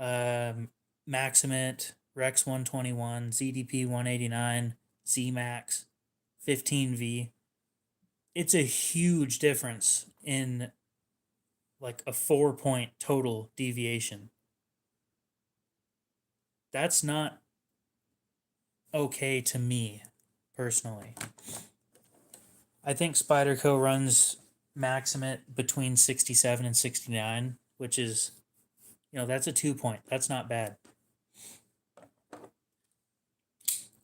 S1: Maximit, Rex 121, ZDP 189, ZMAX, 15V. It's a huge difference in like a 4 point total deviation. That's not okay to me personally. I think Spyderco runs Maximit between 67 and 69, which is, that's a 2 point. That's not bad.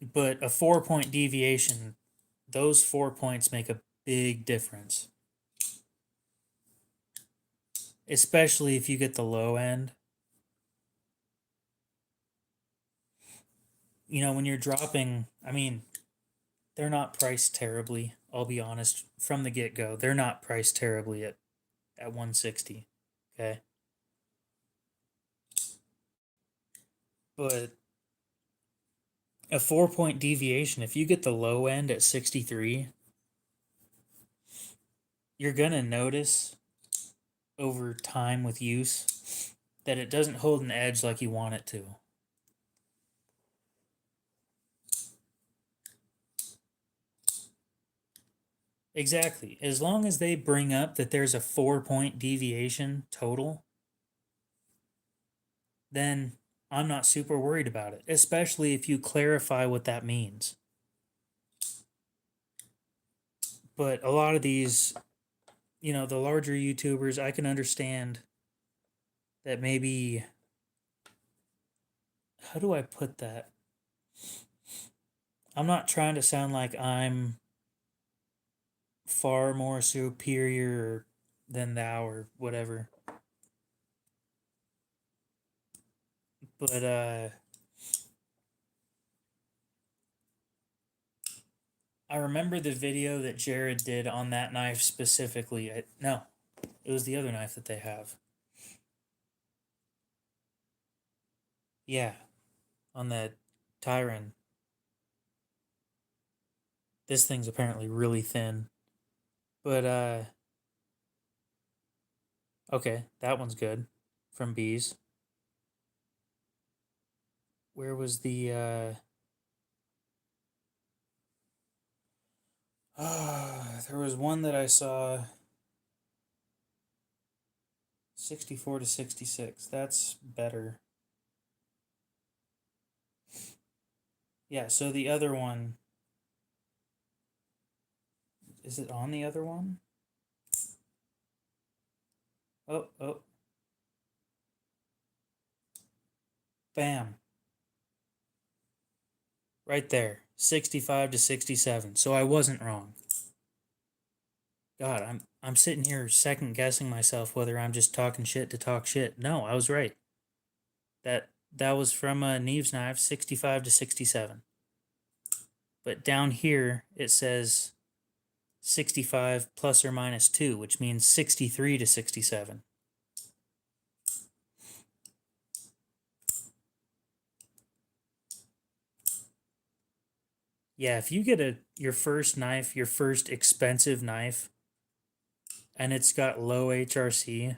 S1: But a 4 point deviation, those 4 points make a big difference. Especially if you get the low end. When you're dropping, they're not priced terribly. I'll be honest, from the get go, they're not priced terribly at 160. Okay. But a 4 point deviation, if you get the low end at 63, you're going to notice over time with use that it doesn't hold an edge like you want it to. Exactly. As long as they bring up that there's a 4 point deviation total, then I'm not super worried about it, especially if you clarify what that means. But a lot of these, the larger YouTubers, I can understand that maybe. How do I put that? I'm not trying to sound like I'm far more superior than thou or whatever. But I remember the video that Jared did on that knife specifically. No, it was the other knife that they have. Yeah, on that Tyron. This thing's apparently really thin. But okay, that one's good from Bees. Where was the there was one that I saw 64 to 66. That's better. Yeah, so the other one. Is it on the other one? Oh, oh. Bam. Right there. 65 to 67. So I wasn't wrong. God, I'm sitting here second guessing myself whether I'm just talking shit to talk shit. No, I was right. That was from Neve's knife, 65 to 67. But down here it says 65 plus or minus 2, which means 63 to 67. Yeah, if you get your first knife, your first expensive knife, and it's got low HRC,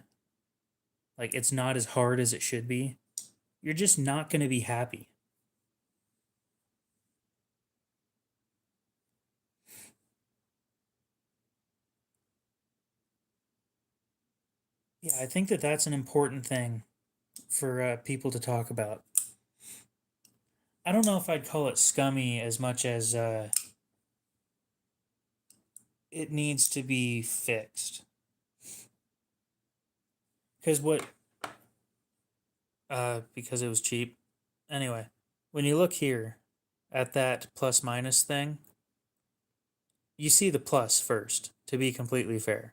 S1: like it's not as hard as it should be, you're just not going to be happy. Yeah, I think that that's an important thing for people to talk about. I don't know if I'd call it scummy as much as it needs to be fixed. Because because it was cheap. Anyway, when you look here at that plus minus thing, you see the plus first, to be completely fair.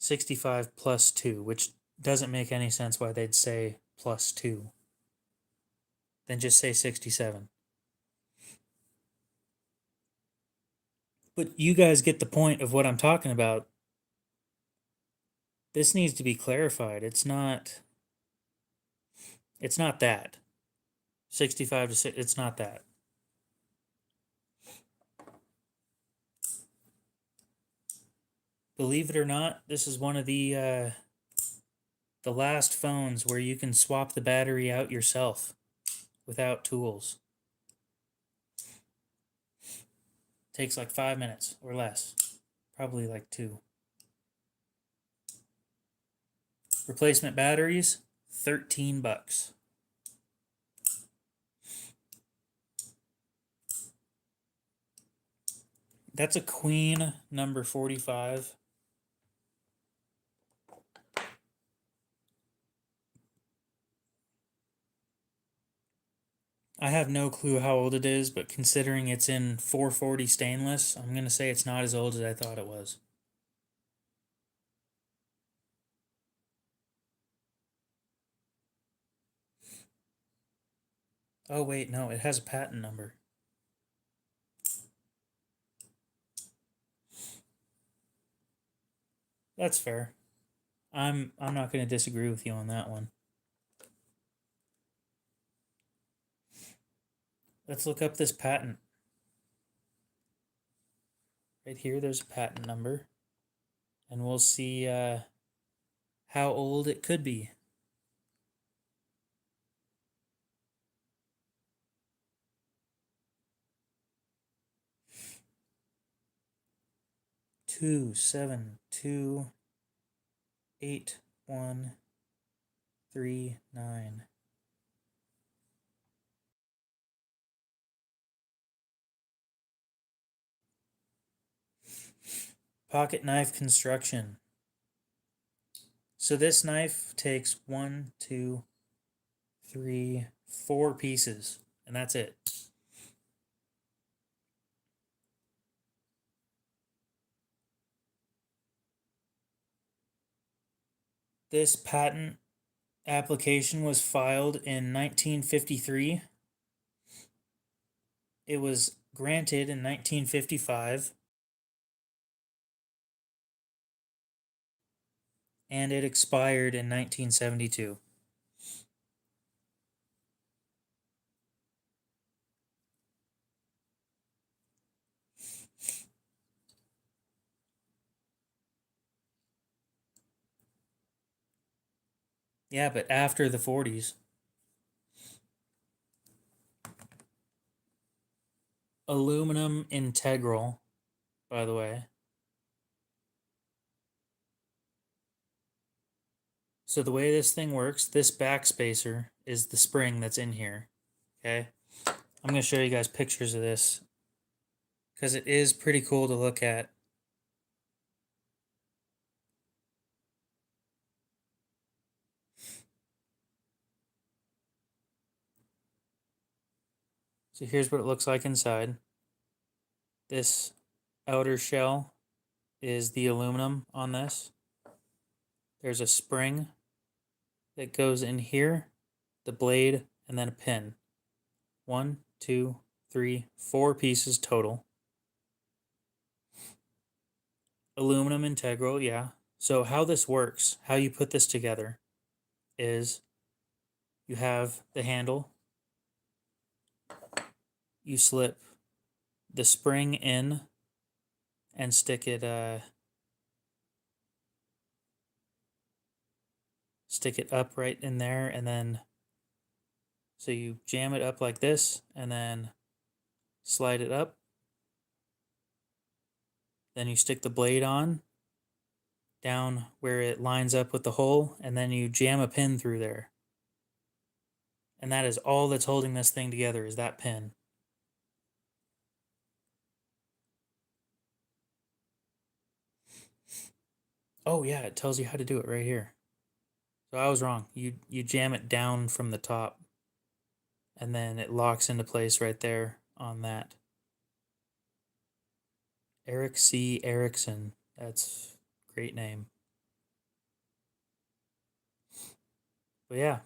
S1: 65 plus 2, which doesn't make any sense why they'd say plus 2. Then just say 67. But you guys get the point of what I'm talking about. This needs to be clarified. It's not that. 65 to 6, it's not that. Believe it or not, this is one of the last phones where you can swap the battery out yourself without tools. Takes like 5 minutes or less. Probably like 2. Replacement batteries, $13. That's a Queen number 45. I have no clue how old it is, but considering it's in 440 stainless, I'm going to say it's not as old as I thought it was. Oh wait, no, it has a patent number. That's fair. I'm not going to disagree with you on that one. Let's look up this patent. Right here, there's a patent number, and we'll see how old it could be. Two, 7, 2, 8, 1, 3, 9. Pocket knife construction. So this knife takes 1, 2, 3, 4 pieces, and that's it. This patent application was filed in 1953. It was granted in 1955. And it expired in 1972. Yeah, but after the 40s. Aluminum integral, by the way. So the way this thing works, this backspacer is the spring that's in here. Okay. I'm going to show you guys pictures of this because it is pretty cool to look at. So here's what it looks like inside. This outer shell is the aluminum on this. There's a spring that goes in here, the blade, and then a pin. 1, 2, 3, 4 pieces total. Aluminum integral, yeah. So how this works, how you put this together is you have the handle, you slip the spring in and stick it up right in there, and then so you jam it up like this and then slide it up. Then you stick the blade on down where it lines up with the hole, and then you jam a pin through there. And that is all that's holding this thing together, is that pin. Oh yeah, it tells you how to do it right here. So I was wrong. You jam it down from the top, and then it locks into place right there on that. Eric C. Erickson. That's a great name. But yeah,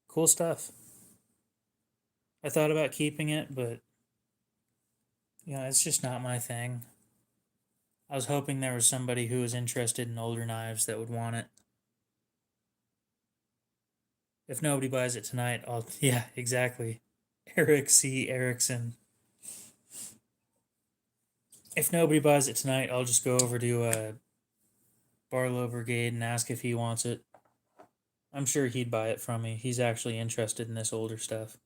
S1: cool stuff. I thought about keeping it, but it's just not my thing. I was hoping there was somebody who was interested in older knives that would want it. If nobody buys it tonight, I'll yeah, exactly. Eric C. Erickson. If nobody buys it tonight, I'll just go over to Barlow Brigade and ask if he wants it. I'm sure he'd buy it from me. He's actually interested in this older stuff.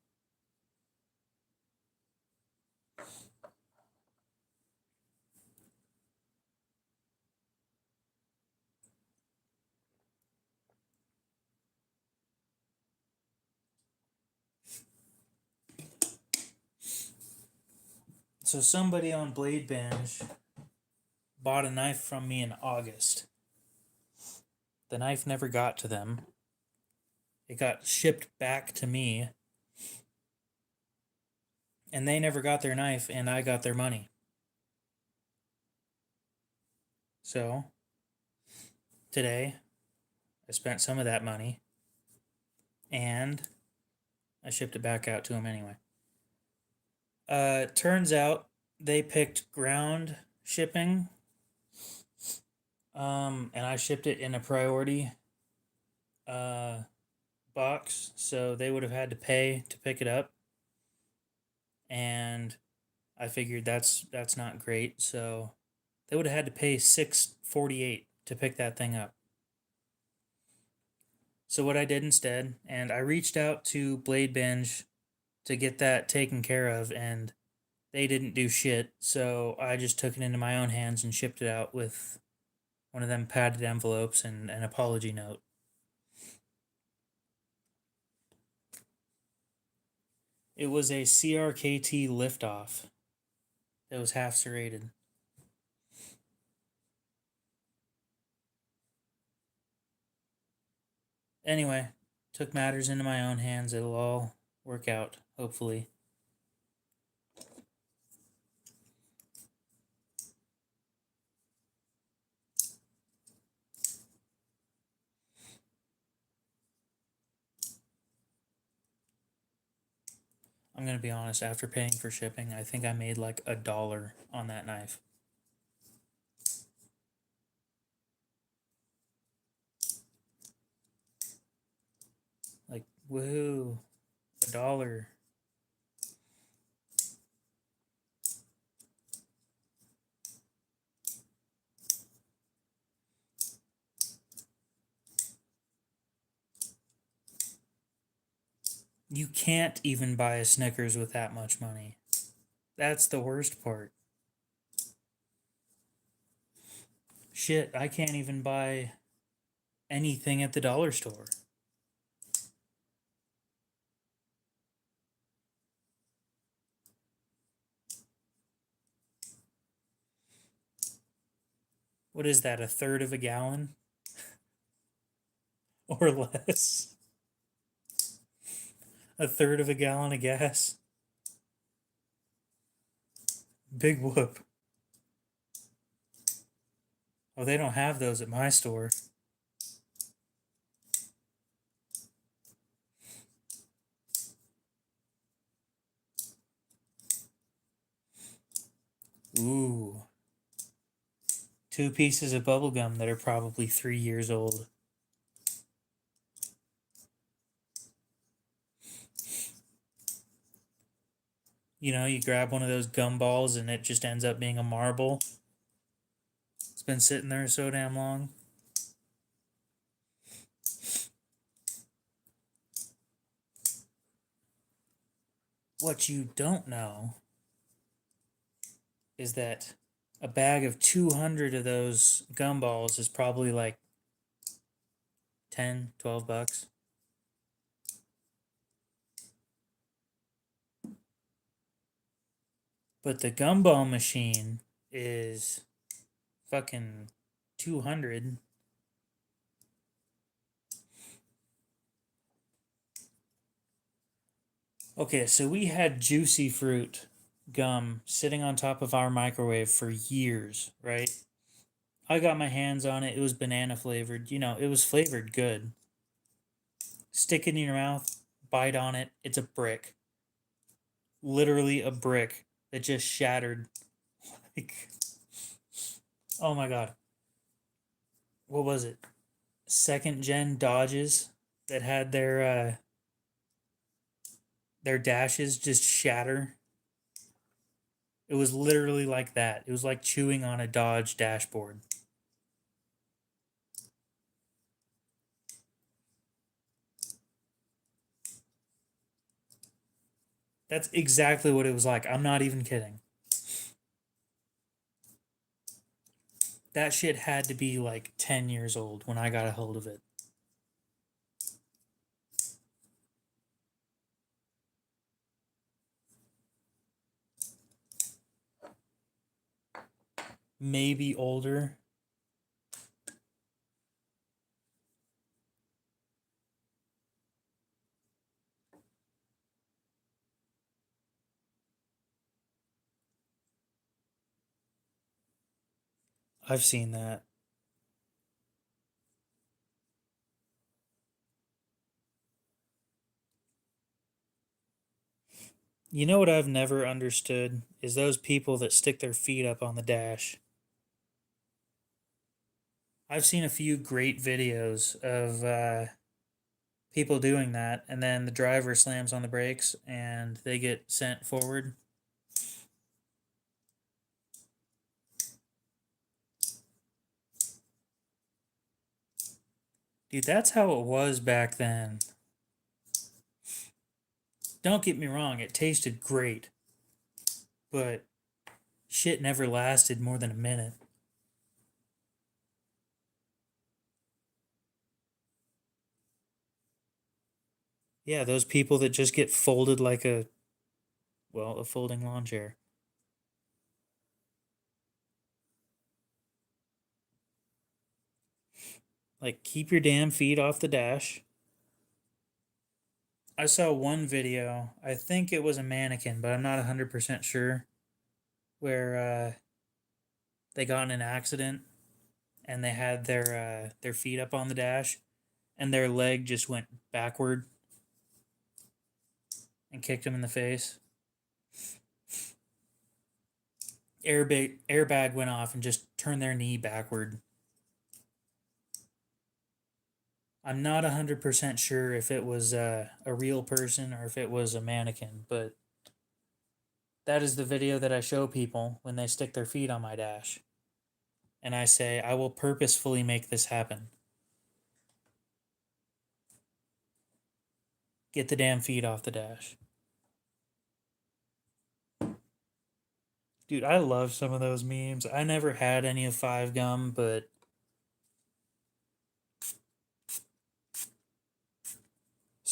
S1: So somebody on Blade Binge bought a knife from me in August. The knife never got to them. It got shipped back to me, and they never got their knife, and I got their money. So today, I spent some of that money, and I shipped it back out to them anyway. Turns out they picked ground shipping, and I shipped it in a priority box, so they would have had to pay to pick it up, and I figured that's not great, so they would have had to pay $6.48 to pick that thing up. So what I did instead, and I reached out to Blade Binge to get that taken care of, and they didn't do shit, so I just took it into my own hands and shipped it out with one of them padded envelopes and an apology note. It was a CRKT liftoff that was half serrated. Anyway, took matters into my own hands. It'll all work out, hopefully. I'm going to be honest, after paying for shipping, I think I made like $1 on that knife. Like, woohoo, $1. You can't even buy a Snickers with that much money. That's the worst part. shit, I can't even buy anything at the dollar store. What is that, a third of a gallon? Or less? A third of a gallon of gas? Big whoop. Oh, they don't have those at my store. Ooh. 2 pieces of bubble gum that are probably 3 years old. You know, you grab one of those gum balls and it just ends up being a marble. It's been sitting there so damn long. What you don't know is that a bag of 200 of those gumballs is probably like 10, 12 bucks. But the gumball machine is fucking 200. Okay, so we had juicy fruit gum sitting on top of our microwave for years, right? I got my hands on it. It was banana flavored. You know, it was flavored good. Stick it in your mouth, bite on it. It's a brick. Literally a brick that just shattered. Like, oh my god. What was it? Second gen Dodges that had their dashes just shatter. It was literally like that. It was like chewing on a Dodge dashboard. That's exactly what it was like. I'm not even kidding. That shit had to be like 10 years old when I got a hold of it. Maybe older. I've seen that. You know what I've never understood is those people that stick their feet up on the dash. I've seen a few great videos of people doing that, and then the driver slams on the brakes and they get sent forward. Dude, that's how it was back then. Don't get me wrong, it tasted great, but shit never lasted more than a minute. Yeah, those people that just get folded like a folding lawn chair. Like, keep your damn feet off the dash. I saw one video, I think it was a mannequin, but I'm not 100% sure, where they got in an accident and they had their feet up on the dash and their leg just went backward and kicked him in the face. Airbag went off and just turned their knee backward. I'm not 100% sure if it was a real person or if it was a mannequin, but that is the video that I show people when they stick their feet on my dash. And I say, I will purposefully make this happen. Get the damn feet off the dash. Dude, I love some of those memes. I never had any of Five Gum, but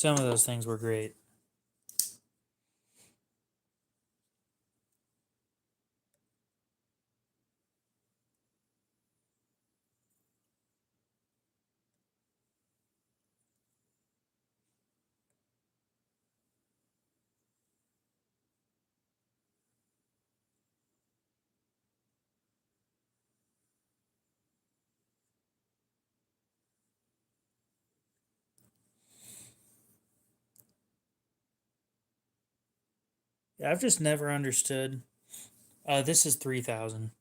S1: Some of those things were great. Yeah, I've just never understood. This is 3,000.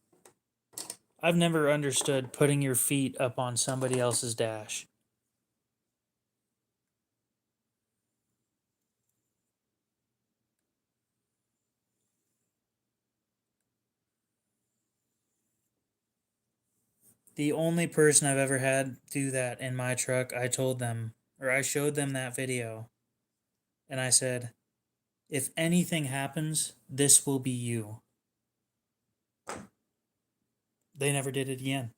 S1: I've never understood putting your feet up on somebody else's dash. The only person I've ever had do that in my truck, I told them, or I showed them that video, and I said, if anything happens, this will be you. They never did it again.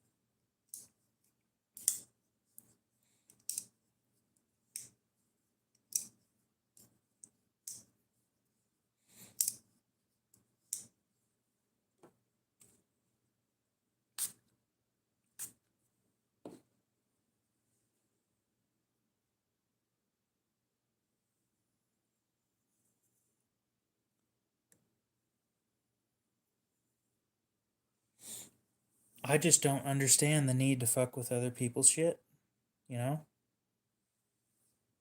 S1: I just don't understand the need to fuck with other people's shit, you know?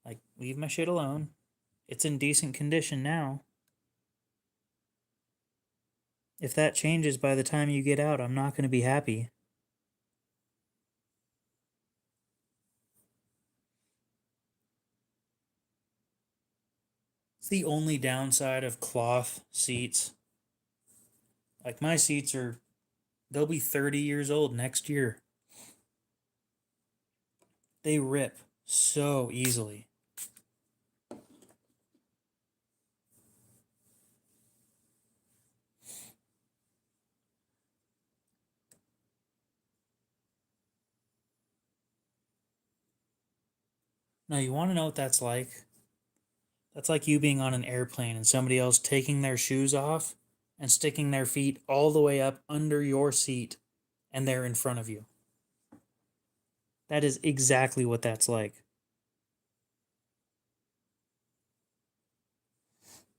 S1: Like, leave my shit alone. It's in decent condition now. If that changes by the time you get out, I'm not going to be happy. It's the only downside of cloth seats. Like, my seats are, they'll be 30 years old next year. They rip so easily. Now, you want to know what that's like? That's like you being on an airplane and somebody else taking their shoes off and sticking their feet all the way up under your seat and they're in front of you. That is exactly what that's like.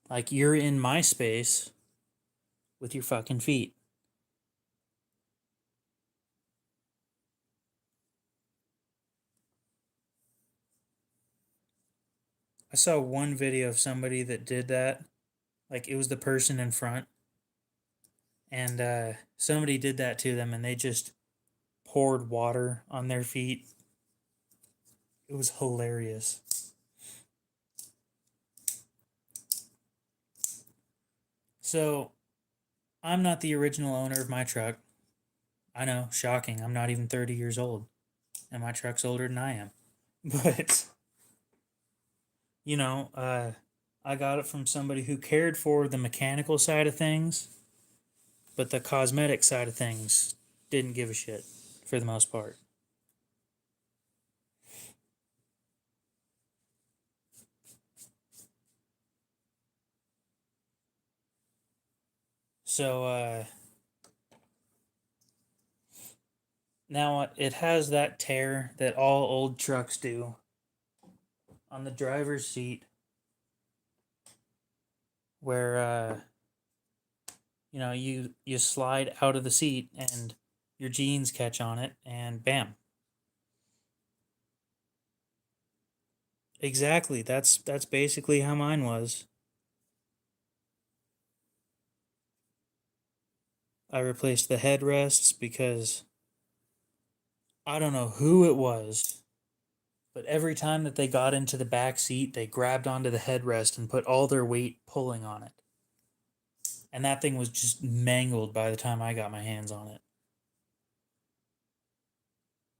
S1: Like you're in my space with your fucking feet. I saw one video of somebody that did that. Like it was the person in front. And somebody did that to them and they just poured water on their feet. It was hilarious. So I'm not the original owner of my truck. I know, shocking. I'm not even 30 years old. And my truck's older than I am. But, you know, I got it from somebody who cared for the mechanical side of things, but the cosmetic side of things didn't give a shit for the most part. So, now it has that tear that all old trucks do on the driver's seat where, you know, you slide out of the seat and your jeans catch on it and bam. Exactly. That's basically how mine was. I replaced the headrests because I don't know who it was, but every time that they got into the back seat, they grabbed onto the headrest and put all their weight pulling on it. And that thing was just mangled by the time I got my hands on it.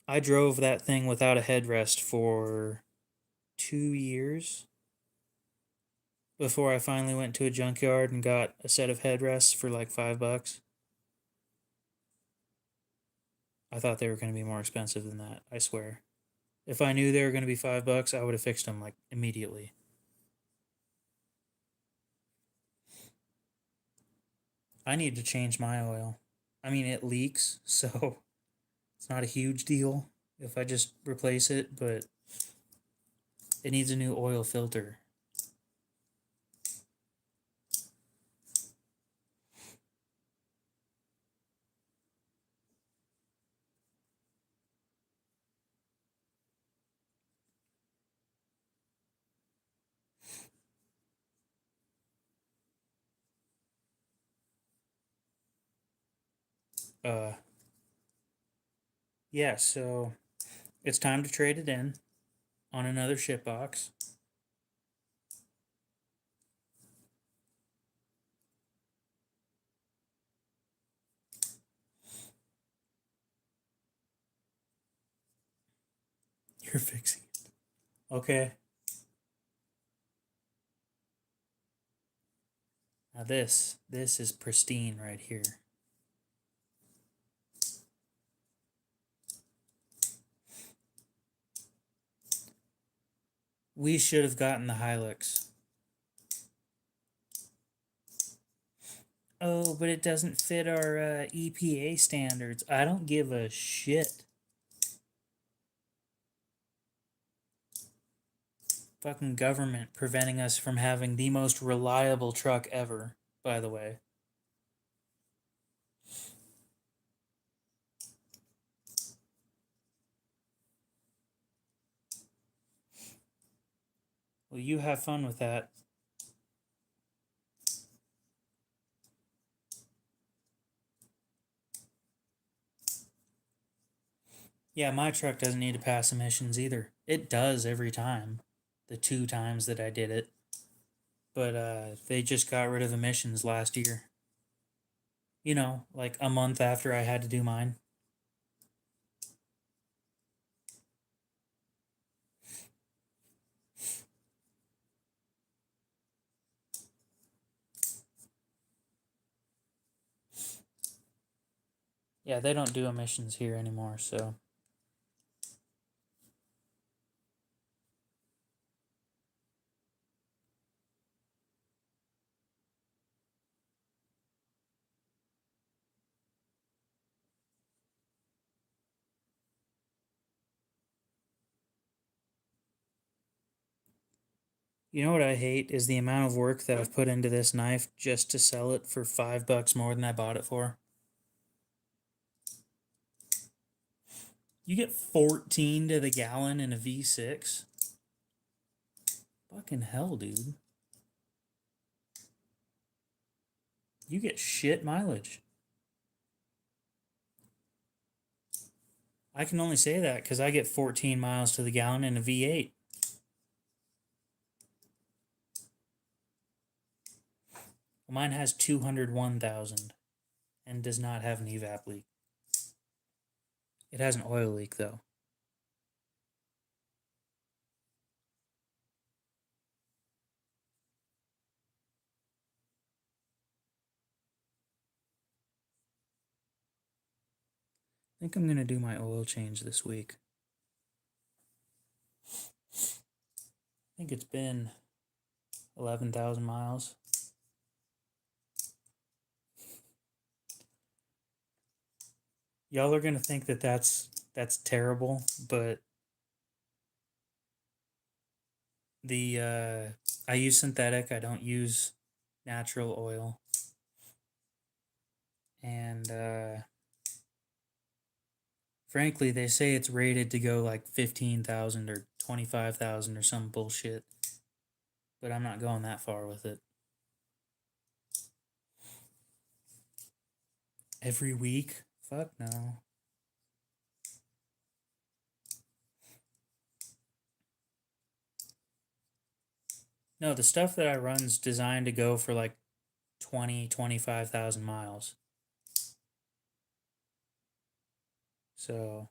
S1: I drove that thing without a headrest for 2 years before I finally went to a junkyard and got a set of headrests for like $5. I thought they were going to be more expensive than that, I swear. If I knew they were going to be $5, I would have fixed them like immediately. I need to change my oil. I mean, it leaks, so it's not a huge deal if I just replace it, but it needs a new oil filter. Uh, yeah, so it's time to trade it in on another ship box. You're fixing it. Okay. Now this is pristine right here. We should have gotten the Hilux. Oh, but it doesn't fit our EPA standards. I don't give a shit. Fucking government preventing us from having the most reliable truck ever, by the way. Well, you have fun with that. Yeah, my truck doesn't need to pass emissions either. It does every time. The 2 times that I did it. But they just got rid of emissions last year. You know, like a month after I had to do mine. Yeah, they don't do emissions here anymore, so. You know what I hate is the amount of work that I've put into this knife just to sell it for $5 more than I bought it for. You get 14 to the gallon in a V6? Fucking hell, dude. You get shit mileage. I can only say that because I get 14 miles to the gallon in a V8. Well, mine has 201,000 and does not have an evap leak. It has an oil leak, though. I think I'm going to do my oil change this week. I think it's been 11,000 miles. Y'all are going to think that that's terrible, but I use synthetic. I don't use natural oil. And frankly, they say it's rated to go like 15,000 or 25,000 or some bullshit. But I'm not going that far with it. Every week? Fuck no. No, the stuff that I run's designed to go for like 25,000 miles. So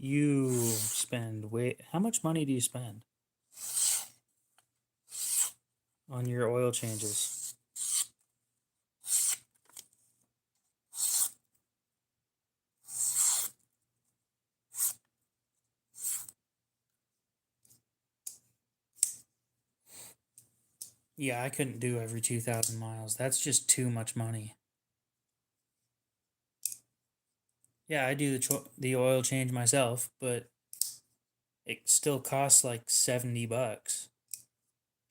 S1: You spend how much money do you spend on your oil changes? Yeah, I couldn't do every 2,000 miles. That's just too much money. Yeah, I do the oil change myself, but it still costs like $70.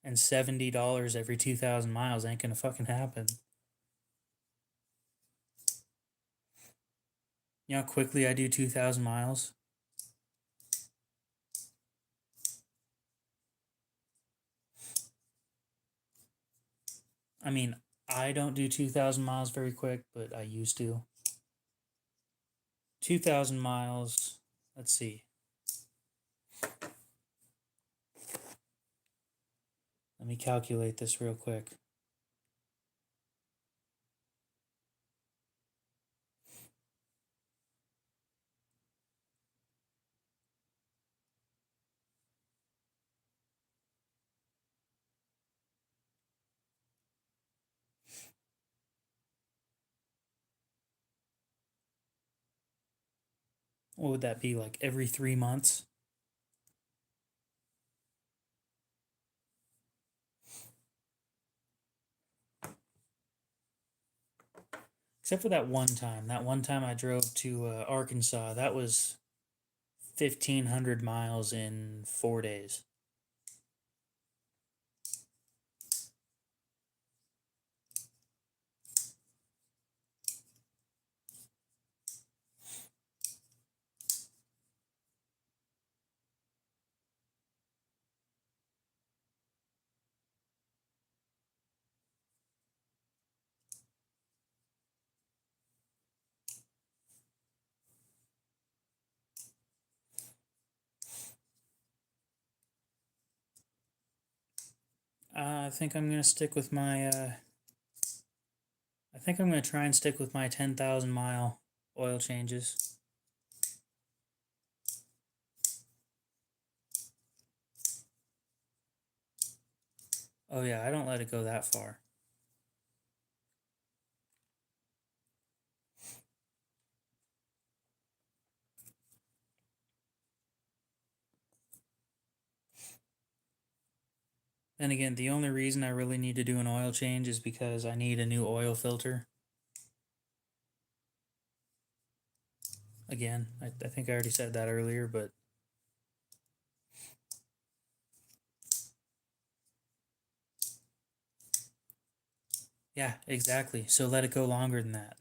S1: And $70 every 2,000 miles ain't gonna fucking happen. You know how quickly I do 2,000 miles? I mean, I don't do 2,000 miles very quick, but I used to. 2,000 miles, let's see. Let me calculate this real quick. What would that be, like every 3 months? Except for that one time. That one time I drove to Arkansas, that was 1,500 miles in 4 days. I think I'm gonna stick with my. I think I'm gonna try and stick with my 10,000 mile oil changes. Oh yeah, I don't let it go that far. And again, the only reason I really need to do an oil change is because I need a new oil filter. Again, I think I already said that earlier, but yeah, exactly. So let it go longer than that.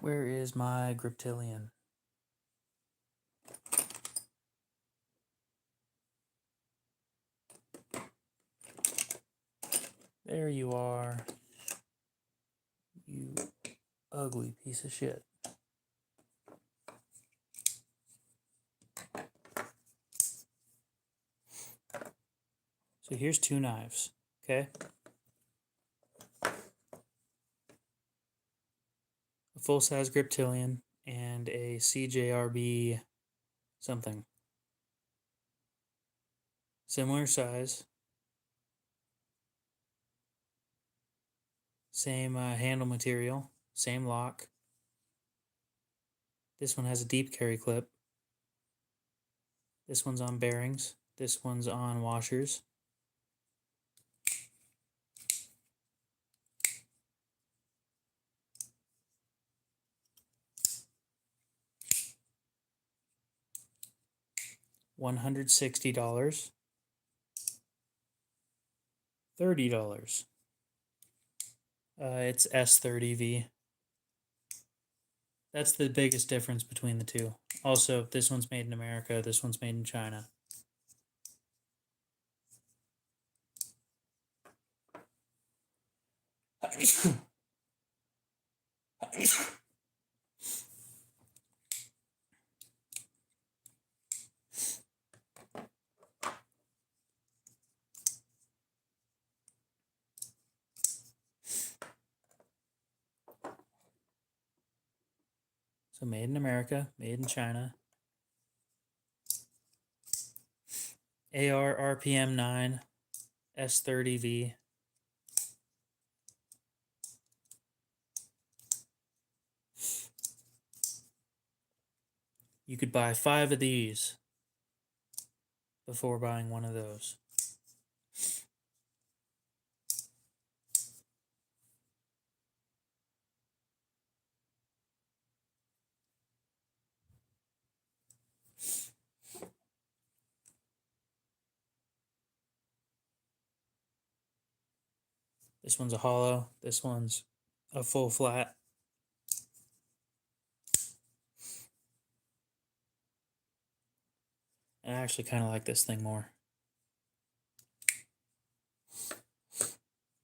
S1: Where is my Griptilian? There you are. You ugly piece of shit. So here's two knives, okay? A full-size Griptilian and a CJRB something. Similar size. Same handle material. Same lock. This one has a deep carry clip. This one's on bearings. This one's on washers. $160, $30. It's S30V. That's the biggest difference between the two. Also, this one's made in America, this one's made in China. So made in America, made in China. AR RPM 9, S30V. You could buy 5 of these before buying one of those. This one's a hollow, this one's a full flat. I actually kind of like this thing more.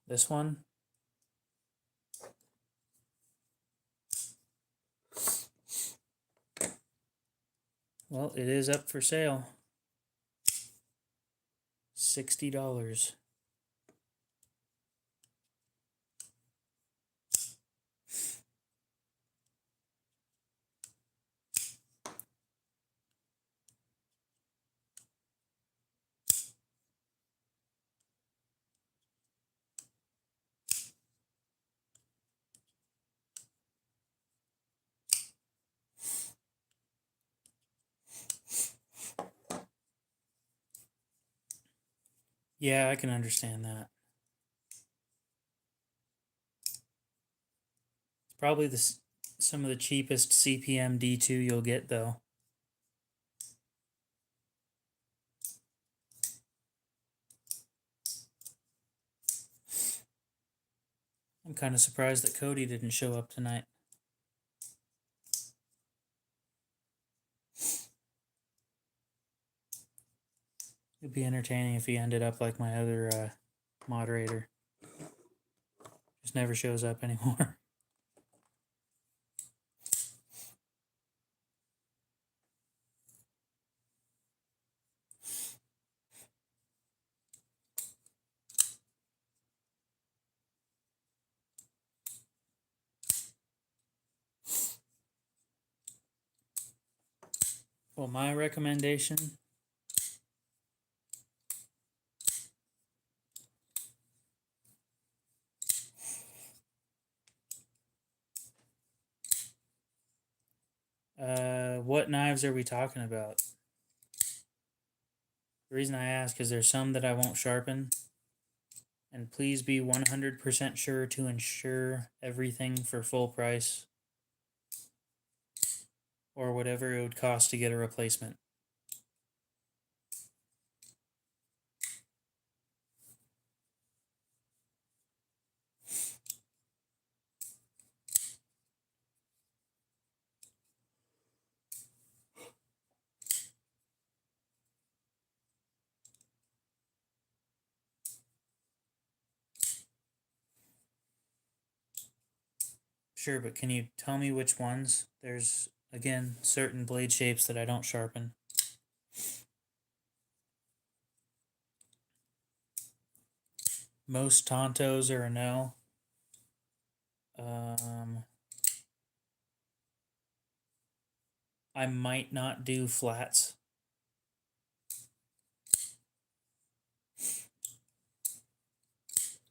S1: This one, well, it is up for sale. $60. Yeah, I can understand that. It's probably some of the cheapest CPM D2 you'll get, though. I'm kind of surprised that Cody didn't show up tonight. It'd be entertaining if he ended up like my other moderator. Just never shows up anymore. Well, my recommendation, what knives are we talking about? The reason I ask is there's some that I won't sharpen. And please be 100% sure to insure everything for full price, or whatever it would cost to get a replacement. Sure, but can you tell me which ones? There's, again, certain blade shapes that I don't sharpen. Most Tontos are a no. I might not do flats.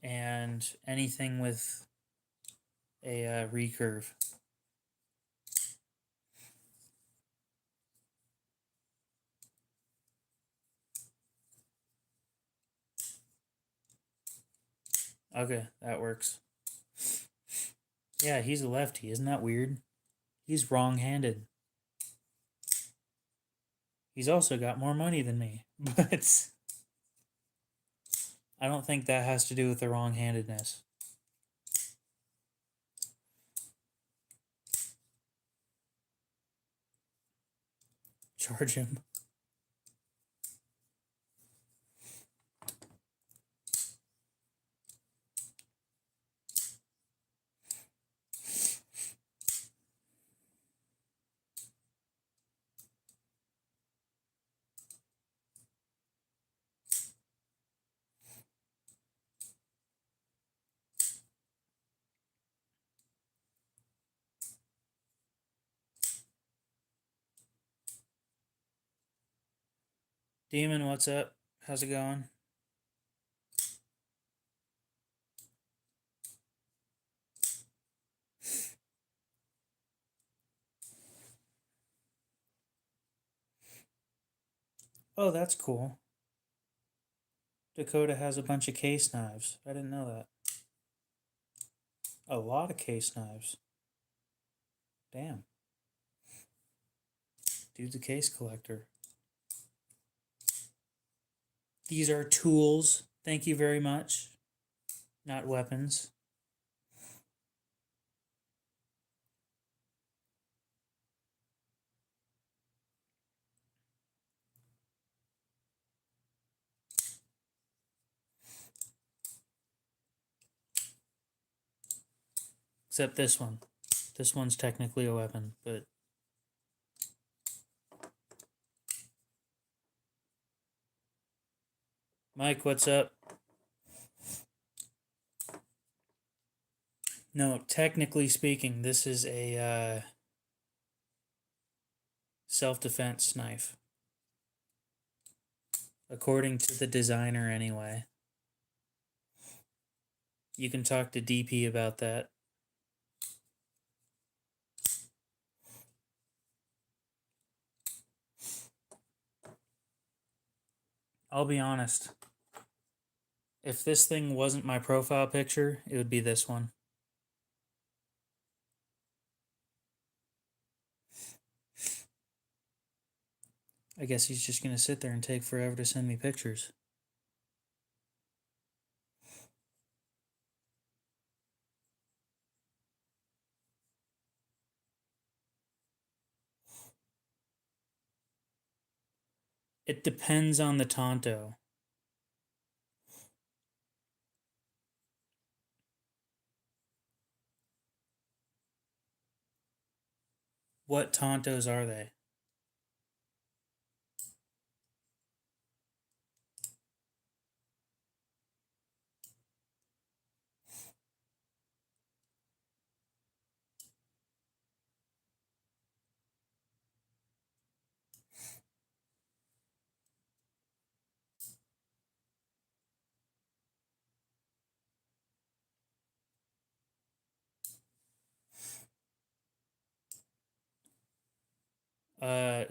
S1: And anything with a recurve. Okay, that works. Yeah, he's a lefty. Isn't that weird? He's wrong-handed. He's also got more money than me, but I don't think that has to do with the wrong-handedness. Charge him. Demon, what's up? How's it going? Oh, that's cool. Dakota has a bunch of case knives. I didn't know that. A lot of case knives. Damn. Dude's a case collector. These are tools. Thank you very much. Not weapons. Except this one. This one's technically a weapon, but... Mike, what's up? No, technically speaking, this is a self-defense knife. According to the designer, anyway. You can talk to DP about that. I'll be honest. If this thing wasn't my profile picture, it would be this one. I guess he's just going to sit there and take forever to send me pictures. It depends on the Tonto. What Tontos are they?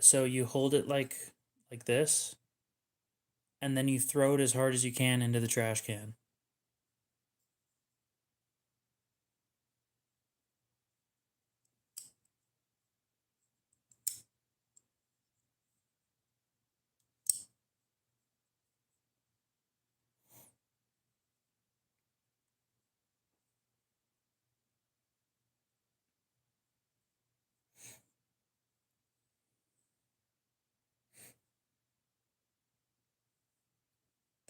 S1: So you hold it like this, and then you throw it as hard as you can into the trash can.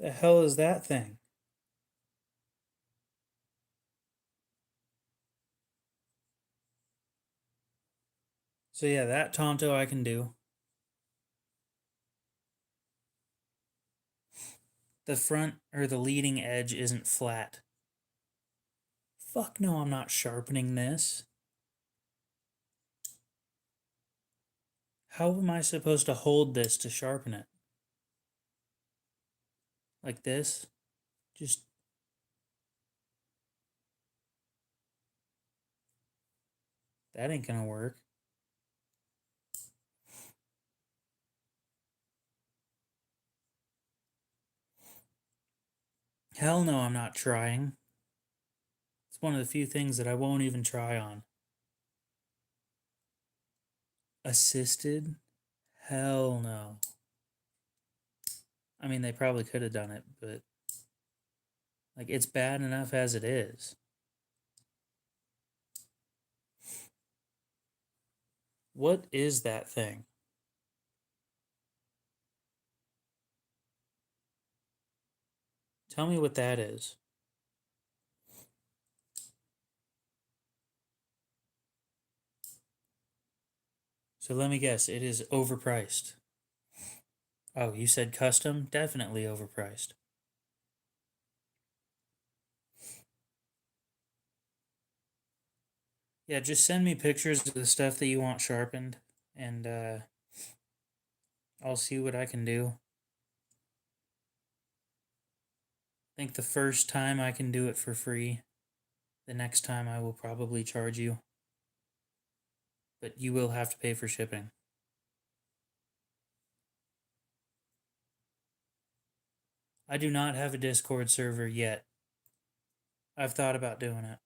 S1: The hell is that thing? So yeah, that Tonto I can do. The front or the leading edge isn't flat. Fuck no, I'm not sharpening this. How am I supposed to hold this to sharpen it? Like this? Just... That ain't gonna work. Hell no, I'm not trying. It's one of the few things that I won't even try on. Assisted? Hell no. I mean, they probably could have done it, but like it's bad enough as it is. What is that thing? Tell me what that is. So let me guess, it is overpriced. Oh, you said custom? Definitely overpriced. Yeah, just send me pictures of the stuff that you want sharpened, and I'll see what I can do. I think the first time I can do it for free. The next time I will probably charge you, but you will have to pay for shipping. I do not have a Discord server yet. I've thought about doing it.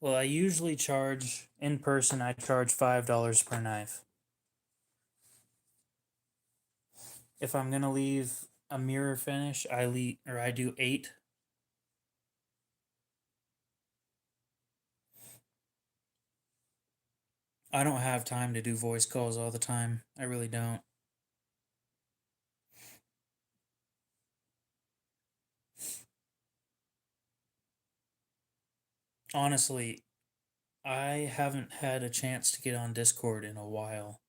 S1: Well, I usually charge in person, I charge $5 per knife. If I'm gonna leave a mirror finish, I do 8. I don't have time to do voice calls all the time. I really don't. Honestly, I haven't had a chance to get on Discord in a while.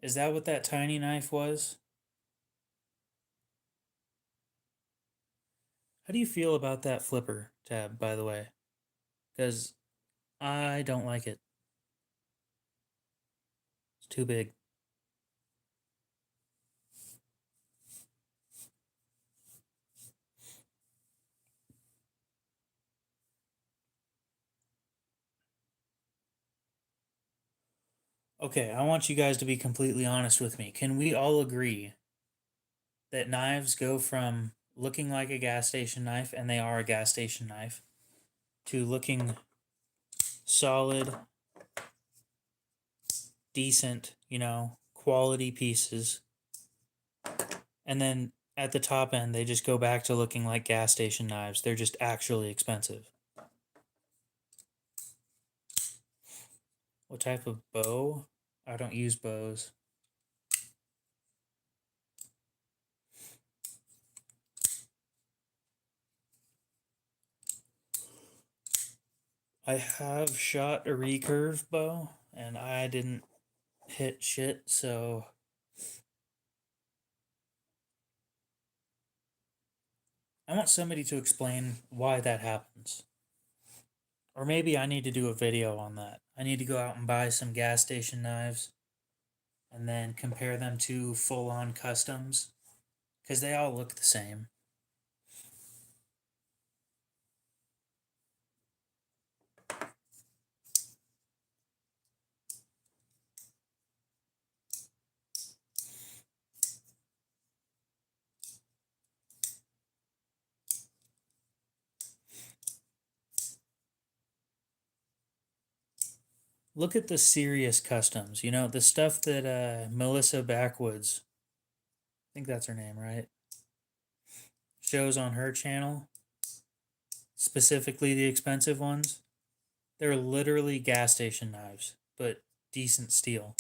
S1: Is that what that tiny knife was? How do you feel about that flipper tab, by the way? Because I don't like it. It's too big. Okay, I want you guys to be completely honest with me. Can we all agree that knives go from looking like a gas station knife, and they are a gas station knife, to looking solid, decent, quality pieces, and then at the top end, they just go back to looking like gas station knives. They're just actually expensive. What type of bow? I don't use bows. I have shot a recurve bow, and I didn't hit shit, so I want somebody to explain why that happens. Or maybe I need to do a video on that. I need to go out and buy some gas station knives and then compare them to full on customs because they all look the same. Look at the serious customs, the stuff that Melissa Backwoods, I think that's her name, right? Shows on her channel, specifically the expensive ones. They're literally gas station knives, but decent steel.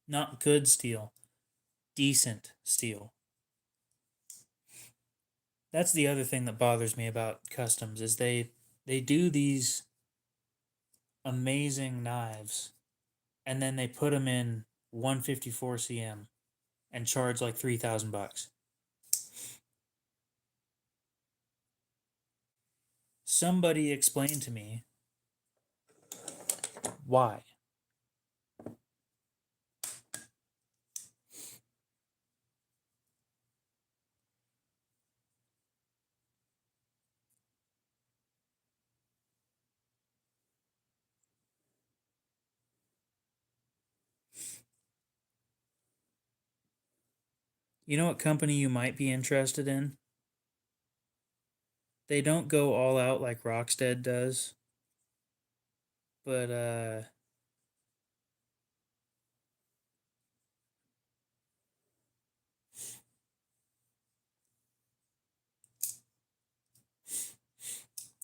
S1: Not good steel, decent steel. That's the other thing that bothers me about customs is they do these amazing knives and then they put them in 154 cm and charge like $3,000. Somebody explain to me why. You know what company you might be interested in? They don't go all out like Rockstead does, but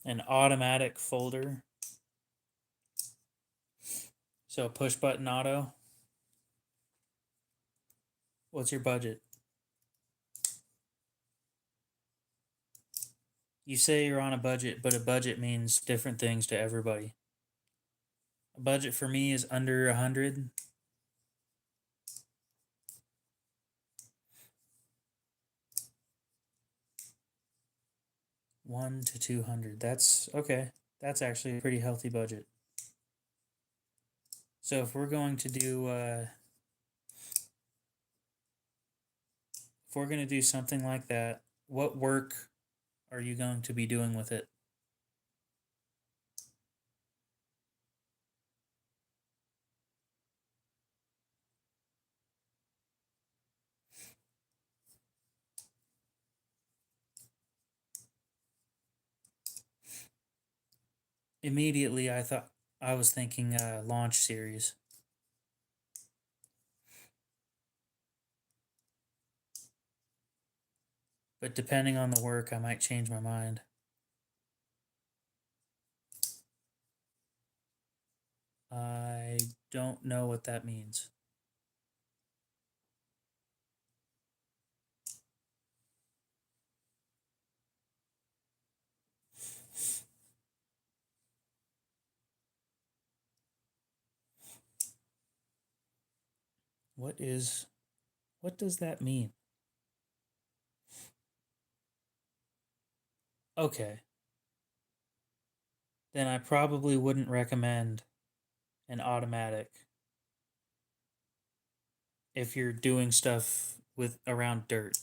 S1: an automatic folder. So push button auto. What's your budget? You say you're on a budget, but a budget means different things to everybody. A budget for me is under 100. 1 to 200. That's okay. That's actually a pretty healthy budget. So if we're gonna do something like that, what work are you going to be doing with it? Immediately, I was thinking launch series, but depending on the work, I might change my mind. I don't know what that means. What does that mean? Okay, then I probably wouldn't recommend an automatic if you're doing stuff with around dirt.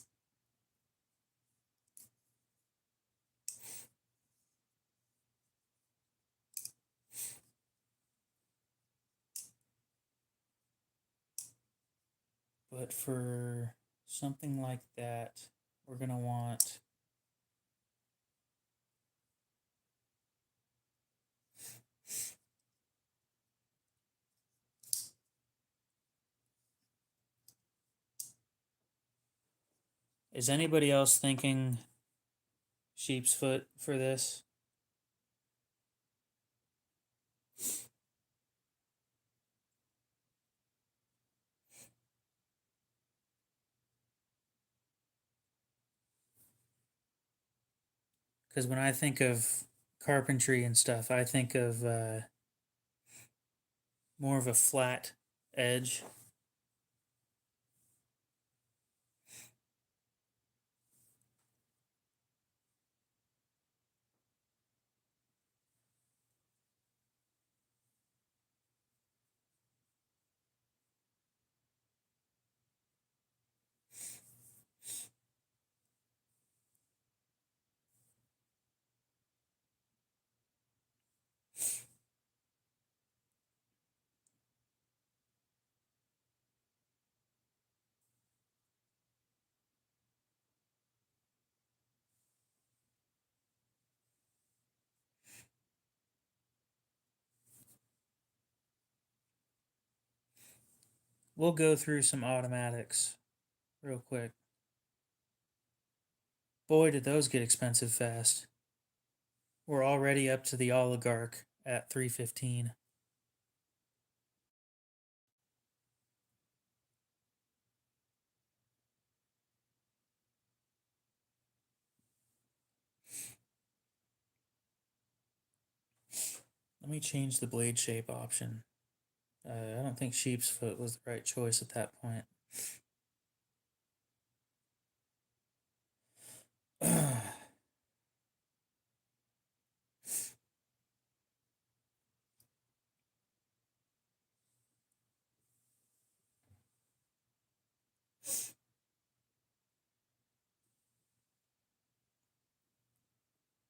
S1: But for something like that, we're going to want Is anybody else thinking sheep's foot for this? Because when I think of carpentry and stuff, I think of more of a flat edge. We'll go through some automatics real quick. Boy, did those get expensive fast. We're already up to the oligarch at 315. Let me change the blade shape option. I don't think sheep's foot was the right choice at that point.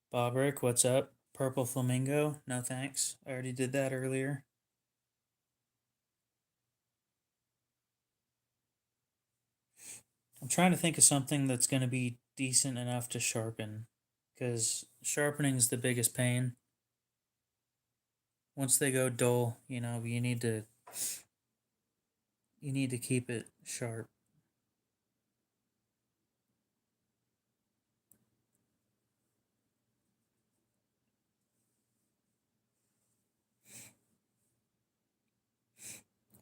S1: Bob Rick, what's up? Purple Flamingo? No thanks. I already did that earlier. I'm trying to think of something that's going to be decent enough to sharpen, because sharpening is the biggest pain. Once they go dull, you need to keep it sharp.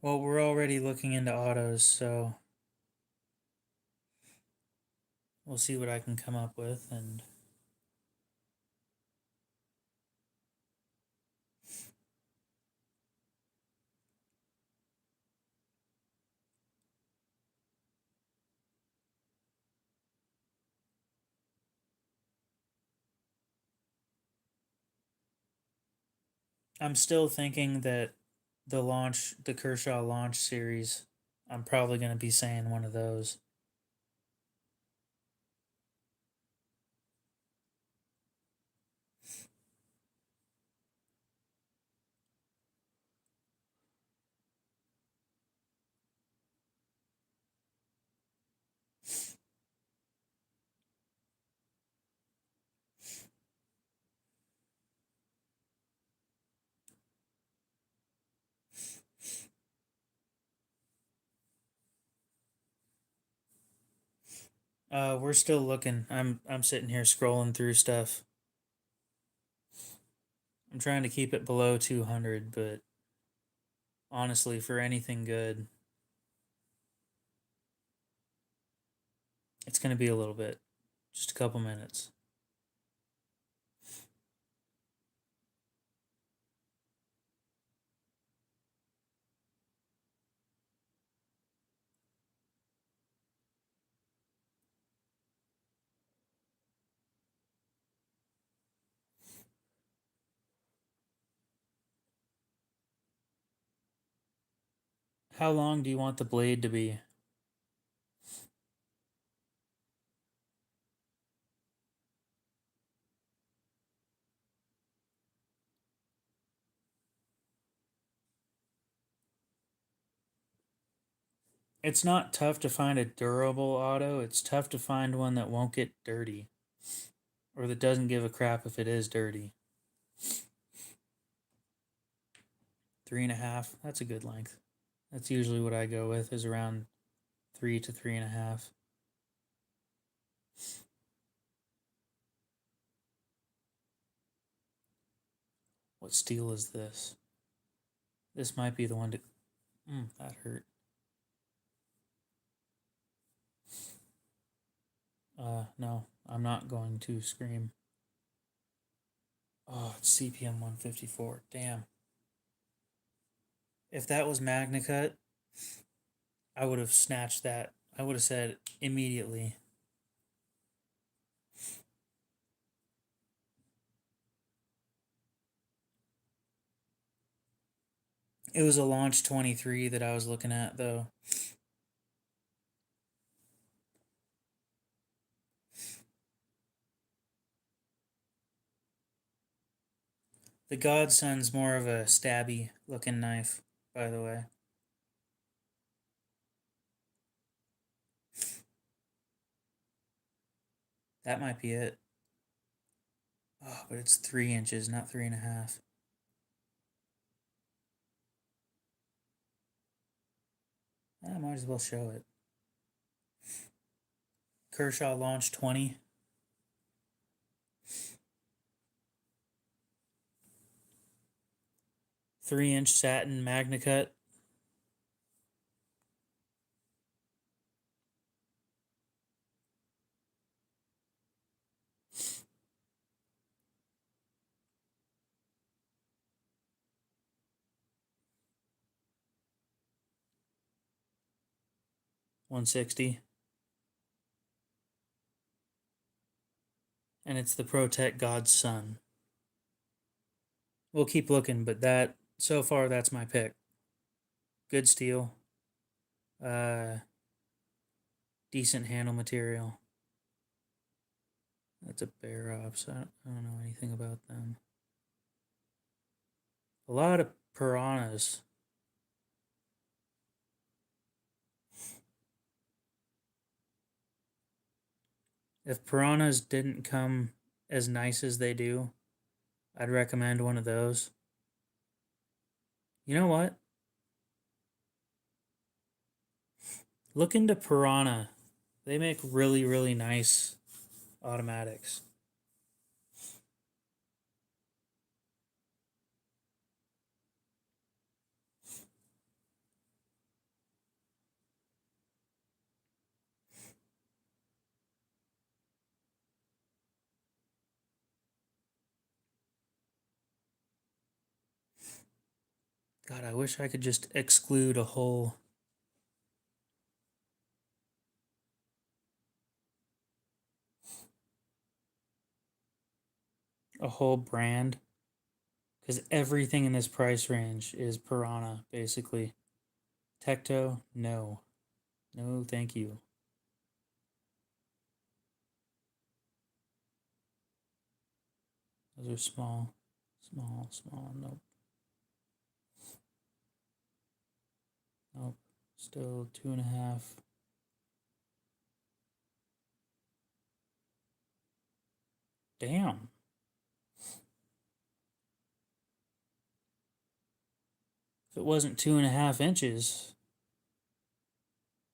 S1: Well, we're already looking into autos, so we'll see what I can come up with. And I'm still thinking that the Kershaw launch series, I'm probably going to be saying one of those. We're still looking. I'm sitting here scrolling through stuff. I'm trying to keep it below 200, but honestly, for anything good, it's going to be a little bit, just a couple minutes. How long do you want the blade to be? It's not tough to find a durable auto. It's tough to find one that won't get dirty or that doesn't give a crap if it is dirty. 3.5. That's a good length. That's usually what I go with, is around 3 to 3.5. What steel is this? This might be the one to. That hurt. No, I'm not going to scream. Oh, it's CPM 154. Damn. If that was Magna Cut, I would have snatched that. I would have said immediately. It was a launch 23 that I was looking at, though. The Godson's more of a stabby looking knife, by the way. That might be it. Oh, but it's 3 inches, not 3.5. I might as well show it. Kershaw launch 20. 3-inch satin Magna Cut. $160. And it's the ProTech Godson. We'll keep looking, but that so far that's my pick. Good steel. Uh Decent handle material. That's a bear ops. I don't know anything about them. A lot of piranhas. If piranhas didn't come as nice as they do, I'd recommend one of those. You know what? Look into Piranha. They make really, really nice automatics. God, I wish I could just exclude a whole brand, because everything in this price range is Piranha basically. Tecto, no. No, thank you. Those are small. Small, small. Nope. Nope. Still 2.5. Damn. If it wasn't 2.5 inches,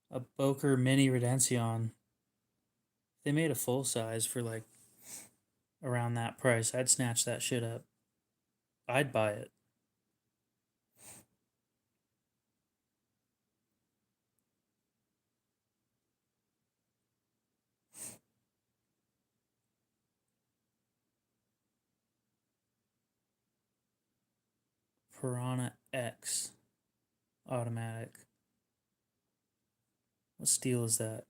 S1: a Boker Mini Redemption, they made a full size for like around that price, I'd snatch that shit up. I'd buy it. Piranha X automatic. What steel is that?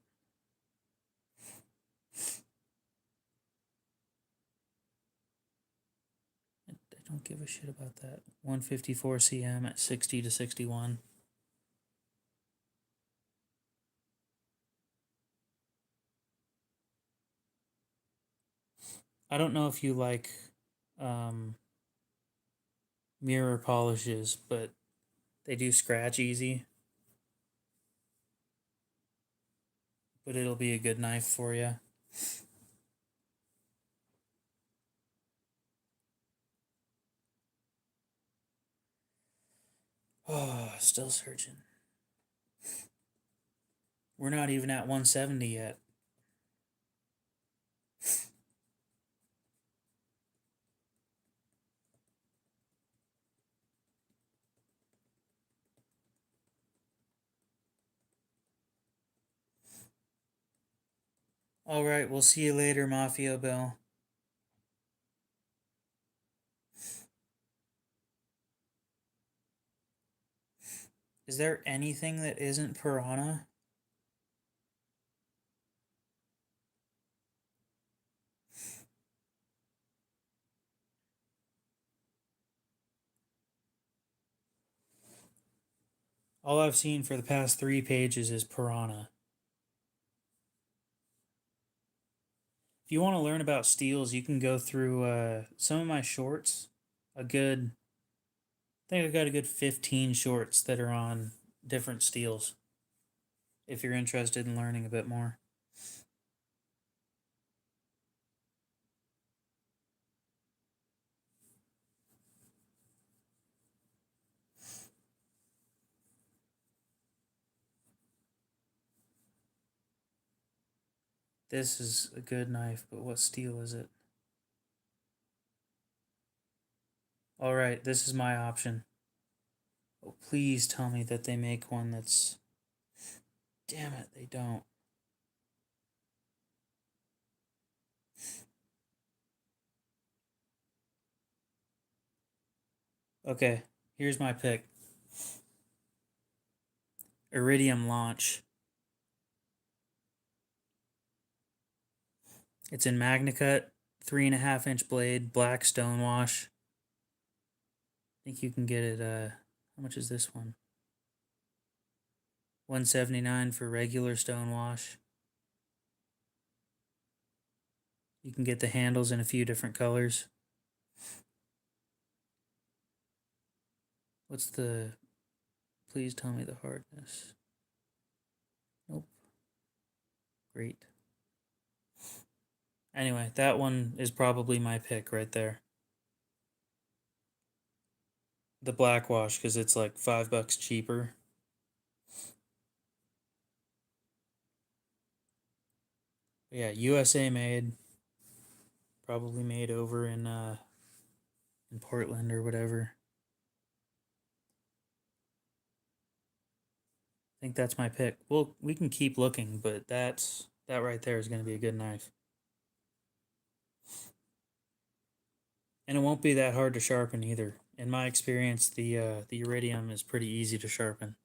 S1: I don't give a shit about that. 154 cm at 60 to 61. I don't know if you like um, mirror polishes, but they do scratch easy. But it'll be a good knife for you. Oh, still searching. We're not even at 170 yet. All right, we'll see you later, Mafia Bill. Is there anything that isn't Piranha? All I've seen for the past 3 pages is Piranha. If you want to learn about steels, you can go through some of my shorts. A good, I think I got a good 15 shorts that are on different steels. If you're interested in learning a bit more. This is a good knife, but what steel is it? All right, this is my option. Oh, please tell me that they make one that's. Damn it, they don't. Okay, here's my pick. Iridium Launch. It's in MagnaCut, 3.5 inch blade, black stonewash. I think you can get it. How much is this one? 179 for regular stonewash. You can get the handles in a few different colors. What's the. Please tell me the hardness. Nope. Great. Anyway, that one is probably my pick right there. The black wash, because it's like $5 cheaper. But yeah, USA made. Probably made over in Portland or whatever. I think that's my pick. Well, we can keep looking, but that right there is going to be a good knife. And it won't be that hard to sharpen either. In my experience, the iridium is pretty easy to sharpen.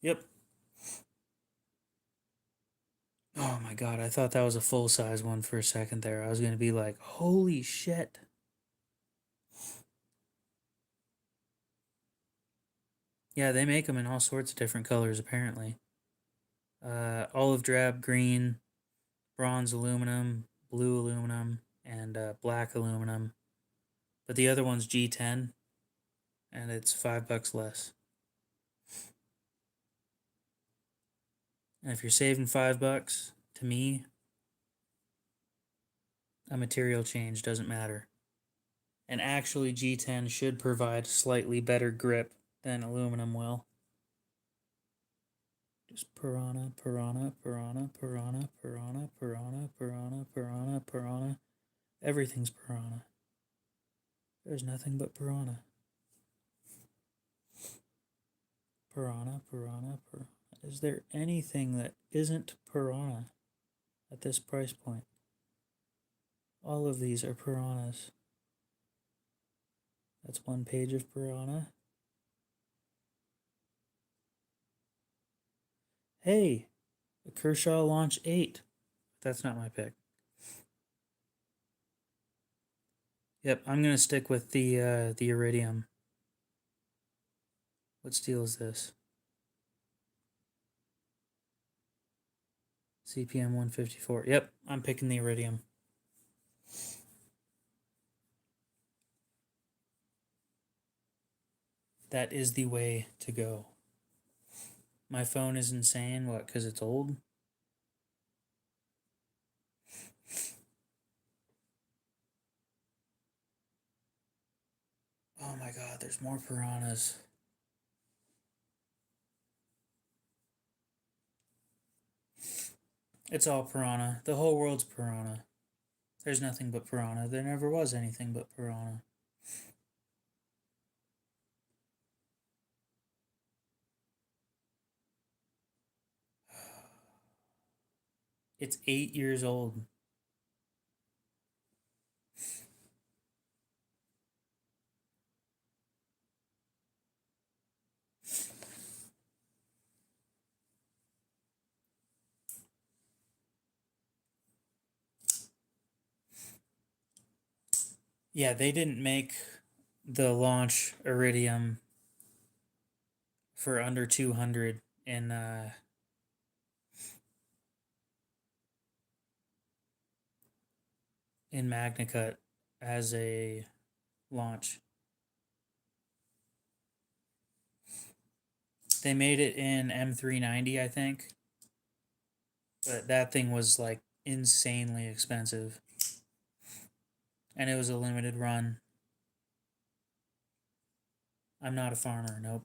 S1: Yep. Oh my god, I thought that was a full size one for a second there. I was gonna be like, holy shit. Yeah, they make them in all sorts of different colors apparently. Olive drab green, bronze aluminum, blue aluminum, and black aluminum. But the other one's G10, and it's $5 less. And if you're saving $5, to me, a material change doesn't matter. And actually, G10 should provide slightly better grip than aluminum will. Just piranha, piranha, piranha, piranha, piranha, piranha, piranha, piranha, piranha. Everything's piranha. There's nothing but piranha. Piranha, piranha, piranha. Is there anything that isn't piranha at this price point? All of these are piranhas. That's one page of piranha. Hey, the Kershaw Launch 8. That's not my pick. Yep, I'm gonna stick with the iridium. What steel is this? CPM 154. Yep, I'm picking the iridium. That is the way to go. My phone is insane. What? Because it's old? Oh my god, there's more piranhas. It's all piranha. The whole world's piranha. There's nothing but piranha. There never was anything but piranha. It's 8 years old. Yeah, they didn't make the launch iridium for under 200 in MagnaCut as a launch. They made it in M390, I think. But that thing was like insanely expensive. And it was a limited run. I'm not a farmer, nope.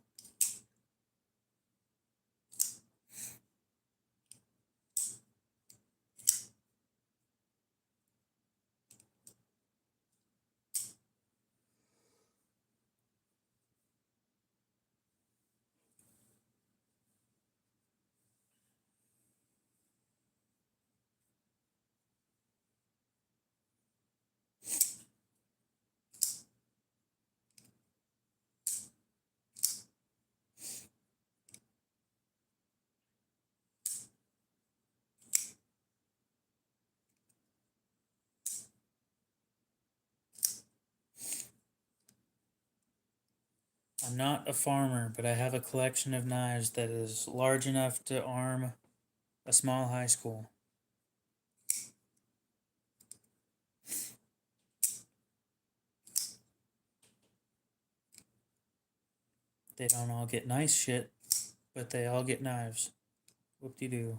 S1: I'm not a farmer, but I have a collection of knives that is large enough to arm a small high school. They don't all get nice shit, but they all get knives. Whoop-de-doo.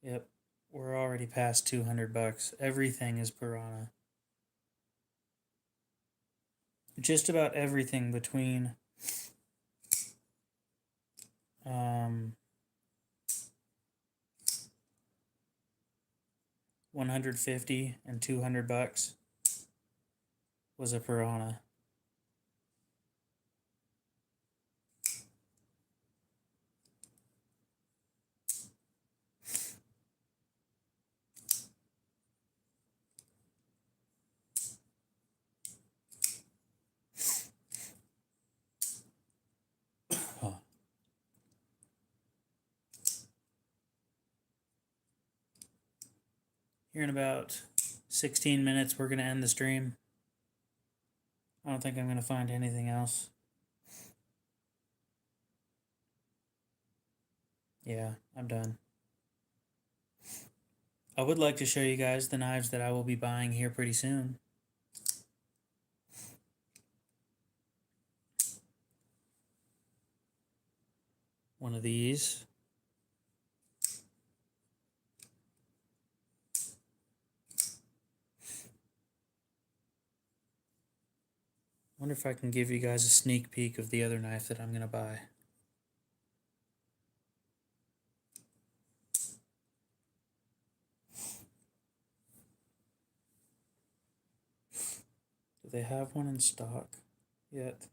S1: Yep, we're already past $200. Everything is piranha. Just about everything between 150 and $200 was a piranha. Huh. Here in about 16 minutes, we're going to end the stream. I don't think I'm going to find anything else. Yeah, I'm done. I would like to show you guys the knives that I will be buying here pretty soon. One of these. Wonder if I can give you guys a sneak peek of the other knife that I'm going to buy. Do they have one in stock yet?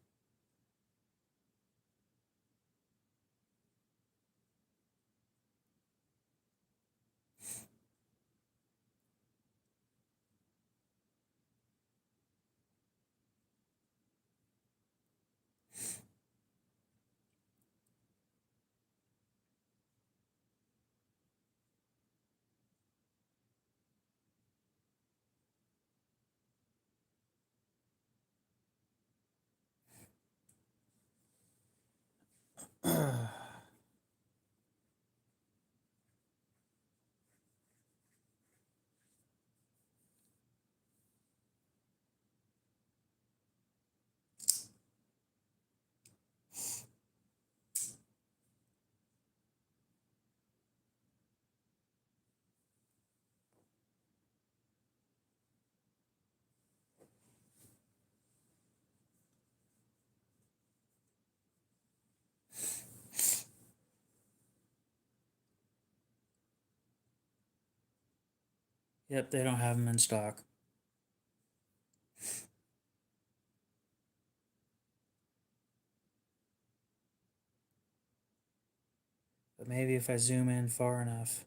S1: Yep, they don't have them in stock. But maybe if I zoom in far enough.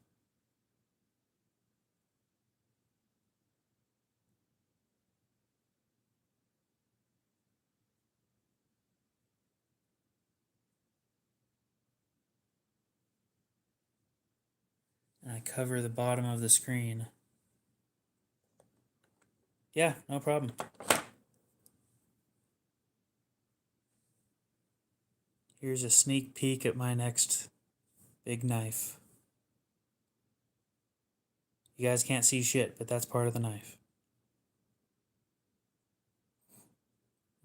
S1: And I cover the bottom of the screen. Yeah, no problem. Here's a sneak peek at my next big knife. You guys can't see shit, but that's part of the knife.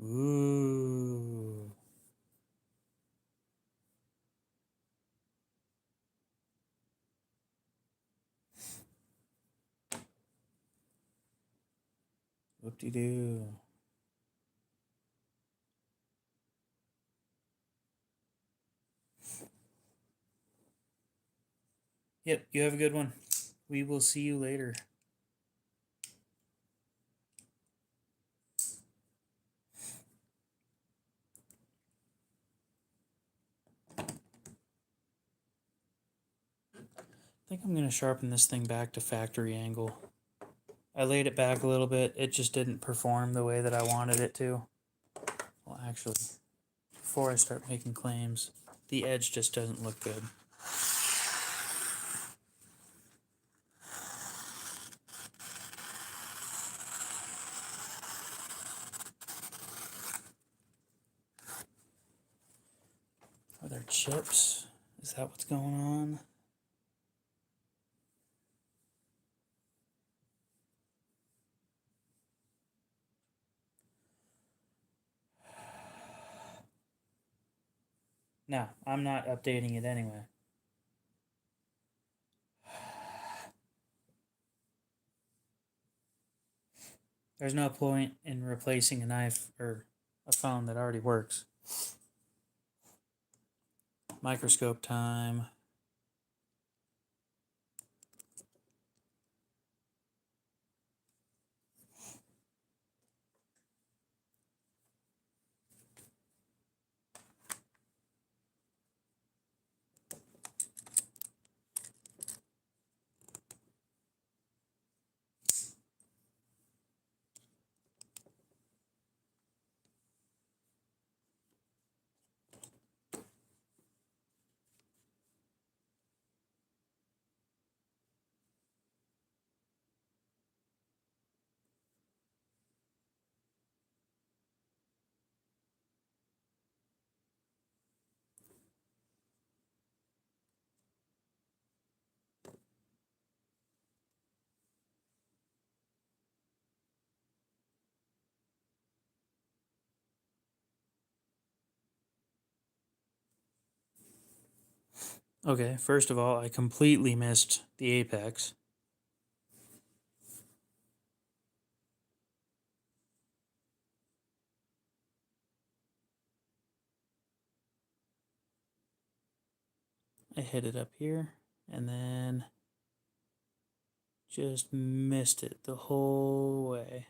S1: Ooh. Whoop-de-doo. Yep, you have a good one. We will see you later. I think I'm going to sharpen this thing back to factory angle. I laid it back a little bit. It just didn't perform the way that I wanted it to. Well, actually, before I start making claims, the edge just doesn't look good. Are there chips? Is that what's going on? No, I'm not updating it anyway. There's no point in replacing a knife or a phone that already works. Microscope time. Okay, first of all, I completely missed the apex. I hit it up here and then just missed it the whole way,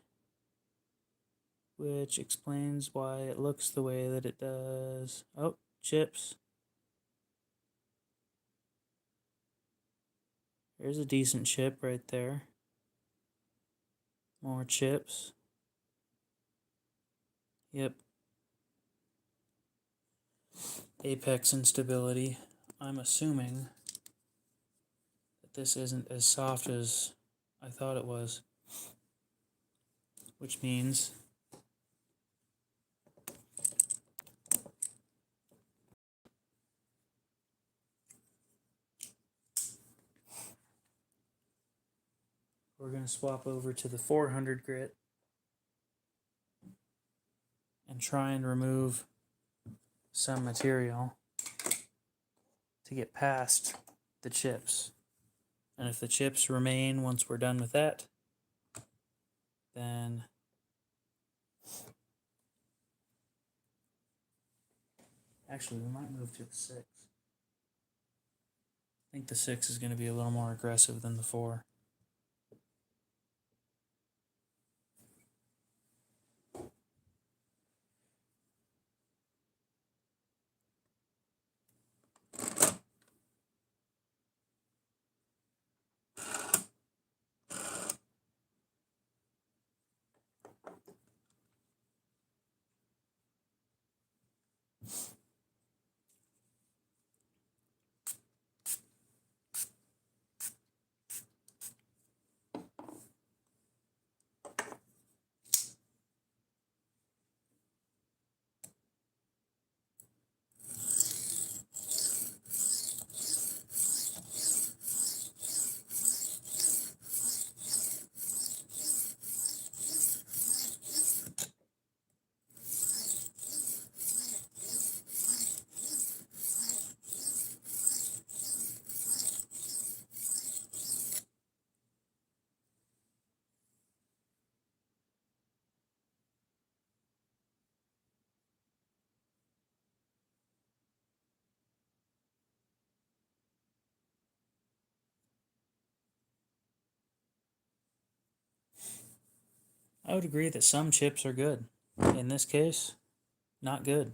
S1: which explains why it looks the way that it does. Oh, chips. There's a decent chip right there. More chips. Yep. Apex instability. I'm assuming that this isn't as soft as I thought it was, which means we're going to swap over to the 400 grit and try and remove some material to get past the chips. And if the chips remain once we're done with that, then actually we might move to the 6. I think the 6 is going to be a little more aggressive than the 4. I would agree that some chips are good. In this case, not good.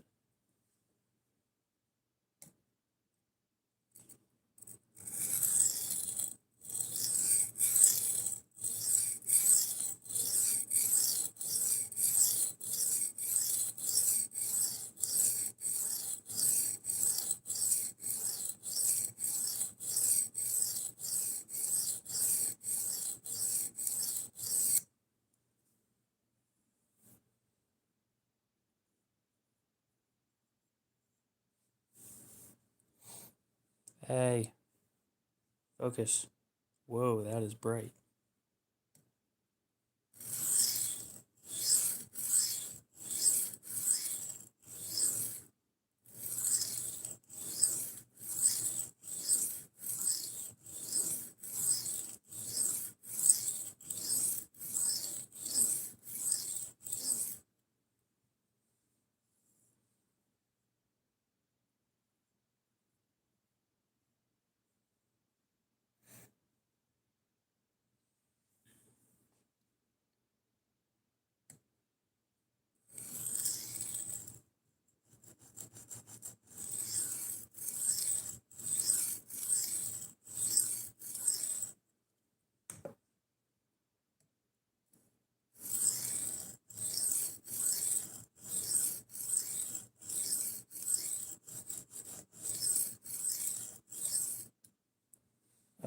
S1: Hey, focus. Whoa, that is bright.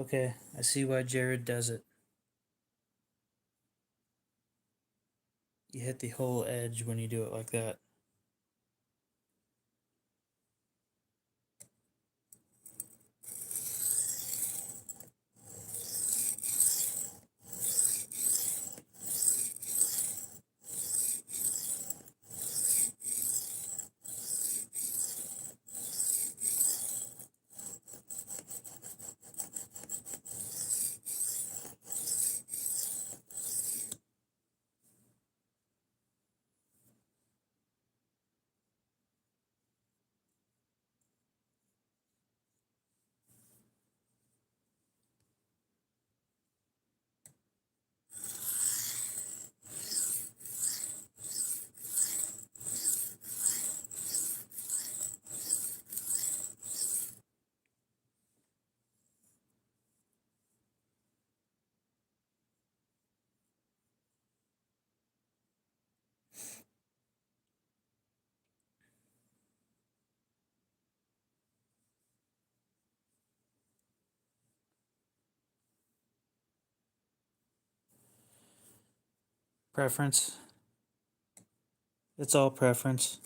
S1: Okay, I see why Jared does it. You hit the whole edge when you do it like that. Preference. It's all preference.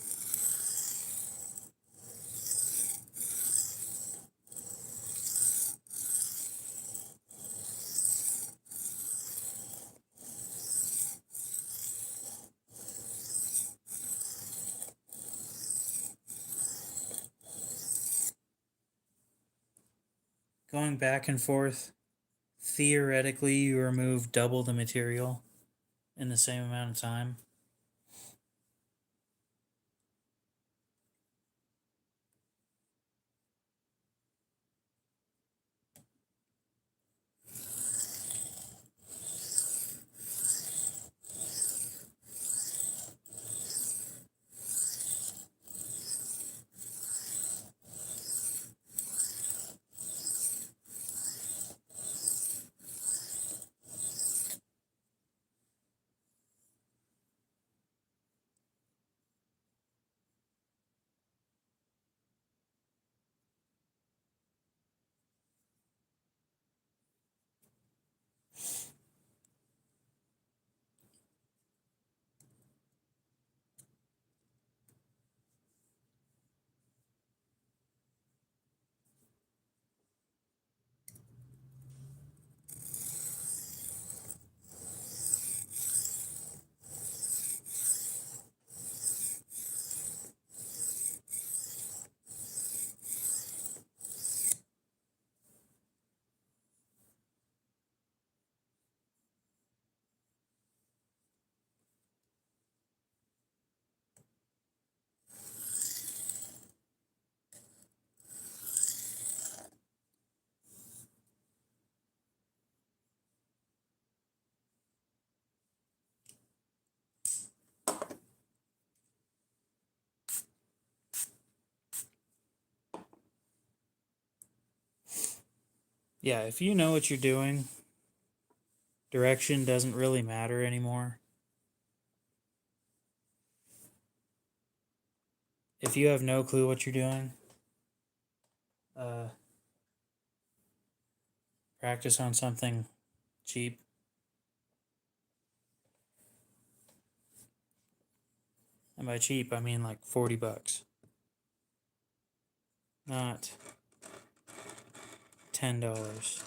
S1: Going back and forth, theoretically, you remove double the material in the same amount of time. Yeah, if you know what you're doing, direction doesn't really matter anymore. If you have no clue what you're doing, uh, practice on something cheap. And by cheap, I mean like $40, not $10.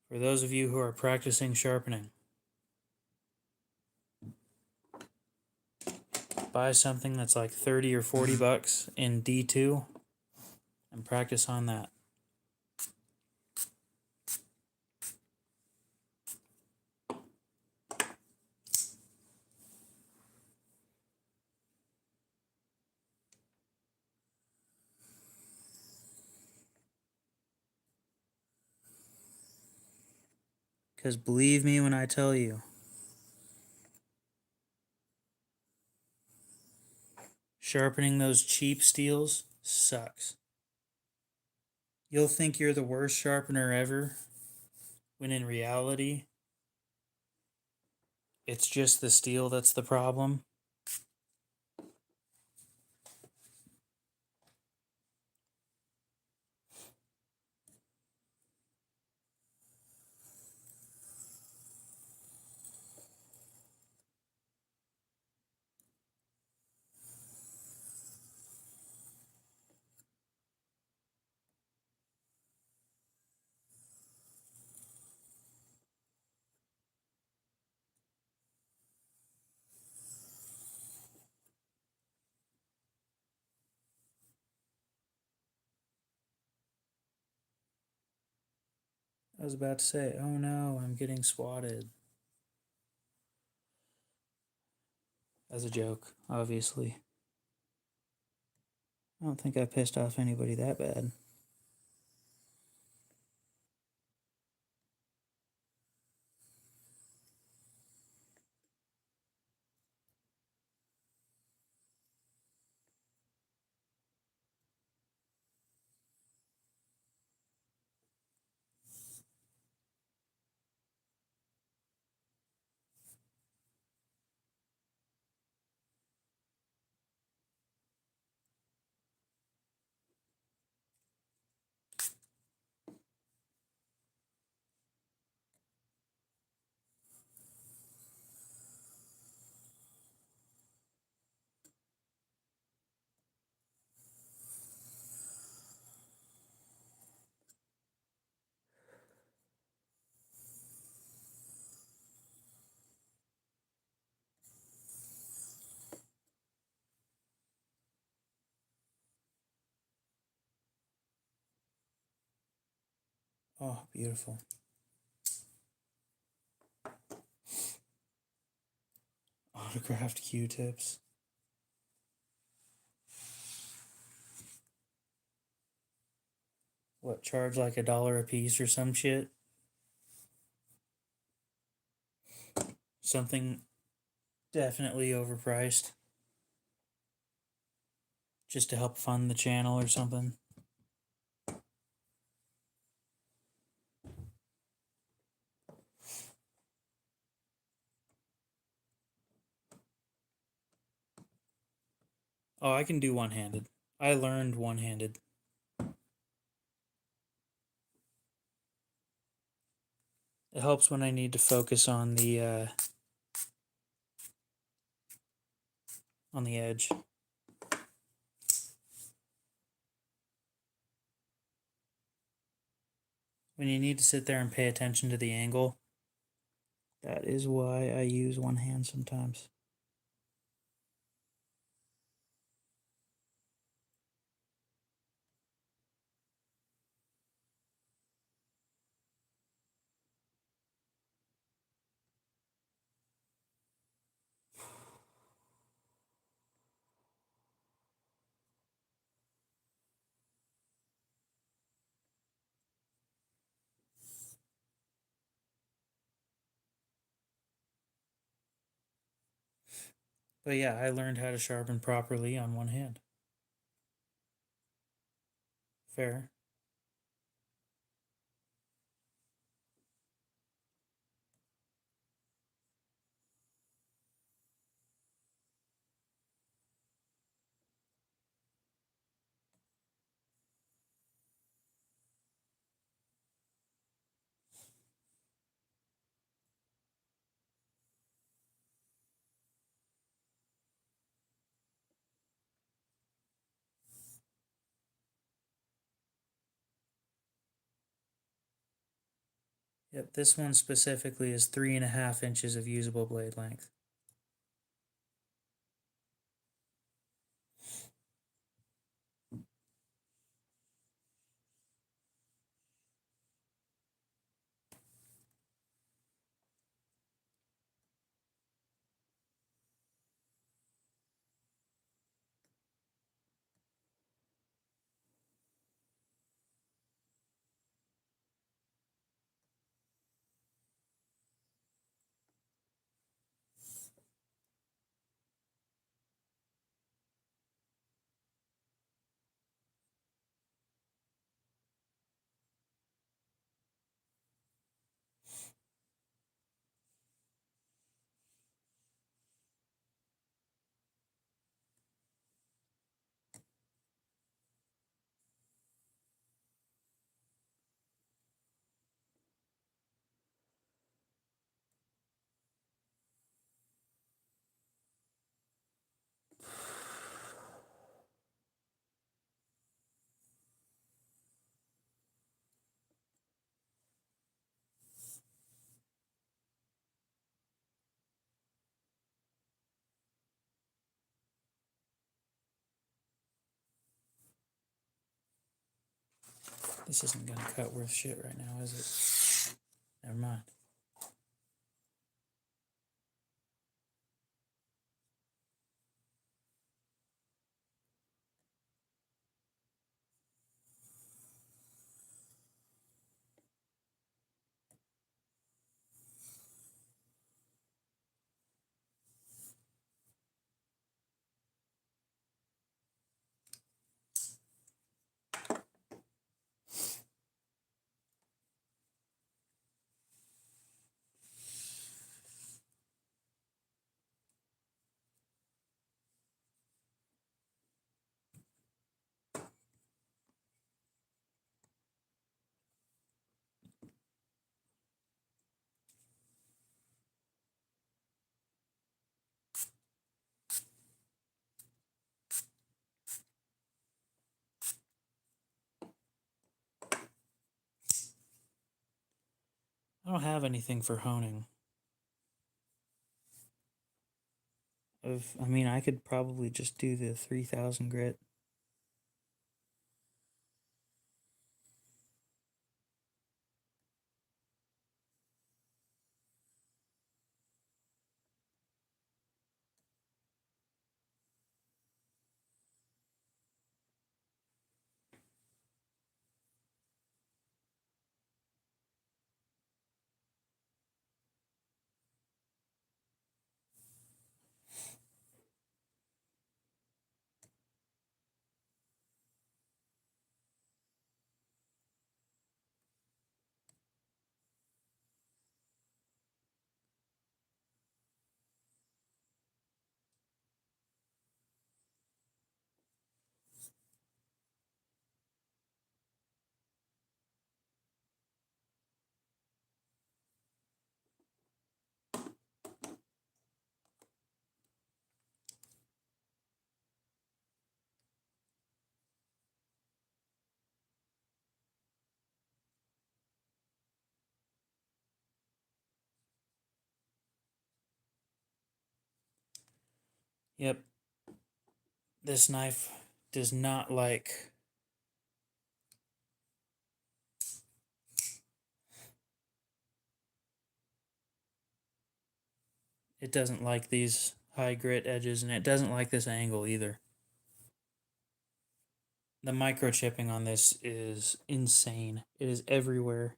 S1: For those of you who are practicing sharpening, buy something that's like 30 or $40 in D2 and practice on that. Because believe me when I tell you, sharpening those cheap steels sucks. You'll think you're the worst sharpener ever, when in reality, it's just the steel that's the problem. I was about to say, oh no, I'm getting swatted. As a joke, obviously. I don't think I pissed off anybody that bad. Oh, beautiful. Autographed Q-tips. What, charge like $1 a piece or some shit? Something definitely overpriced. Just to help fund the channel or something. Oh, I can do one-handed. I learned one-handed. It helps when I need to focus on the edge. When you need to sit there and pay attention to the angle, that is why I use one hand sometimes. But yeah, I learned how to sharpen properly on one hand. Fair. Yep, this one specifically is 3.5 inches of usable blade length. This isn't gonna cut worth shit right now, is it? Never mind. I don't have anything for honing. I mean, I could probably just do the 3000 grit. Yep. This knife does not like it doesn't like these high grit edges, and it doesn't like this angle either. The microchipping on this is insane. It is everywhere.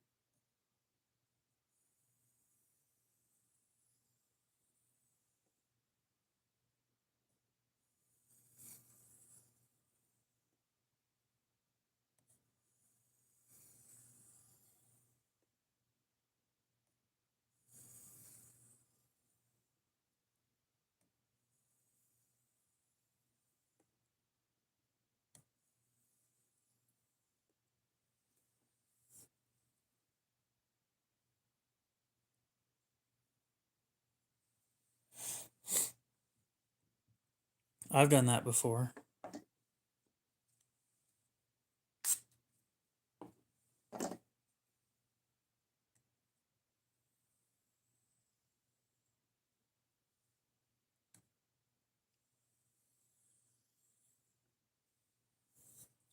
S1: I've done that before.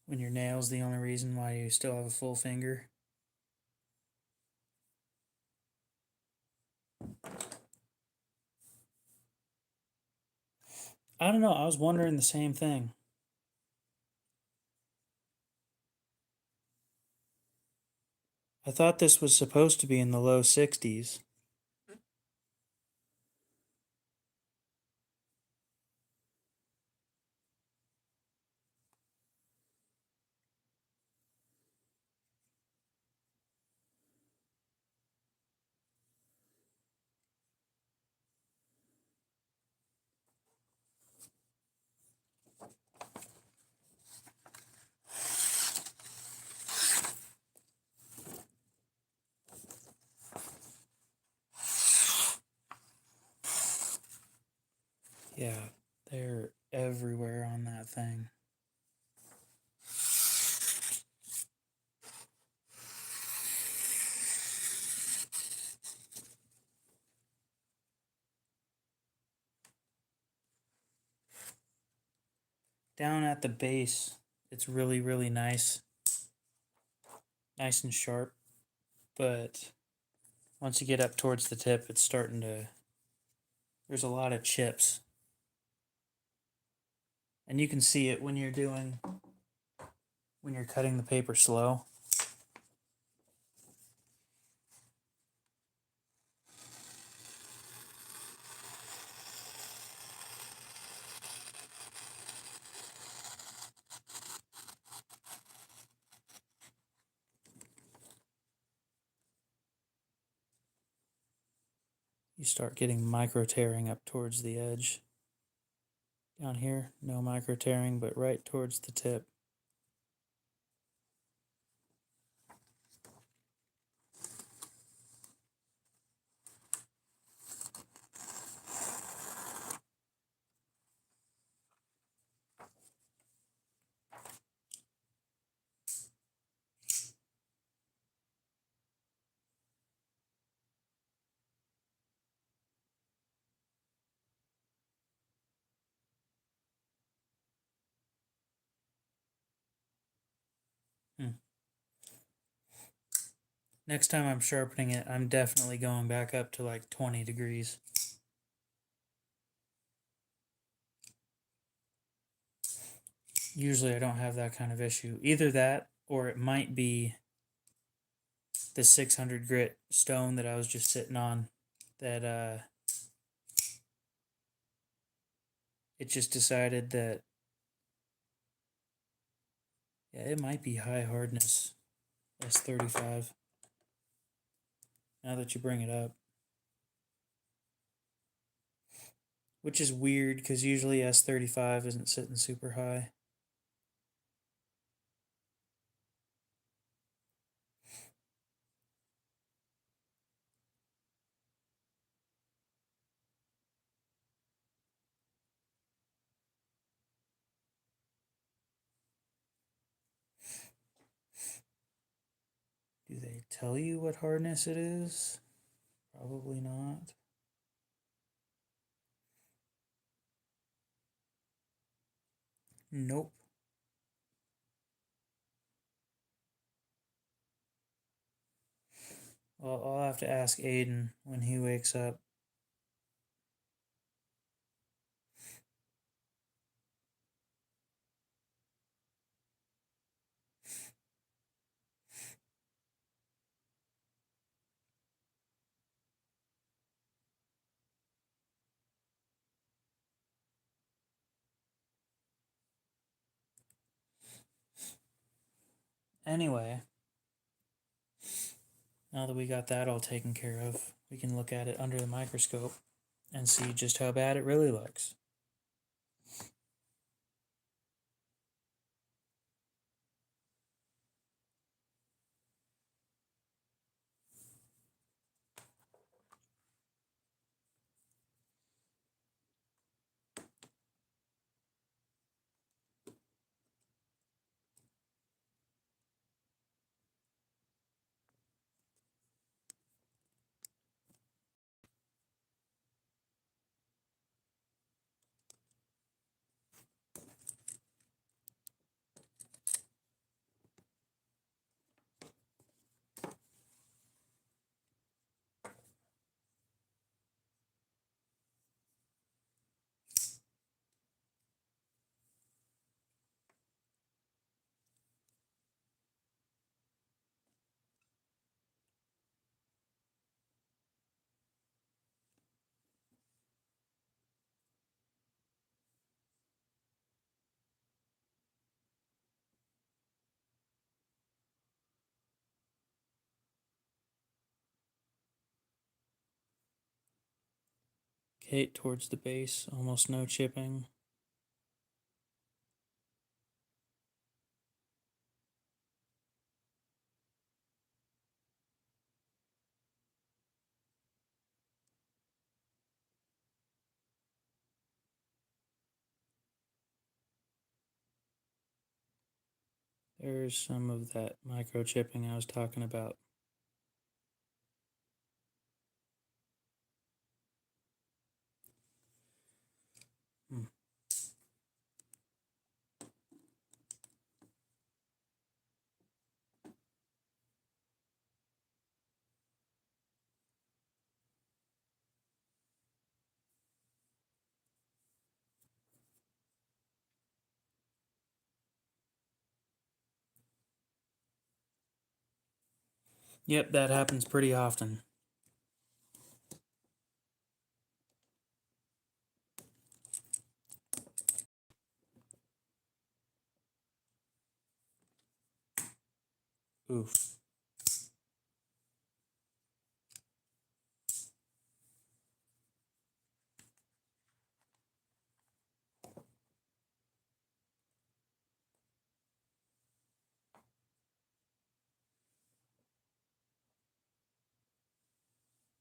S1: When your nail's the only reason why you still have a full finger. I don't know. I was wondering the same thing. I thought this was supposed to be in the low 60s. Yeah, they're everywhere on that thing. Down at the base, it's really, really nice. Nice and sharp. But Once you get up towards the tip, it's starting to, there's a lot of chips. And you can see it when you're cutting the paper slow. You start getting micro tearing up towards the edge. Down here, no micro tearing, but right towards the tip. Next time I'm sharpening it, I'm definitely going back up to like 20 degrees. Usually I don't have that kind of issue. Either that, or it might be the 600 grit stone that I was just sitting on that it just decided that, yeah, it might be high hardness S35 now that you bring it up. Which is weird because usually S35 isn't sitting super high. Do they tell you what hardness it is? Probably not. Nope. Well, I'll have to ask Aiden when he wakes up. Anyway, now that we got that all taken care of, we can look at it under the microscope and see just how bad it really looks. Okay, towards the base, almost no chipping. There's some of that micro chipping I was talking about. Yep, that happens pretty often. Oof.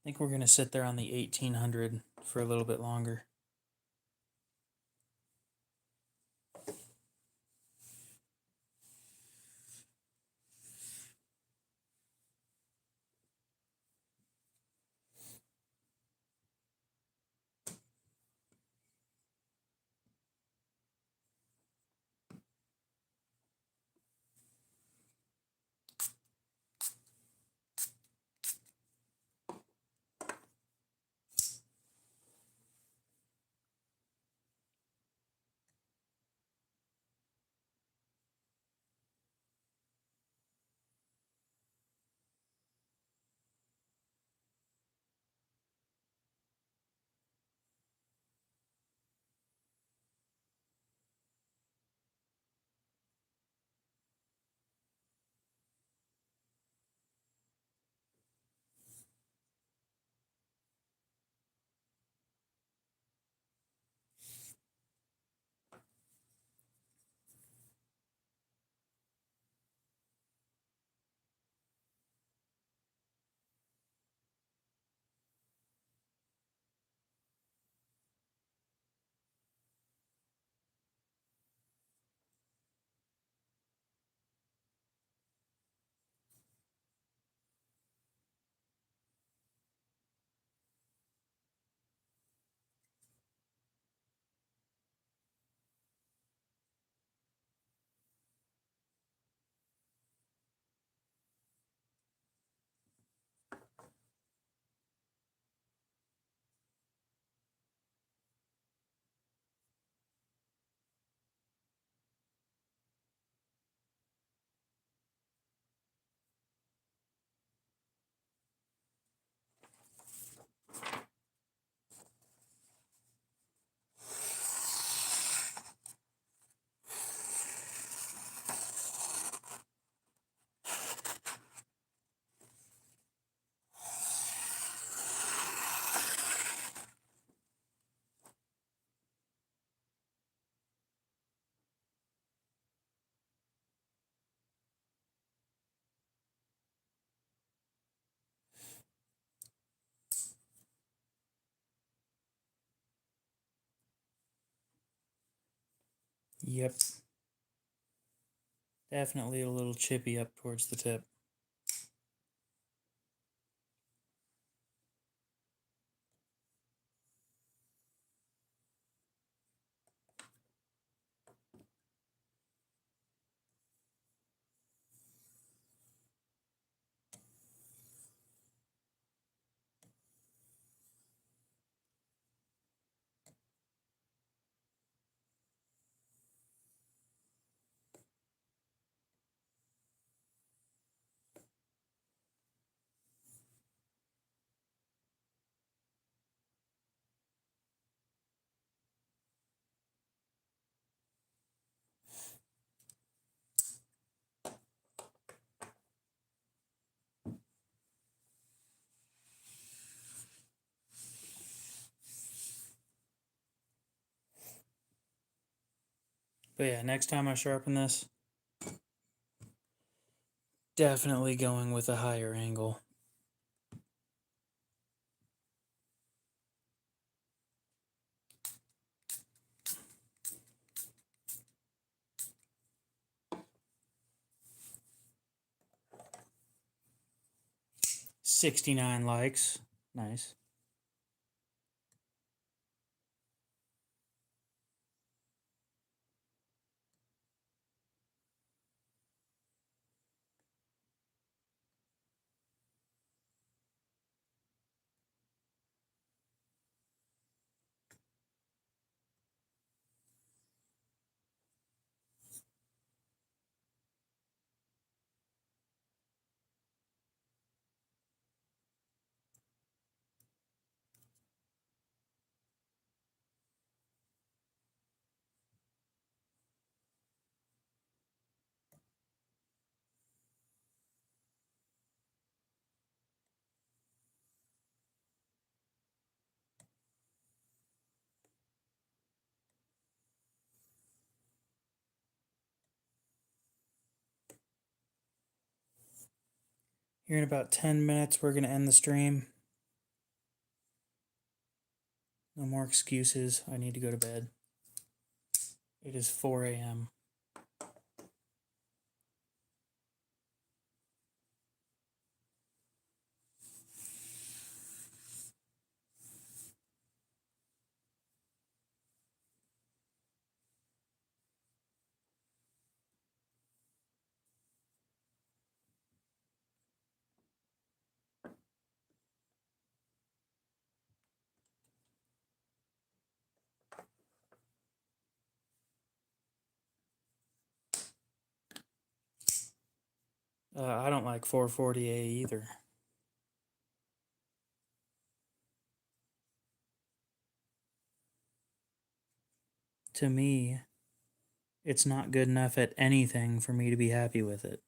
S1: I think we're going to sit there on the 1800 for a little bit longer. Yep. Definitely a little chippy up towards the tip. But yeah, next time I sharpen this, definitely going with a higher angle. $69 likes. Nice. Here in about 10 minutes, we're going to end the stream. No more excuses. I need to go to bed. It is 4 a.m. I don't like 440A either. To me, it's not good enough at anything for me to be happy with it.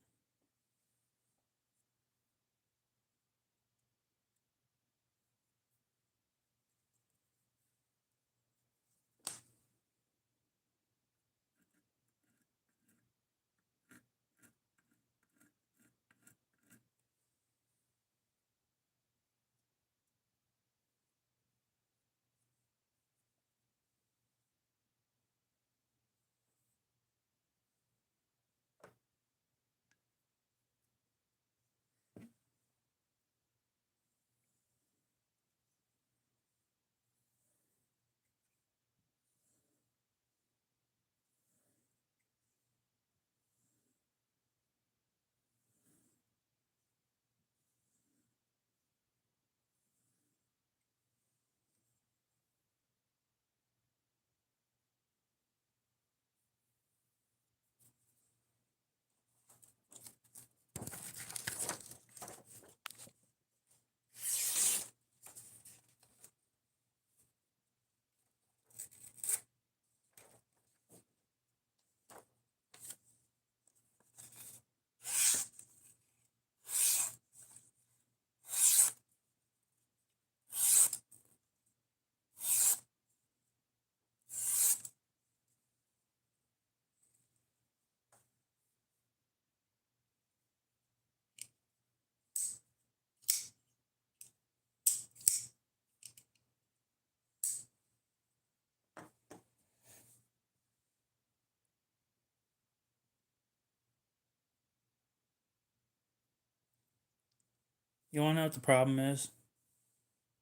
S1: You want to know what the problem is?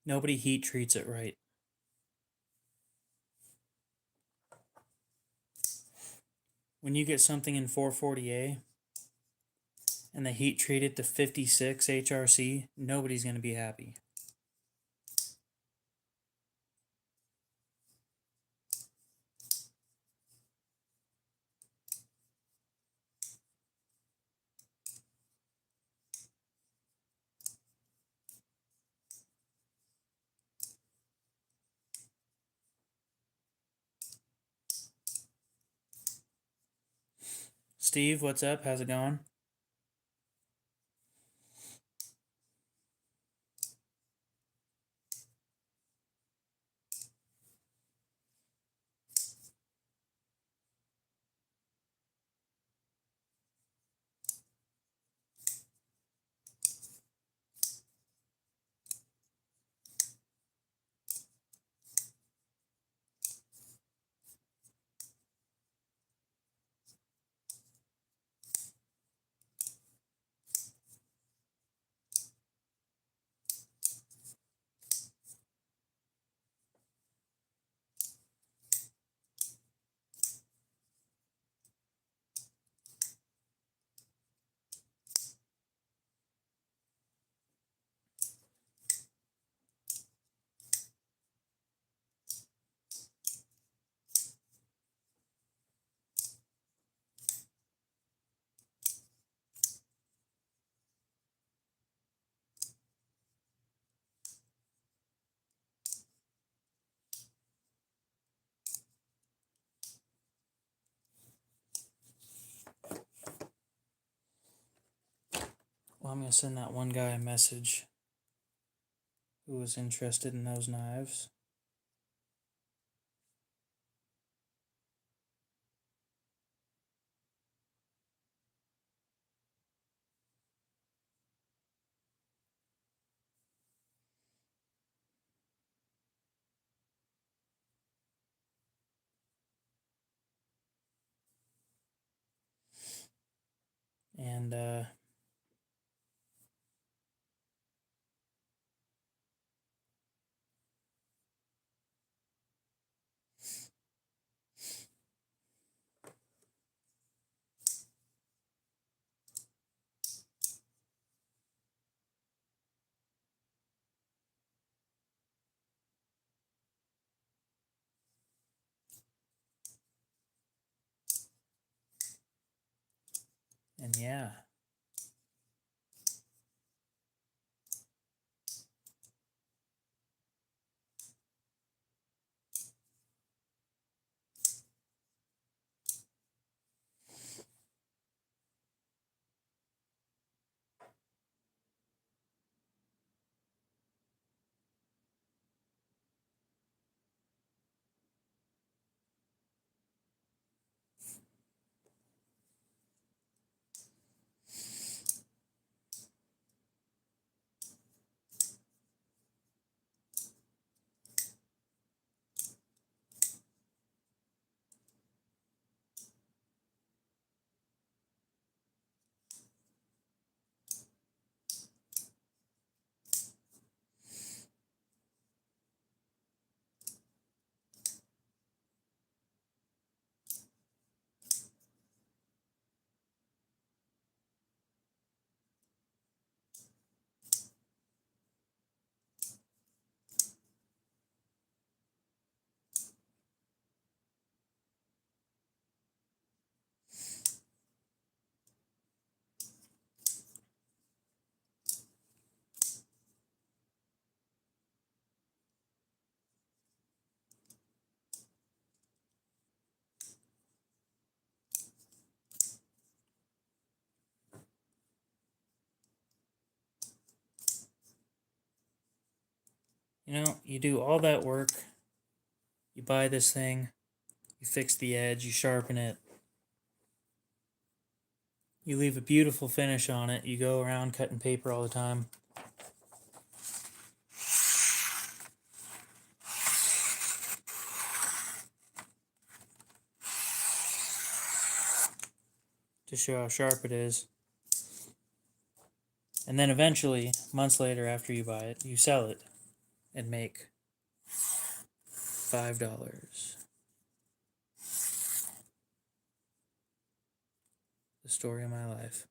S1: Nobody heat treats it right. When you get something in 440A and they heat treat it to 56 HRC, nobody's going to be happy. Steve, what's up? How's it going? Well, I'm going to send that one guy a message who was interested in those knives. And yeah. You do all that work. You buy this thing. You fix the edge. You sharpen it. You leave a beautiful finish on it. You go around cutting paper all the time. To show how sharp it is. And then eventually, months later after you buy it, you sell it and make $5. The story of my life.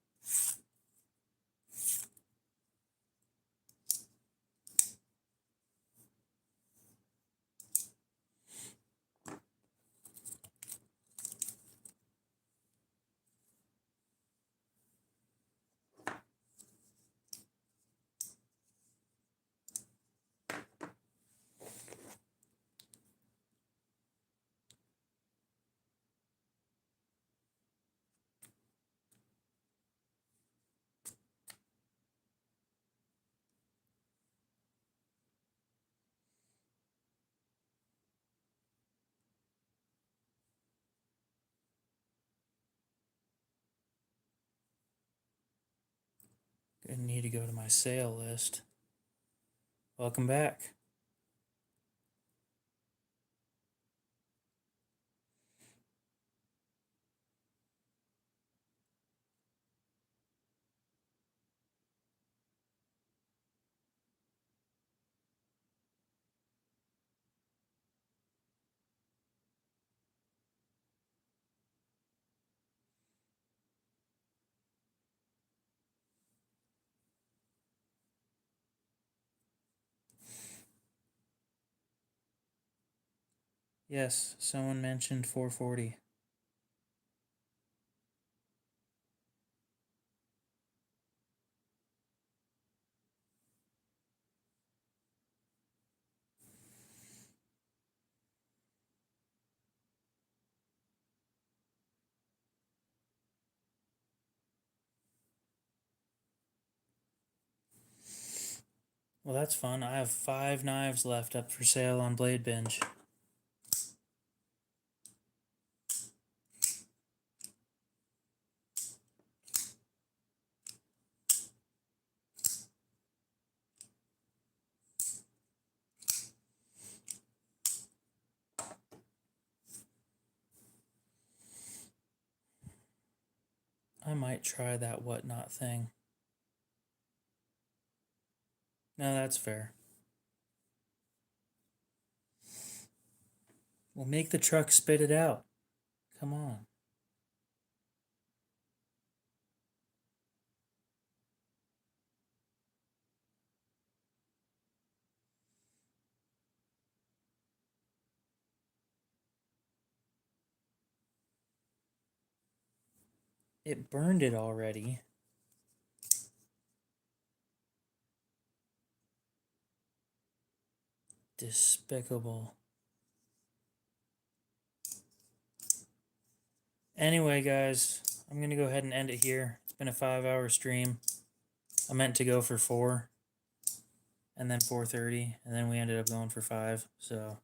S1: I need to go to my sale list. Welcome back. Yes, someone mentioned 440. Well, that's fun. I have 5 knives left up for sale on Blade Binge. I might try that whatnot thing. No, that's fair. We'll make the truck spit it out. Come on. It burned it already. Despicable. Anyway, guys, I'm going to go ahead and end it here. It's been a 5-hour stream. I meant to go for 4 and then 4:30, and then we ended up going for 5. So,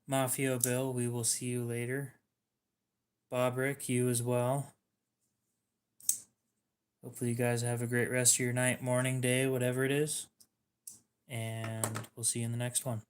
S1: Mafia Bill, we will see you later. Bobrick, you as well. Hopefully you guys have a great rest of your night, morning, day, whatever it is. And we'll see you in the next one.